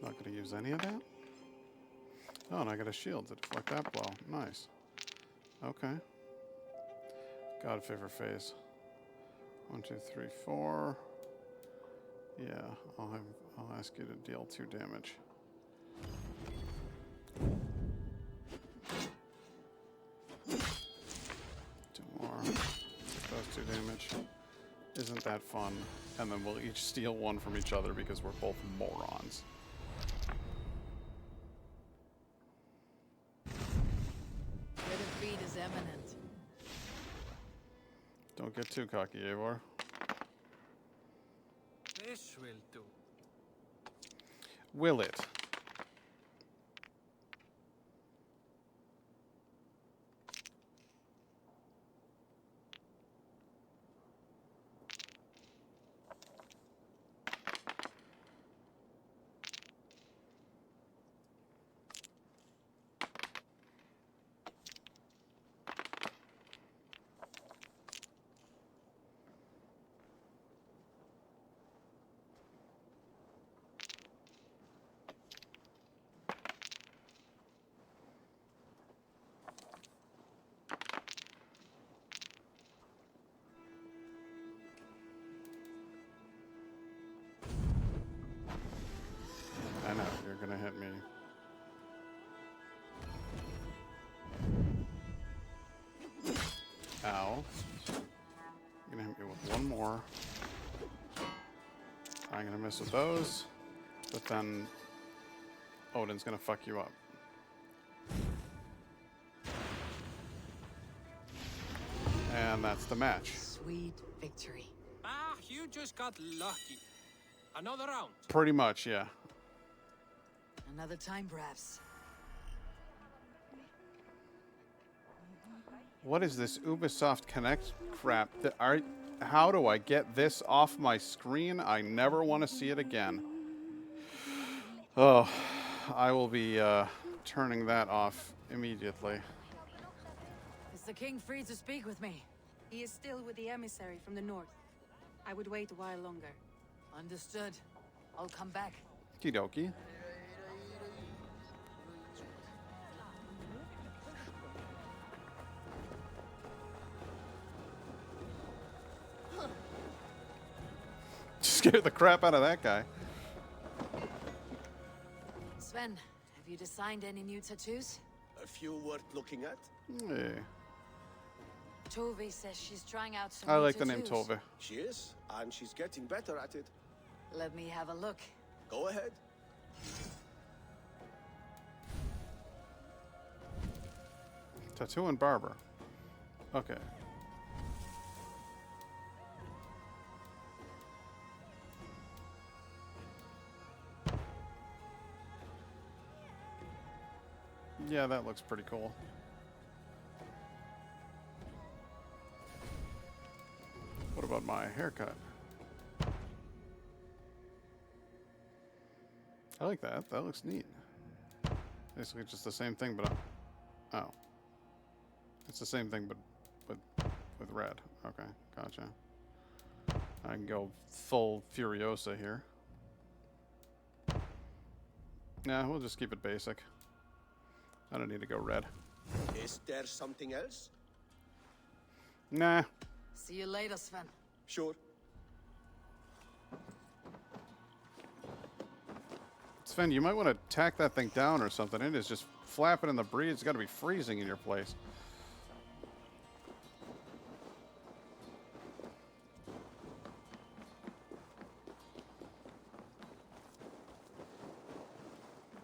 K: Not going to use any of that? Oh, and I got a shield to deflect that blow. Nice. Okay. God favor phase. 1, 2, 3, 4. Yeah, I'll ask you to deal 2 damage. 2 damage. Isn't that fun? And then we'll each steal one from each other because we're both morons.
I: The defeat is imminent.
K: Don't get too cocky, Eivor.
M: This will do.
K: Will it? I know, you're gonna hit me. Ow. You're gonna hit me with one more. I'm gonna miss with those, but then Odin's gonna fuck you up. And that's the match.
I: Sweet victory.
M: Ah, you just got lucky. Another round.
K: Pretty much, yeah.
I: Another time, perhaps.
K: What is this Ubisoft Connect crap? How do I get this off my screen? I never want to see it again. Oh, I will be turning that off immediately.
I: Is the king free to speak with me?
N: He is still with the emissary from the north. I would wait a while longer.
I: Understood. I'll come back.
K: Okie dokie. Scared the crap out of that guy.
I: Sven, have you designed any new tattoos?
F: A few worth looking at?
K: Hey.
I: Tove says she's trying out some
K: I
I: new
K: like the name
I: tattoos.
K: Tove.
F: She is, and she's getting better at it.
I: Let me have a look.
F: Go ahead.
K: Tattoo and barber. Okay. Yeah, that looks pretty cool. What about my haircut? I like that. That looks neat. Basically just the same thing, but... oh. It's the same thing, but with red. Okay, gotcha. I can go full Furiosa here. Nah, we'll just keep it basic. I don't need to go red.
F: Is there something else?
K: Nah.
I: See you later, Sven.
F: Sure.
K: Sven, you might want to tack that thing down or something. It is just flapping in the breeze. It's got to be freezing in your place.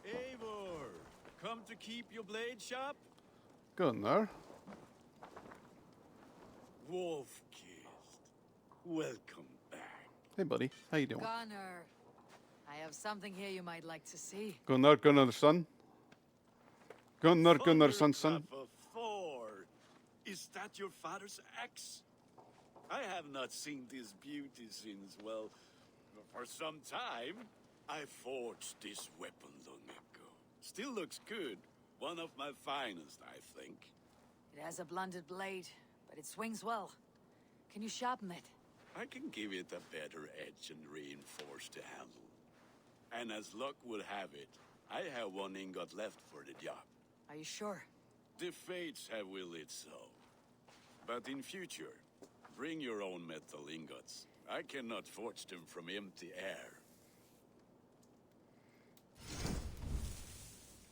J: Eivor, come to keep your blade sharp?
K: Gunnar.
J: Wolf-kissed, welcome back.
K: Hey, buddy. How you doing?
I: Gunnar, I have something here you might like to see.
K: Gunnar Gunnarsson. Gunnar Gunnarsson.
J: Thunderclap of Thor. Is that your father's axe? I have not seen this beauty since, well, for some time. I forged this weapon long ago. Still looks good. One of my finest, I think.
I: It has a blunted blade, but it swings well. Can you sharpen it?
J: I can give it a better edge and reinforce the handle. And as luck would have it, I have one ingot left for the job.
I: Are you sure?
J: The fates have willed it so. But in future, bring your own metal ingots. I cannot forge them from empty air.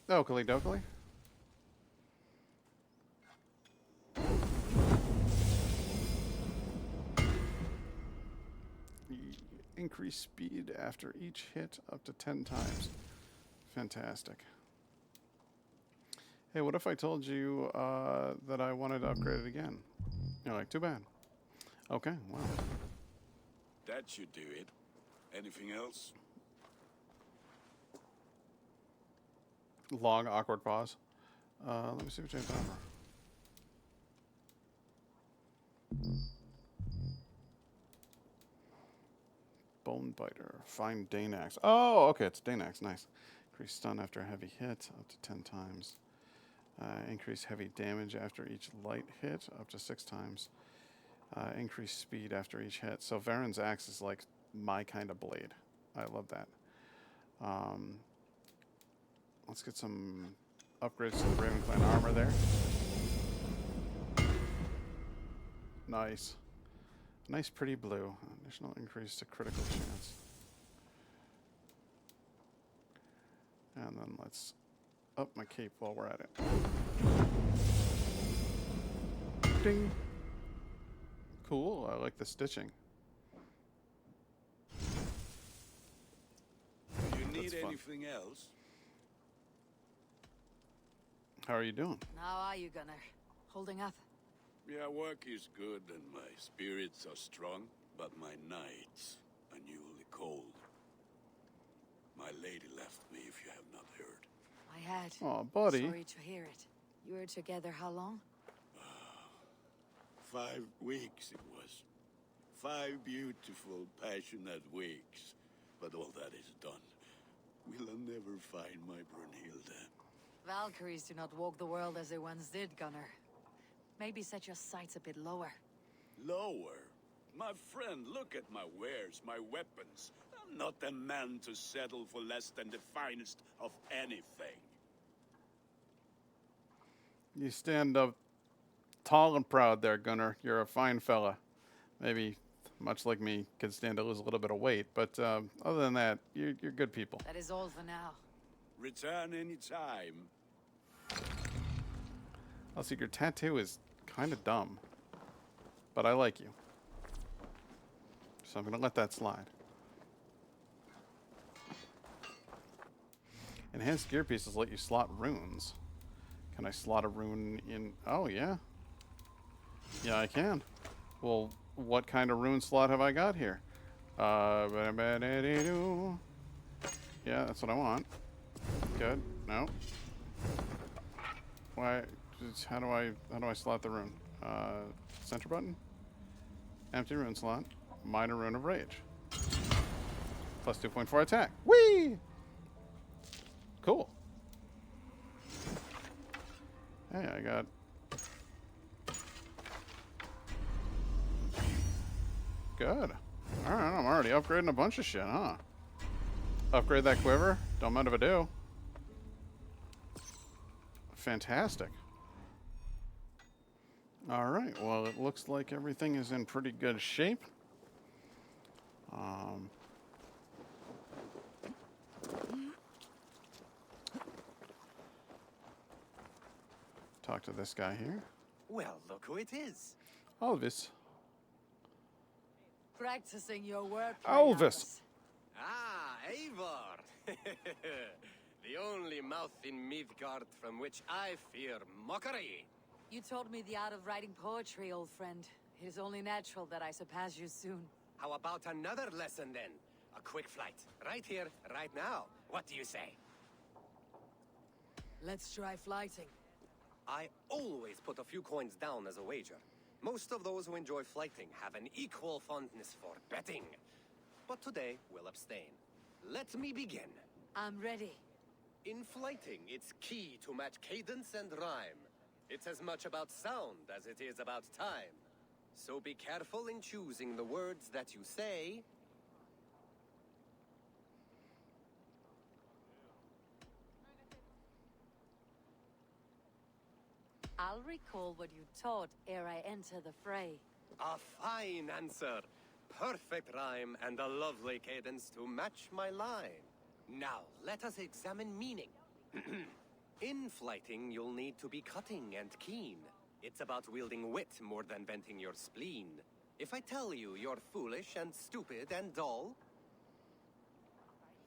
K: Oakley dokley. increase speed after each hit up to 10 times. Fantastic. Hey, what if I told you that I wanted to upgrade it again? You're like, too bad. Okay, well.
O: That should do it. Anything else?
K: Long, awkward pause. Let me see what you have done. Bone Biter. Find Danax. Oh, okay, it's Danax. Nice. Increase stun after a heavy hit up to 10 times. Increase heavy damage after each light hit up to 6 times. Increase speed after each hit. So Varen's axe is like my kind of blade. I love that. Let's get some upgrades to the Raven Clan armor there. Nice. Nice pretty blue. Additional increase to critical chance. And then let's up my cape while we're at it. Ding! Cool, I like the stitching.
O: Do you need anything else?
K: How are you doing?
I: How are you, Gunnar? Holding up?
O: Yeah, work is good and my spirits are strong, but my nights are newly cold. My lady left me, if you have not heard.
I: I had.
K: Aw, buddy.
I: Sorry to hear it. You were together how long?
O: 5 weeks it was. 5 beautiful, passionate weeks. But all that is done. Will I never find my Brunhilde?
I: Valkyries do not walk the world as they once did, Gunnar. Maybe set your sights a bit lower.
O: Lower? My friend, look at my wares, my weapons. I'm not a man to settle for less than the finest of anything.
K: You stand up tall and proud there, Gunnar. You're a fine fella. Maybe, much like me, could stand to lose a little bit of weight. But other than that, you're good people.
I: That is all for now.
O: Return any time.
K: I'll see, your tattoo is kind of dumb. But I like you. So I'm going to let that slide. Enhanced gear pieces let you slot runes. Can I slot a rune in? Oh, yeah. Yeah, I can. Well, what kind of rune slot have I got here? Yeah, that's what I want. Good. No. Why? How do I slot the rune? Center button. Empty rune slot. Minor rune of rage. Plus 2.4 attack. Whee! Cool. Hey, I got... Good. Alright, I'm already upgrading a bunch of shit, huh? Upgrade that quiver? Don't mind if I do. Fantastic. Alright, well, it looks like everything is in pretty good shape. Talk to this guy here.
G: Well, look who it is.
K: Alvis.
I: Practicing your word.
K: Alvis.
M: Ah, Eivor. The only mouth in Midgard from which I fear mockery.
I: You told me the art of writing poetry, old friend. It is only natural that I surpass you soon.
M: How about another lesson then? A quick flight. Right here, right now. What do you say?
I: Let's try flighting.
M: I always put a few coins down as a wager. Most of those who enjoy flighting have an equal fondness for betting. But today, we'll abstain. Let me begin.
I: I'm ready.
M: In flighting, it's key to match cadence and rhyme. It's as much about sound as it is about time. So be careful in choosing the words that you say.
I: I'll recall what you taught ere I enter the fray.
M: A fine answer. Perfect rhyme and a lovely cadence to match my line. Now, let us examine meaning. In flighting, you'll need to be cutting and keen. It's about wielding wit more than venting your spleen. If I tell you you're foolish and stupid and dull,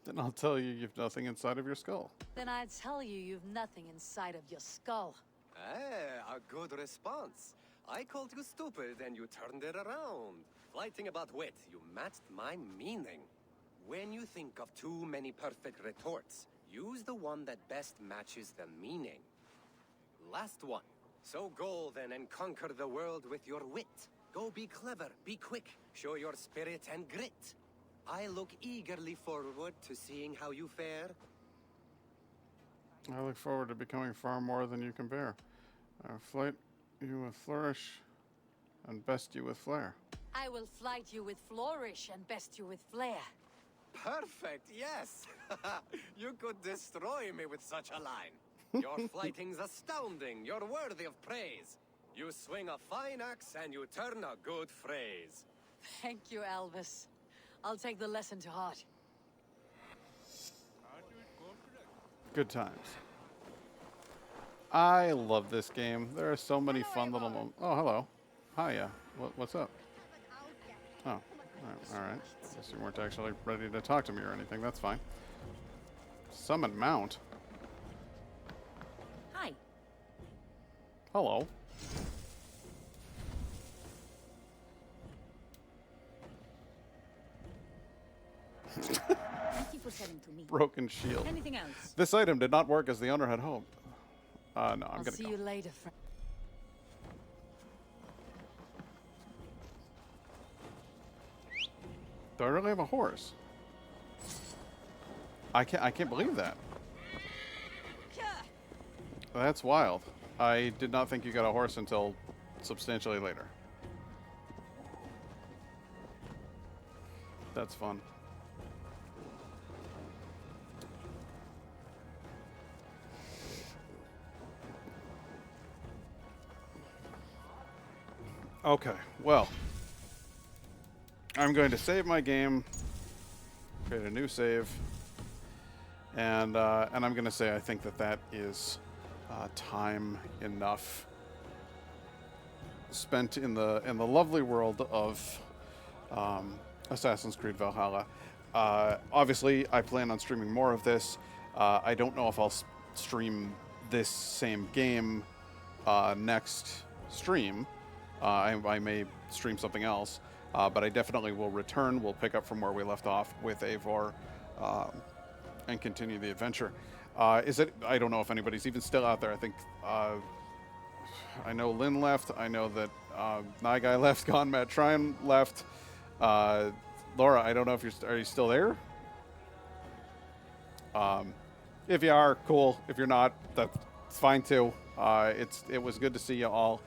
K: Then I'll tell you you've nothing inside of your skull.
I: Then I tell you you've nothing inside of your skull.
M: A good response. I called you stupid and you turned it around. Flighting about wit, you matched my meaning. When you think of too many perfect retorts, use the one that best matches the meaning. Last one. So go then and conquer the world with your wit. Go be clever, be quick, show your spirit and grit. I look eagerly forward to seeing how you fare.
K: I look forward to becoming far more than you can bear. Flight you with flourish, and best you with flair.
I: I will flight you with flourish and best you with flair.
M: Perfect, yes! You could destroy me with such a line. Your flighting's astounding, you're worthy of praise. You swing a fine axe and you turn a good phrase.
I: Thank you, Elvis. I'll take the lesson to heart.
K: Good times. I love this game. There are so many fun little moments. Oh, hello. Hiya. What's up? Oh, all right. Guess you weren't actually ready to talk to me or anything. That's fine. Summon Mount.
N: Hi.
K: Hello.
N: Thank you for selling to me.
K: Broken shield.
N: Anything else?
K: This item did not work as the owner had hoped. No, I'm
I: I'll
K: gonna
I: see
K: go.
I: you later, friend.
K: Do I really have a horse? I can't believe that. That's wild. I did not think you got a horse until substantially later. That's fun. Okay, well, I'm going to save my game, create a new save, and I'm going to say I think that is time enough spent in the lovely world of Assassin's Creed Valhalla. Obviously, I plan on streaming more of this. I don't know if I'll stream this same game next stream. I may stream something else, but I definitely will return. We'll pick up from where we left off with Eivor and continue the adventure. I don't know if anybody's even still out there. I think I know Lynn left. I know that Nyguy left. Gone Matt Tryon left. Laura, I don't know if are you still there? If you are, cool. If you're not, that's fine too. It was good to see you all.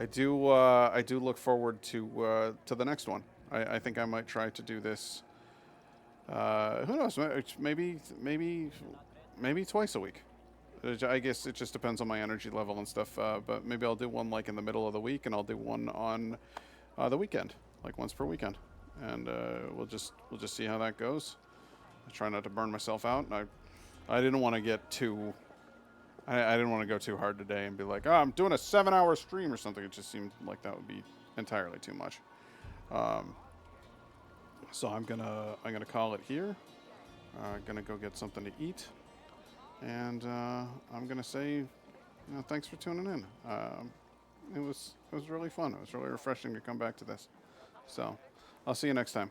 K: I do look forward to the next one. I think I might try to do this. Who knows? Maybe twice a week. I guess it just depends on my energy level and stuff. But maybe I'll do one like in the middle of the week, and I'll do one on the weekend, like once per weekend, and we'll just see how that goes. I try not to burn myself out. And I didn't want to get too. I didn't want to go too hard today and be like, oh, I'm doing a 7-hour stream or something. It just seemed like that would be entirely too much. So I'm gonna call it here. Gonna go get something to eat, and I'm gonna say, thanks for tuning in. It was really fun. It was really refreshing to come back to this. So I'll see you next time.